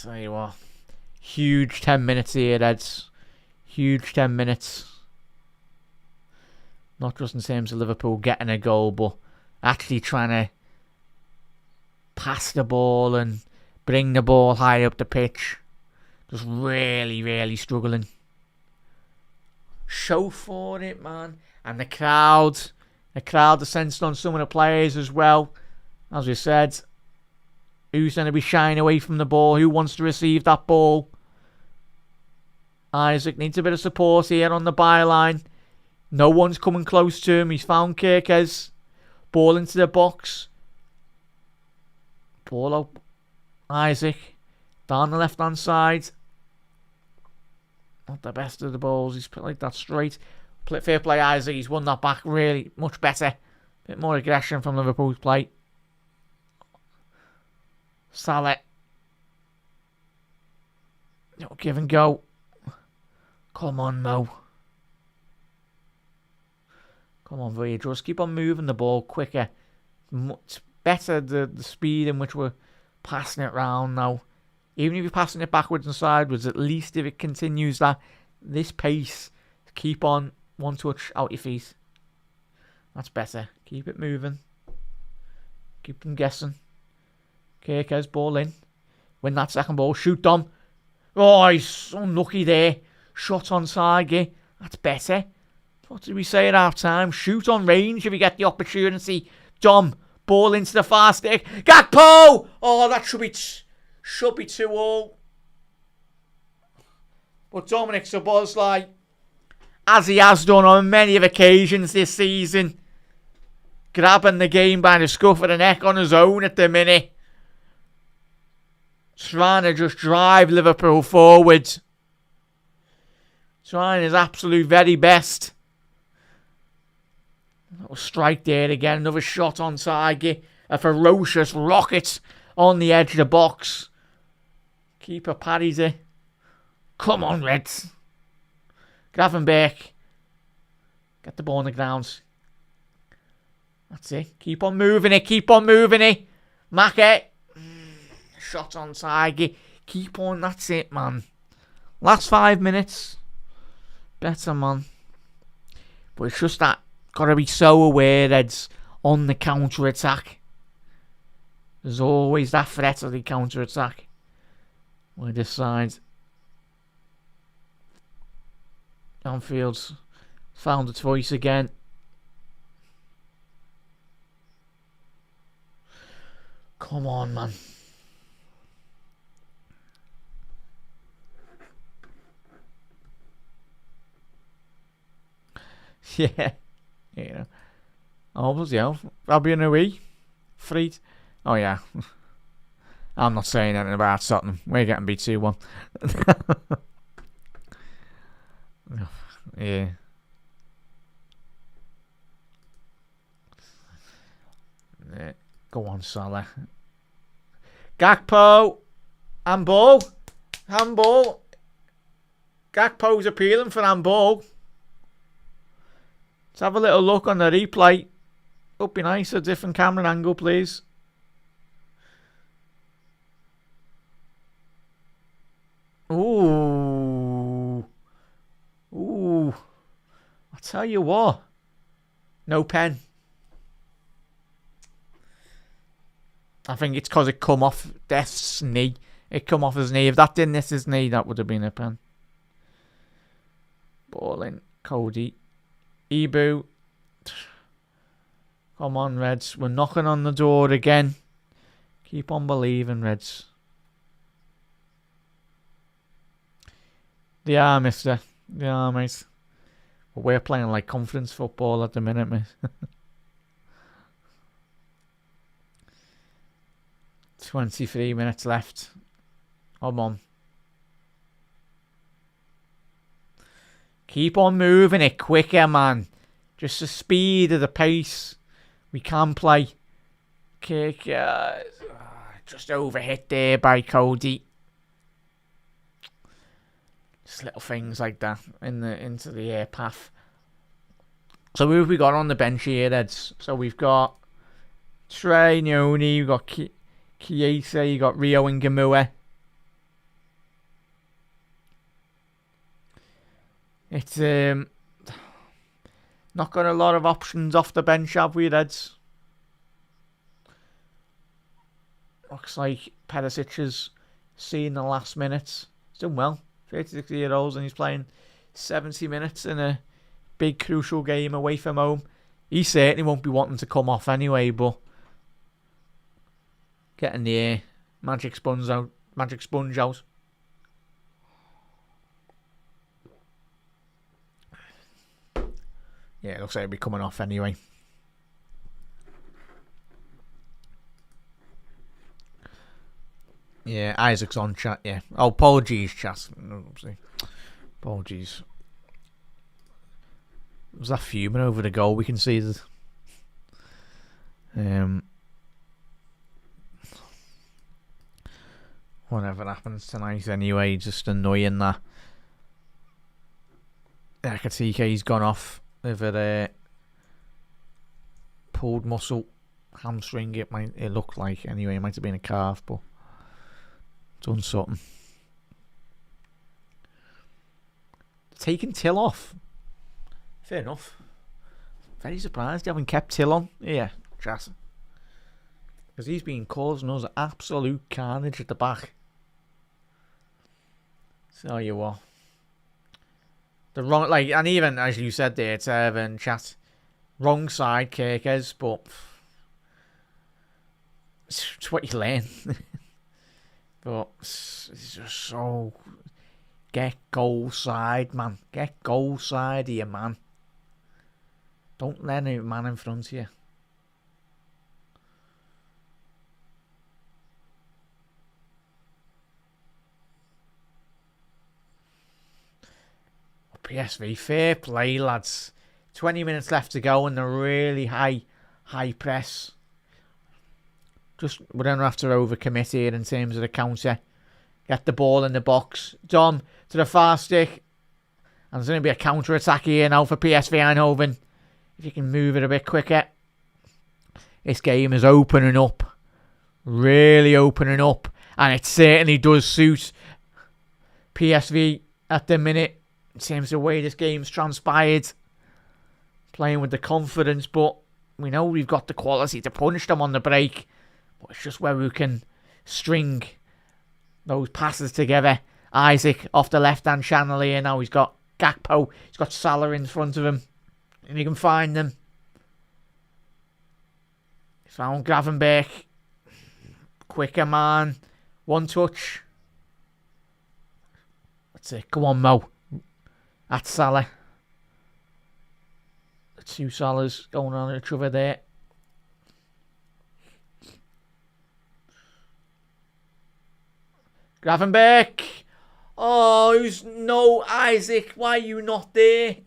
Tell you what, huge 10 minutes here, Eds. Huge 10 minutes. Not just in terms of Liverpool getting a goal, but actually trying to pass the ball and bring the ball high up the pitch. Just really, really struggling. Show for it, man. And the crowd are sensing on some of the players as well. As we said, who's going to be shying away from the ball? Who wants to receive that ball? Isaac needs a bit of support here on the byline. No one's coming close to him. He's found Kirkes. Ball into the box. Ball up. Isaac. Down the left-hand side. Not the best of the balls. He's put like that straight. Fair play, Isaac. He's won that back really much better. Bit more aggression from Liverpool's play. Salah. No, give and go. Come on, Mo. Come on, Villa. Just keep on moving the ball quicker. Much better the speed in which we're passing it round now. Even if you're passing it backwards and sideways, at least if it continues this pace, keep on one touch out your feet. That's better. Keep it moving. Keep them guessing. Kirkes, ball in. Win that second ball. Shoot Dom. Oh, he's unlucky there. Shot on target. That's better. What did we say at half time? Shoot on range if you get the opportunity. Dom, ball into the far stick. Gakpo! Oh, that should be 2-2. But Dominic Szoboszlai, as he has done on many of occasions this season, grabbing the game by the scruff of the neck on his own at the minute. Trying to just drive Liverpool forward. Trying his absolute very best. Little strike there again. Another shot on target. A ferocious rocket on the edge of the box. Keeper parries it. Come on, Reds. Gravenberch. Get the ball on the ground. That's it. Keep on moving it. Keep on moving it. Mackey. Shot on target. Keep on. That's it, man. Last 5 minutes. Better, man. But it's just that. Got to be so aware, Reds, on the counter-attack. There's always that threat of the counter-attack. Where this side. Anfield's found its voice again. Come on, man. Yeah. Yeah. Oh, was the hell? Robbie and Rui. Freed. Oh, yeah. I'm not saying anything about Tottenham. We're getting beat 2-1. Yeah. Go on, Salah. Gakpo. Handball. Handball. Gakpo's appealing for handball. Let's have a little look on the replay. Would be nice, a different camera angle, please. Ooh. Ooh. I'll tell you what. No pen. I think it's because it come off Death's knee. It come off his knee. If that didn't hit his knee, that would have been a pen. Ball in. Cody. Ibu. Come on, Reds. We're knocking on the door again. Keep on believing, Reds. They are, mister. They are, mate. But we're playing like conference football at the minute, mate. 23 minutes left. Come on. Keep on moving it quicker, man. Just the speed of the pace. We can play. Kick. Just overhit there by Cody. Just little things like that into the air path. So who have we got on the bench here, Eds? So we've got Trey Nyoni, we've got Chiesa, you got Rio and Gamua. It's not got a lot of options off the bench, have we, Reds? Looks like Perisic is seeing the last minutes. He's doing well. 36 years old and he's playing 70 minutes in a big crucial game away from home. He certainly won't be wanting to come off anyway, but getting the magic sponge out. Yeah, it looks like he'll be coming off anyway. Yeah, Isaac's on chat, yeah. Oh, apologies, chat. Apologies. Was that fuming over the goal we conceded? Whatever happens tonight anyway, just annoying that Ekatike's gone off with a pulled muscle, hamstring. It looked like anyway. It might have been a calf, but done something. Taking Till off. Fair enough. Very surprised you haven't kept Till on. Yeah, chat. Because he's been causing us absolute carnage at the back. So you what. The wrong, like, and even as you said there, Evan chat, wrong side, Kirkes, but it's what you learn. But it's just so get goal side, man. Get goal side here, man. Don't let any man in front of you. PSV, fair play, lads. 20 minutes left to go and a really high press. Just, we don't have to overcommit here in terms of the counter. Get the ball in the box. Dom to the far stick. And there's going to be a counter attack here now for PSV Eindhoven. If you can move it a bit quicker. This game is opening up. Really opening up. And it certainly does suit PSV at the minute. In terms of the way this game's transpired. Playing with the confidence, but we know we've got the quality to punish them on the break. But it's just where we can string those passes together. Isaac off the left-hand channel here now. He's got Gakpo. He's got Salah in front of him. And he can find them. He's found Gravenberch. Quicker man. One touch. That's it. Come on, Mo. That's Salah. The two Salahs going on each other there. Gravenberch. Oh, no, Isaac. Why are you not there?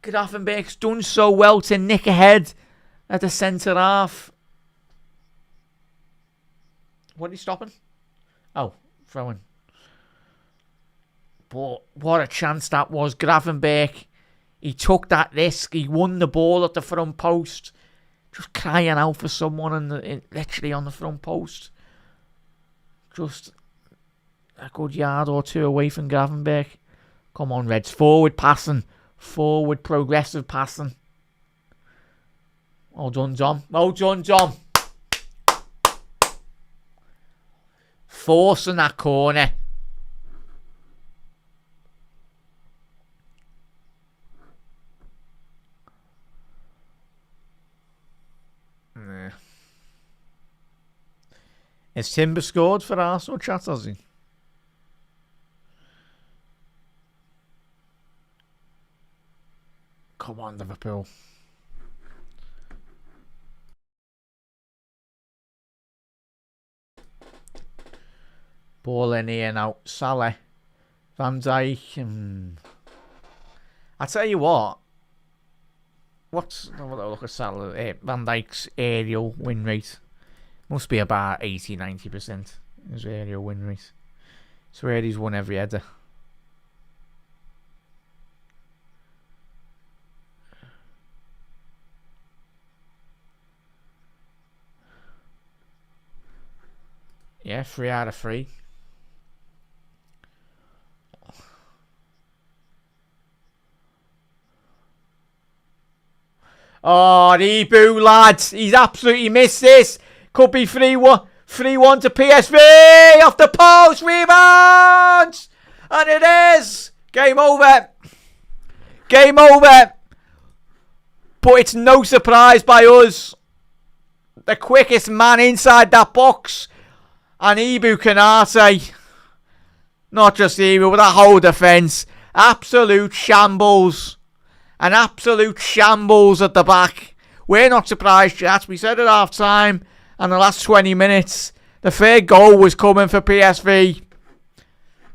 Gravenberch's done so well to nick ahead at the centre half. What are you stopping? Oh, throwing. But what a chance that was. Gravenberch. He took that risk. He won the ball at the front post. Just crying out for someone literally on the front post. Just a good yard or two away from Gravenberch. Come on, Reds. Forward passing. Forward progressive passing. Well done, Dom. Well done, Dom. Forcing that corner. Nah. Has Timber scored for Arsenal, chat, has he? Come on, Liverpool. Ball in here now. Salah. Van Dijk. I tell you what. Look at Salah. Van Dijk's aerial win rate. Must be about 80-90%. His aerial win rate. Swear he's won every header. Yeah, 3 out of 3. Oh, Ebu, lads. He's absolutely missed this. Could be 3-1. 3-1 to PSV. Off the post. Rebound. And it is. Game over. Game over. But it's no surprise by us. The quickest man inside that box. And Ibu Kanate. Not just Ibu, but that whole defence. Absolute shambles. An absolute shambles at the back. We're not surprised, chat. We said at half time and the last 20 minutes. The third goal was coming for PSV.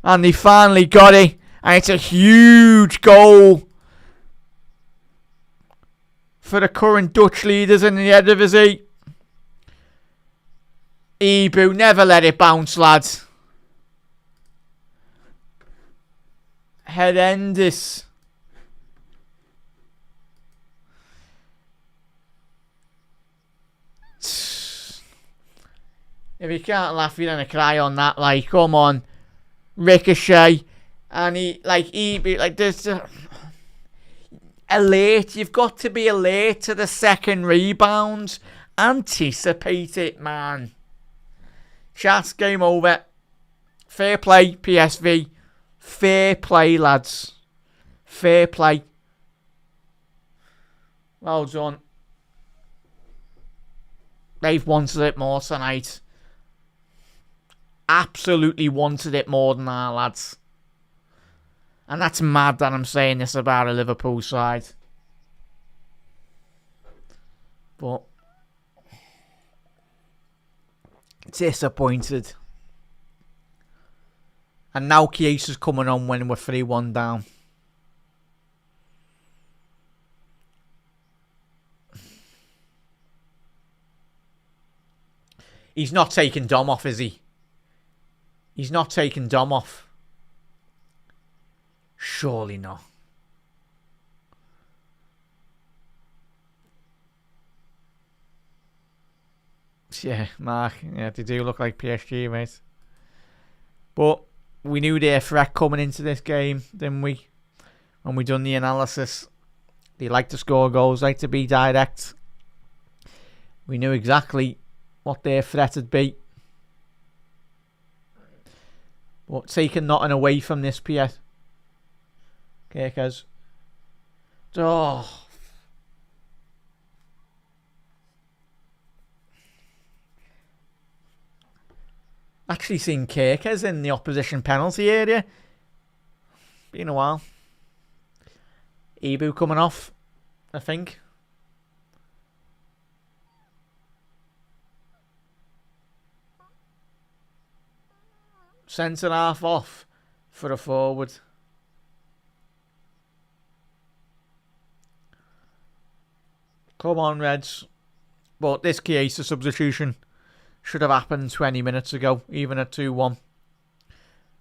And they finally got it. And it's a huge goal for the current Dutch leaders in the Eredivisie. Ibu, never let it bounce, lads. Horrendous. If you can't laugh, you're gonna cry on that. Like, come on, Ricochet, and there's alert. You've got to be alert to the second rebound. Anticipate it, man. Chat, game over. Fair play, PSV. Fair play, lads. Fair play. Well done. They've wanted it more tonight. Absolutely wanted it more than our lads. And that's mad that I'm saying this about a Liverpool side. But disappointed. And now Chiesa's coming on when we're 3-1 down. He's not taking Dom off, is he? He's not taking Dom off. Surely not. Yeah, Mark. Yeah, they do look like PSG, mate. But we knew their threat coming into this game, didn't we? When we done the analysis. They like to score goals, like to be direct. We knew exactly what their threat would be. But taking nothing away from this PS. Okay, guys. Oh. Actually seen Kirkers in the opposition penalty area. Been a while. Ibu coming off, I think. Centre half off for a forward. Come on, Reds. But this Chiesa substitution should have happened 20 minutes ago, even at 2-1.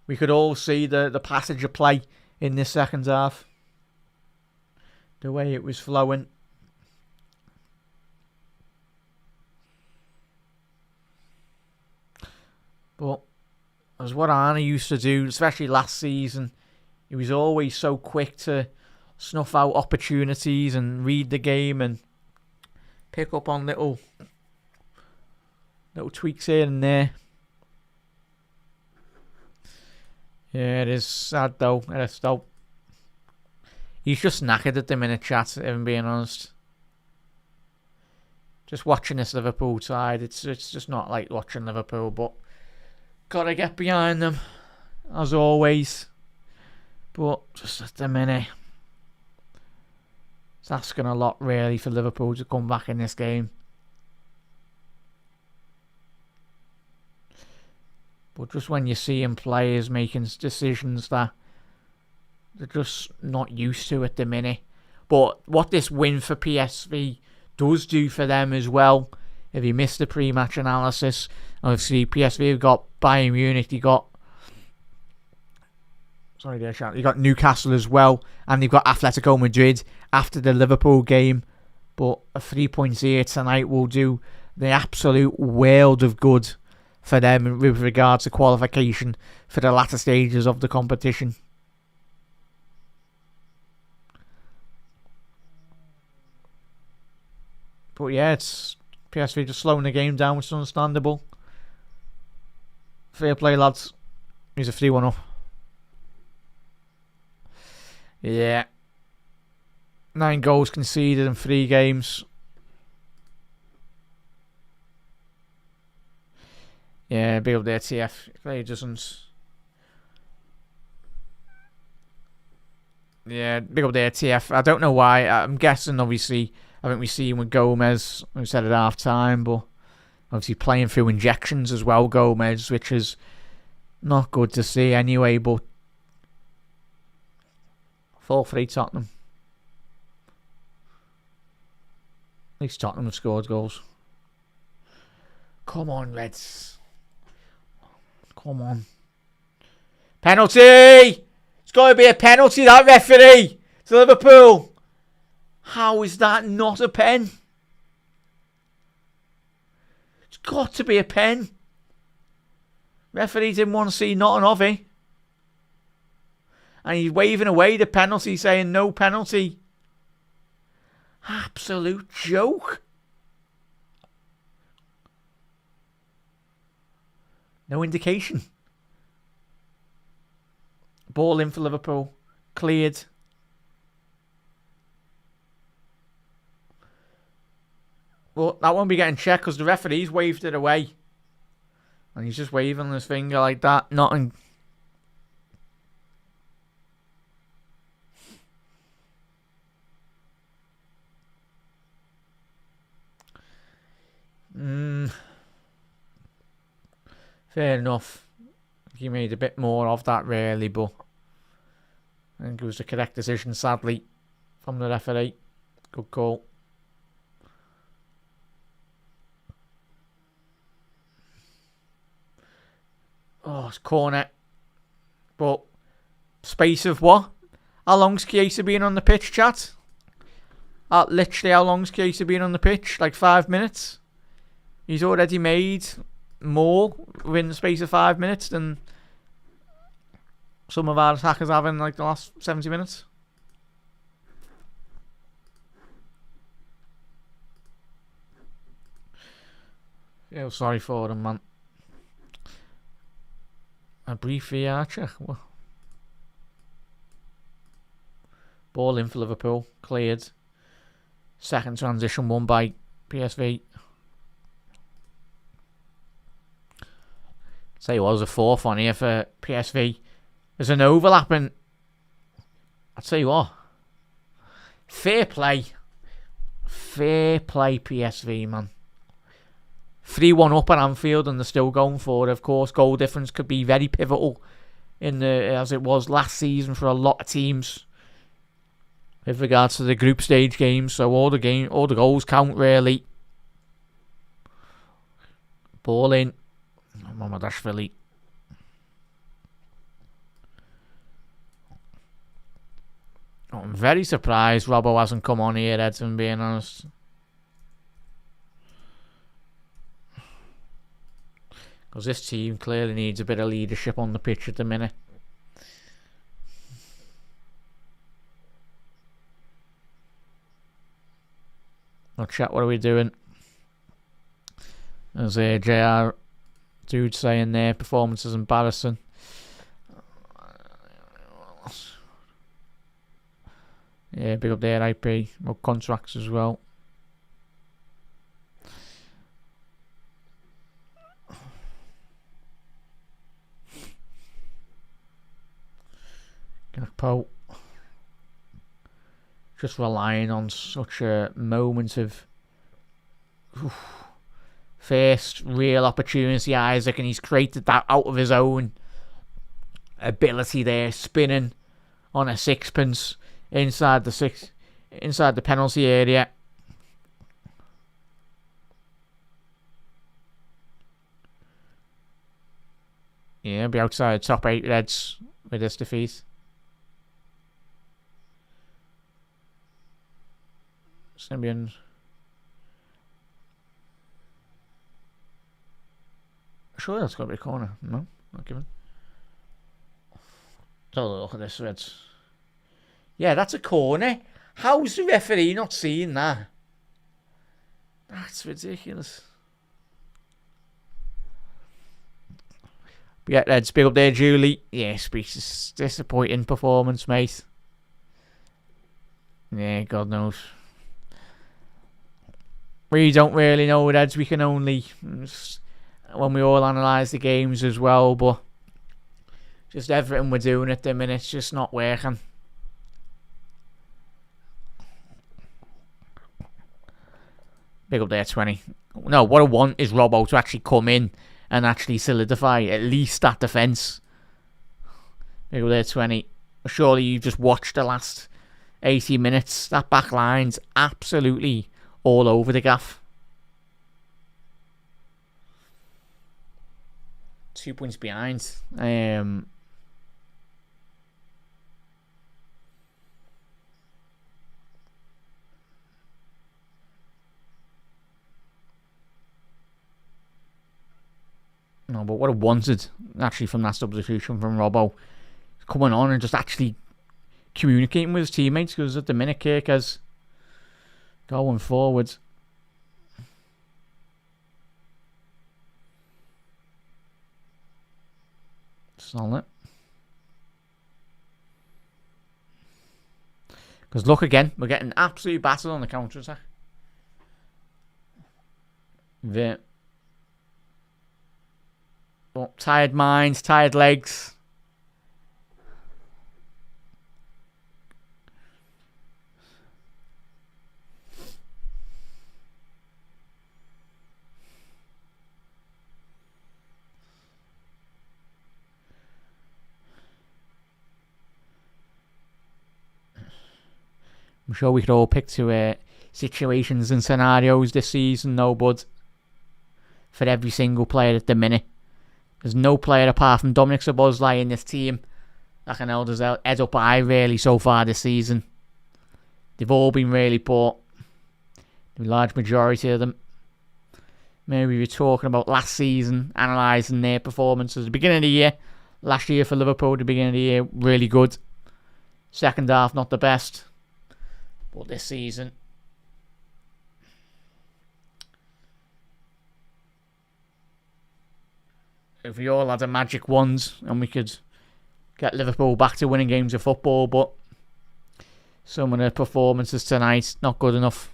We could all see the passage of play in this second half. The way it was flowing. But as what Arne used to do, especially last season, he was always so quick to snuff out opportunities and read the game and pick up on little tweaks here and there. Yeah, it is sad though. It is though. He's just knackered at the minute, chat, if I'm being honest. Just watching this Liverpool side, it's just not like watching Liverpool, but gotta get behind them, as always. But just at the minute, it's asking a lot, really, for Liverpool to come back in this game. But just when you see players making decisions that they're just not used to at the minute. But what this win for PSV does do for them as well, if you missed the pre-match analysis, obviously PSV have got Bayern Munich, they got Newcastle as well, and they've got Atletico Madrid after the Liverpool game. But a 3 points here tonight will do the absolute world of good for them with regards to qualification for the latter stages of the competition. But yeah, it's PSV just slowing the game down, which is understandable. Fair play, lads. He's a 3-1 up. Yeah. 9 goals conceded in 3 games. Yeah, big up there, TF. He doesn't. Yeah, big up there, TF. I don't know why. I'm guessing, obviously, I think we see him with Gomez. We said at half time, but obviously playing through injections as well, Gomez, which is not good to see anyway. But 4-3 Tottenham. At least Tottenham have scored goals. Come on, Reds. Come on. Penalty! It's got to be a penalty, that referee! To Liverpool! How is that not a pen? It's got to be a pen. Referee didn't want to see nothing of it. And he's waving away the penalty, saying no penalty. Absolute joke. No indication. Ball in for Liverpool. Cleared. Well, that won't be getting checked because the referee's waved it away. And he's just waving his finger like that. Nothing. Fair enough. He made a bit more of that, really, but I think it was the correct decision, sadly, from the referee. Good call. Oh, it's corner. But space of what? How long's Chiesa been on the pitch, chat? Literally, how long's Chiesa been on the pitch? Like 5 minutes? He's already made more within the space of 5 minutes than some of our attackers have in like the last 70 minutes. Feel sorry for him, man. A brief VR check. Ball in for Liverpool. Cleared. Second transition won by PSV. Say what, was a 4th on here for PSV. There's an overlapping. I'll tell you what. Fair play. Fair play, PSV, man. 3-1 up at Anfield and they're still going for it. Of course, goal difference could be very pivotal in the as it was last season for a lot of teams with regards to the group stage games. So all the goals count, really. Ball in. Mamadashvili. I'm very surprised Robbo hasn't come on here, Edson, being honest. Because this team clearly needs a bit of leadership on the pitch at the minute. Oh, chat, what are we doing? There's a JR dude saying there, performance is embarrassing. Yeah, big up there, IP. More contracts as well. Gakpo. Just relying on such a moment of first real opportunity, Isaac, and he's created that out of his own ability there, spinning on a sixpence inside the penalty area. Yeah, be outside top 8 Reds with this defeat. Simeon. Sure, that's got to be a corner. No, not given. Let's have a look at this, Reds. Yeah, that's a corner. How's the referee not seeing that? That's ridiculous. But yeah, let's big up there, Julie. Yeah, speaks disappointing performance, mate. Yeah, God knows. We don't really know, Reds. We can only, when we all analyse the games as well, but just everything we're doing at the minute, it's just not working. Big up there, 20. No, what I want is Robbo to actually come in and actually solidify at least that defence. Big up there, 20. Surely you just watched the last 80 minutes. That back line's absolutely all over the gaff. 2 points behind. No, but what I wanted actually from that substitution from Robbo, coming on and just actually communicating with his teammates, because at the minute Kirker's going forward. Solid. Because look again, we're getting absolutely battered on the counter attack. Oh, tired minds, tired legs. I'm sure we could all pick to situations and scenarios this season, though, bud. For every single player at the minute. There's no player apart from Dominic Szoboszlai in this team that can hold his head up high really so far this season. They've all been really poor. The large majority of them. Maybe we're talking about last season, analysing their performances. The beginning of the year, last year for Liverpool, the beginning of the year, really good. Second half, not the best. But this season, if we all had a magic wand and we could get Liverpool back to winning games of football, but some of the performances tonight, not good enough.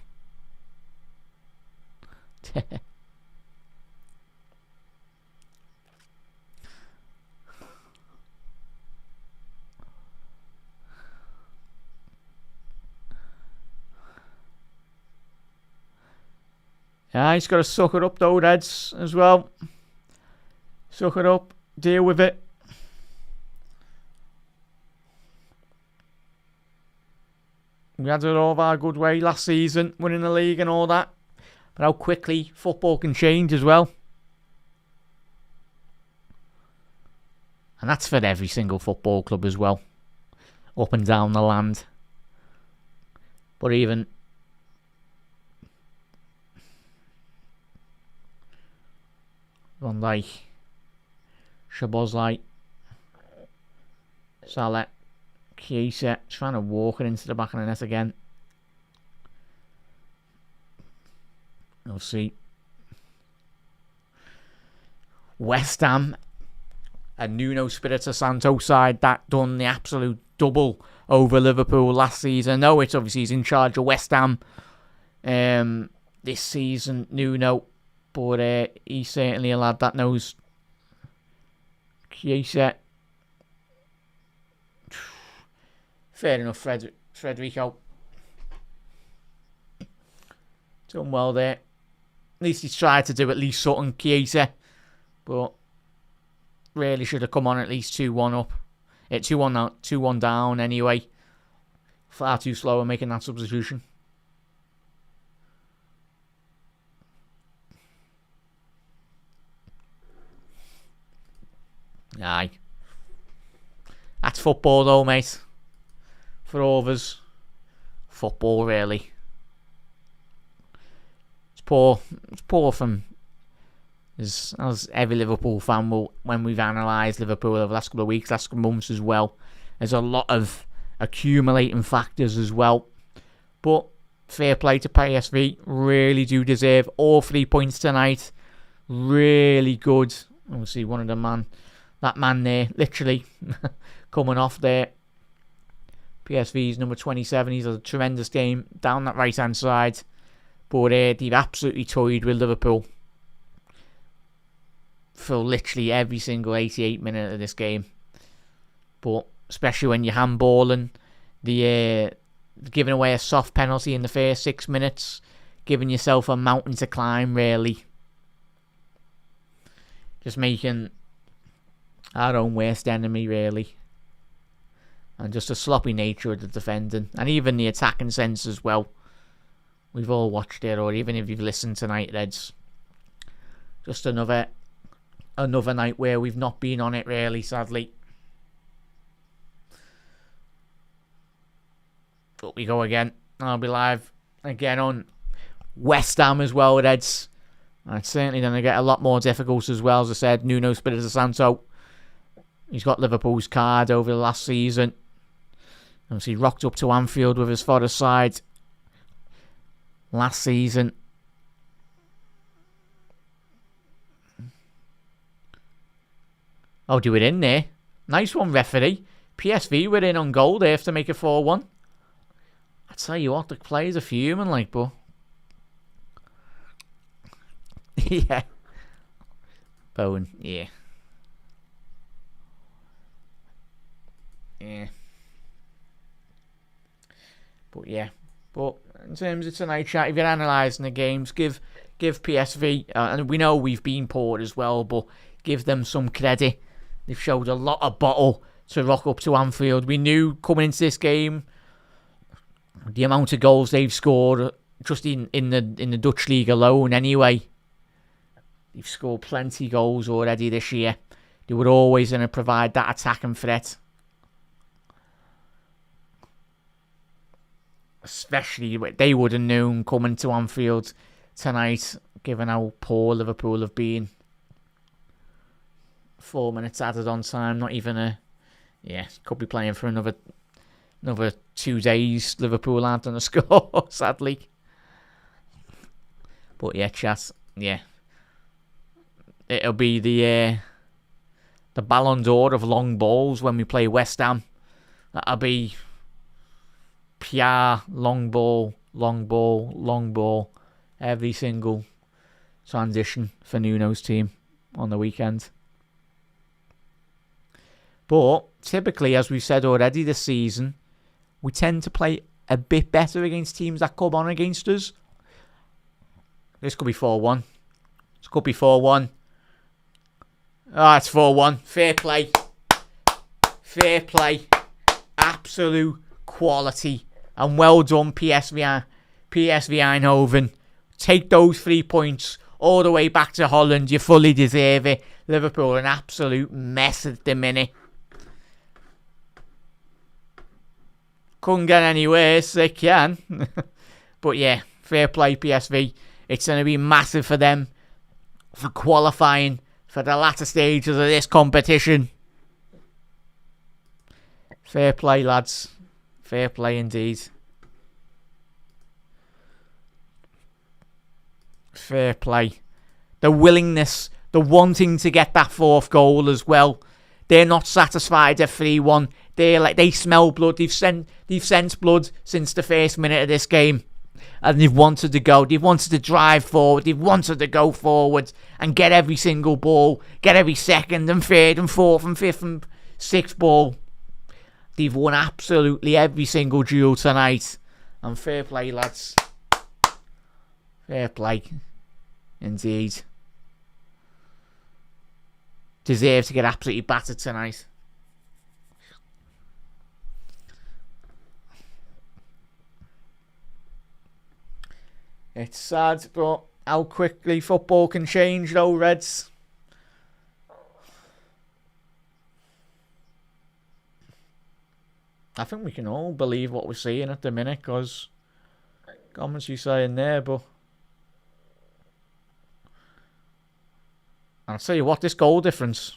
Yeah, he's got to suck it up though, Reds, as well. Suck it up, deal with it. We had it all of our good way last season, winning the league and all that. But how quickly football can change as well. And that's for every single football club as well. Up and down the land. But even Van Dijk, Szoboszlai, Salah, Chiesa, trying to walk it into the back of the net again. We'll see. West Ham, a Nuno Espirito Santo side that done the absolute double over Liverpool last season. No, it's obviously he's in charge of West Ham this season, Nuno. But he's certainly a lad that knows. Chiesa. Fair enough, Federico. Done well there. At least he's tried to do at least something, Chiesa. But really should have come on at least 2-1 up. 2-1 down anyway. Far too slow in making that substitution. Aye. That's football though, mate. For all of us. Football, really. It's poor. It's poor from as every Liverpool fan will, when we've analysed Liverpool over the last couple of weeks, last couple of months as well. There's a lot of accumulating factors as well. But fair play to PSV. Really do deserve all 3 points tonight. Really good. Obviously, one of the that man there, literally coming off there. PSV's number 27. He's had a tremendous game down that right-hand side. But they've absolutely toyed with Liverpool for literally every single 88 minutes of this game. But especially when you're handballing, giving away a soft penalty in the first 6 minutes, giving yourself a mountain to climb, really. Just making our own worst enemy, really. And just the sloppy nature of the defending. And even the attacking sense as well. We've all watched it, or even if you've listened tonight, Reds. Just another night where we've not been on it, really, sadly. But we go again. I'll be live again on West Ham as well, Reds. And it's certainly going to get a lot more difficult as well. As I said, Nuno Espirito Santo, he's got Liverpool's card over the last season. Obviously, rocked up to Anfield with his fodder side last season. Oh, do it in there. Nice one, referee. PSV were in on goal there to make it 4-1. I tell you what, the players are fuming, like, but yeah. Bowen, yeah. Yeah. But yeah. But in terms of tonight, chat, if you're analysing the games, give PSV, and we know we've been poor as well, but give them some credit. They've showed a lot of bottle to rock up to Anfield. We knew coming into this game the amount of goals they've scored just in the Dutch league alone. Anyway, they've scored plenty of goals already this year. They were always going to provide that attacking threat. Especially, they would have known coming to Anfield tonight, given how poor Liverpool have been. 4 minutes added on time, not even could be playing for another 2 days. Liverpool aren't going to score, sadly. But yeah, chat, yeah. It'll be the Ballon d'Or of long balls when we play West Ham. That'll be pure long ball, long ball, long ball. Every single transition for Nuno's team on the weekend. But typically, as we've said already this season, we tend to play a bit better against teams that come on against us. This could be 4-1. This could be 4-1. Ah, it's 4-1. Fair play. Fair play. Absolute quality. And well done, PSV Eindhoven. Take those 3 points all the way back to Holland. You fully deserve it. Liverpool are an absolute mess at the minute. Couldn't get any worse, they can. But yeah, fair play, PSV. It's going to be massive for them for qualifying for the latter stages of this competition. Fair play, lads. Fair play indeed. Fair play. The willingness, the wanting to get that fourth goal as well. They're not satisfied at 3-1. They smell blood. They've sensed blood since the first minute of this game. And they've wanted to go. They've wanted to drive forward. They've wanted to go forward and get every single ball. Get every second and third and fourth and fifth and sixth ball. They've won absolutely every single duel tonight. And fair play, lads. Fair play. Indeed. Deserve to get absolutely battered tonight. It's sad, but how quickly football can change, though, Reds. I think we can all believe what we're seeing at the minute, because comments you saying there, but I'll tell you what, this goal difference.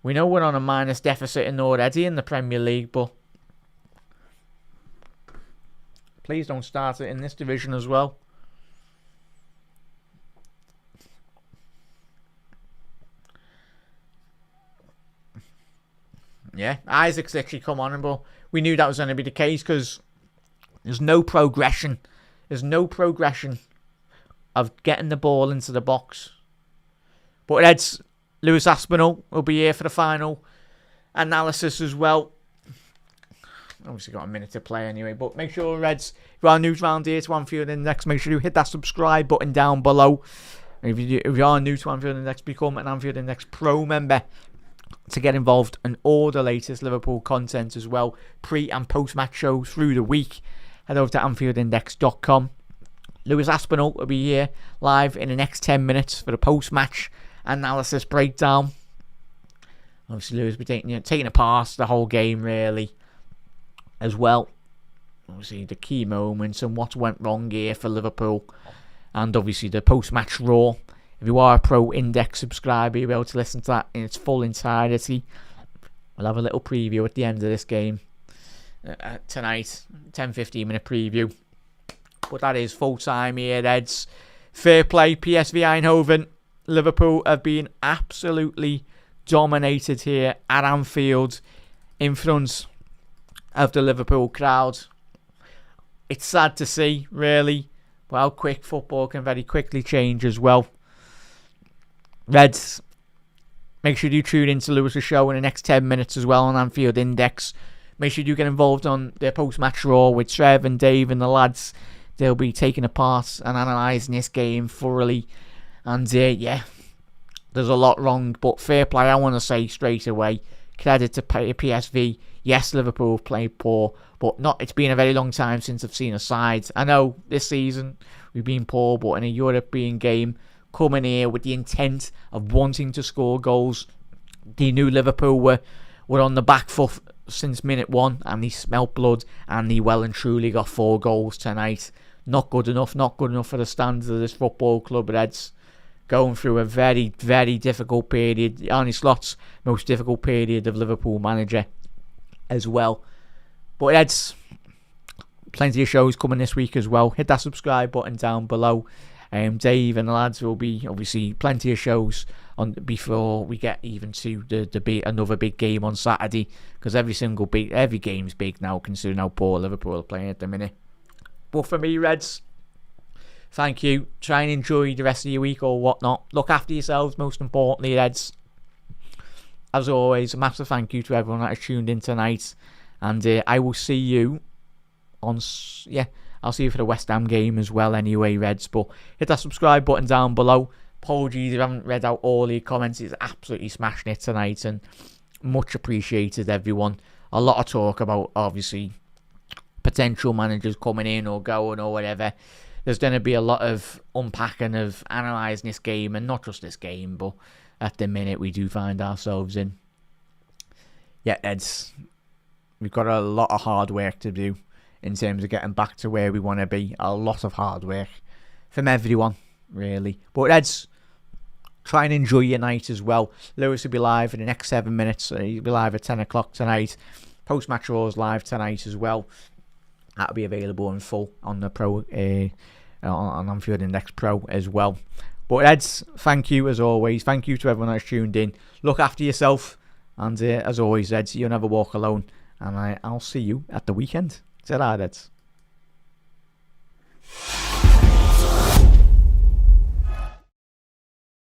We know we're on a minus deficit already in the Premier League, but Please don't start it in this division as well. Yeah, Isaac's actually come on, but we knew that was going to be the case because there's no progression. There's no progression of getting the ball into the box. But Ed's Lewis Aspinall will be here for the final analysis as well. Obviously got a minute to play anyway, but make sure, Reds, if you are new around here to Anfield Index, make sure you hit that subscribe button down below. If you are new to Anfield Index, become an Anfield Index Pro member to get involved in all the latest Liverpool content as well, pre and post match shows through the week. Head over to AnfieldIndex.com. Lewis Aspinall will be here live in the next 10 minutes for the post match analysis breakdown. Obviously, Lewis will be taking apart the whole game really as well. Obviously, the key moments and what went wrong here for Liverpool, and obviously the post match raw. If you are a Pro Index subscriber, you'll be able to listen to that in its full entirety. We'll have a little preview at the end of this game tonight, 10-15 minute preview. But that is full time here, Reds. Fair play, PSV Eindhoven. Liverpool have been absolutely dominated here at Anfield in front of the Liverpool crowd. It's sad to see, really, but how quick football can very quickly change as well. Reds, make sure you tune into Lewis's show in the next 10 minutes as well on Anfield Index. Make sure you get involved on their post-match raw with Trev and Dave and the lads. They'll be taking apart and analysing this game thoroughly. And yeah, there's a lot wrong, but fair play, I want to say straight away. Credit to PSV. Yes, Liverpool have played poor, but it's been a very long time since I've seen a side. I know this season we've been poor, but in a European game, coming here with the intent of wanting to score goals. They knew Liverpool were on the back foot since minute one, and they smelt blood, and they well and truly got 4 goals tonight. Not good enough for the standards of this football club, Reds. Going through a very, very difficult period. Arne Slot's most difficult period of Liverpool manager as well. But Reds, plenty of shows coming this week as well. Hit that subscribe button down below. Dave and the lads will be obviously plenty of shows on before we get even to another big game on Saturday, because every game's big now considering how poor Liverpool are playing at the minute. But for me, Reds, thank you. Try and enjoy the rest of your week or whatnot. Look after yourselves, most importantly, Reds. As always, a massive thank you to everyone that has tuned in tonight, and I will see you on I'll see you for the West Ham game as well anyway, Reds. But hit that subscribe button down below. Apologies if I haven't read out all your comments. It's absolutely smashing it tonight, and much appreciated, everyone. A lot of talk about, obviously, potential managers coming in or going or whatever. There's going to be a lot of unpacking of analysing this game, and not just this game, but at the minute we do find ourselves in. Yeah, we've got a lot of hard work to do in terms of getting back to where we want to be. A lot of hard work from everyone, really. But Reds, try and enjoy your night as well. Lewis will be live in the next 7 minutes. He'll be live at 10 o'clock tonight. Post-match Raws live tonight as well. That'll be available in full on the Pro, on Anfield Index Pro as well. But Reds, thank you as always. Thank you to everyone that's tuned in. Look after yourself. And as always, Reds, you'll never walk alone. And I'll see you at the weekend. Ta-ra, Reds.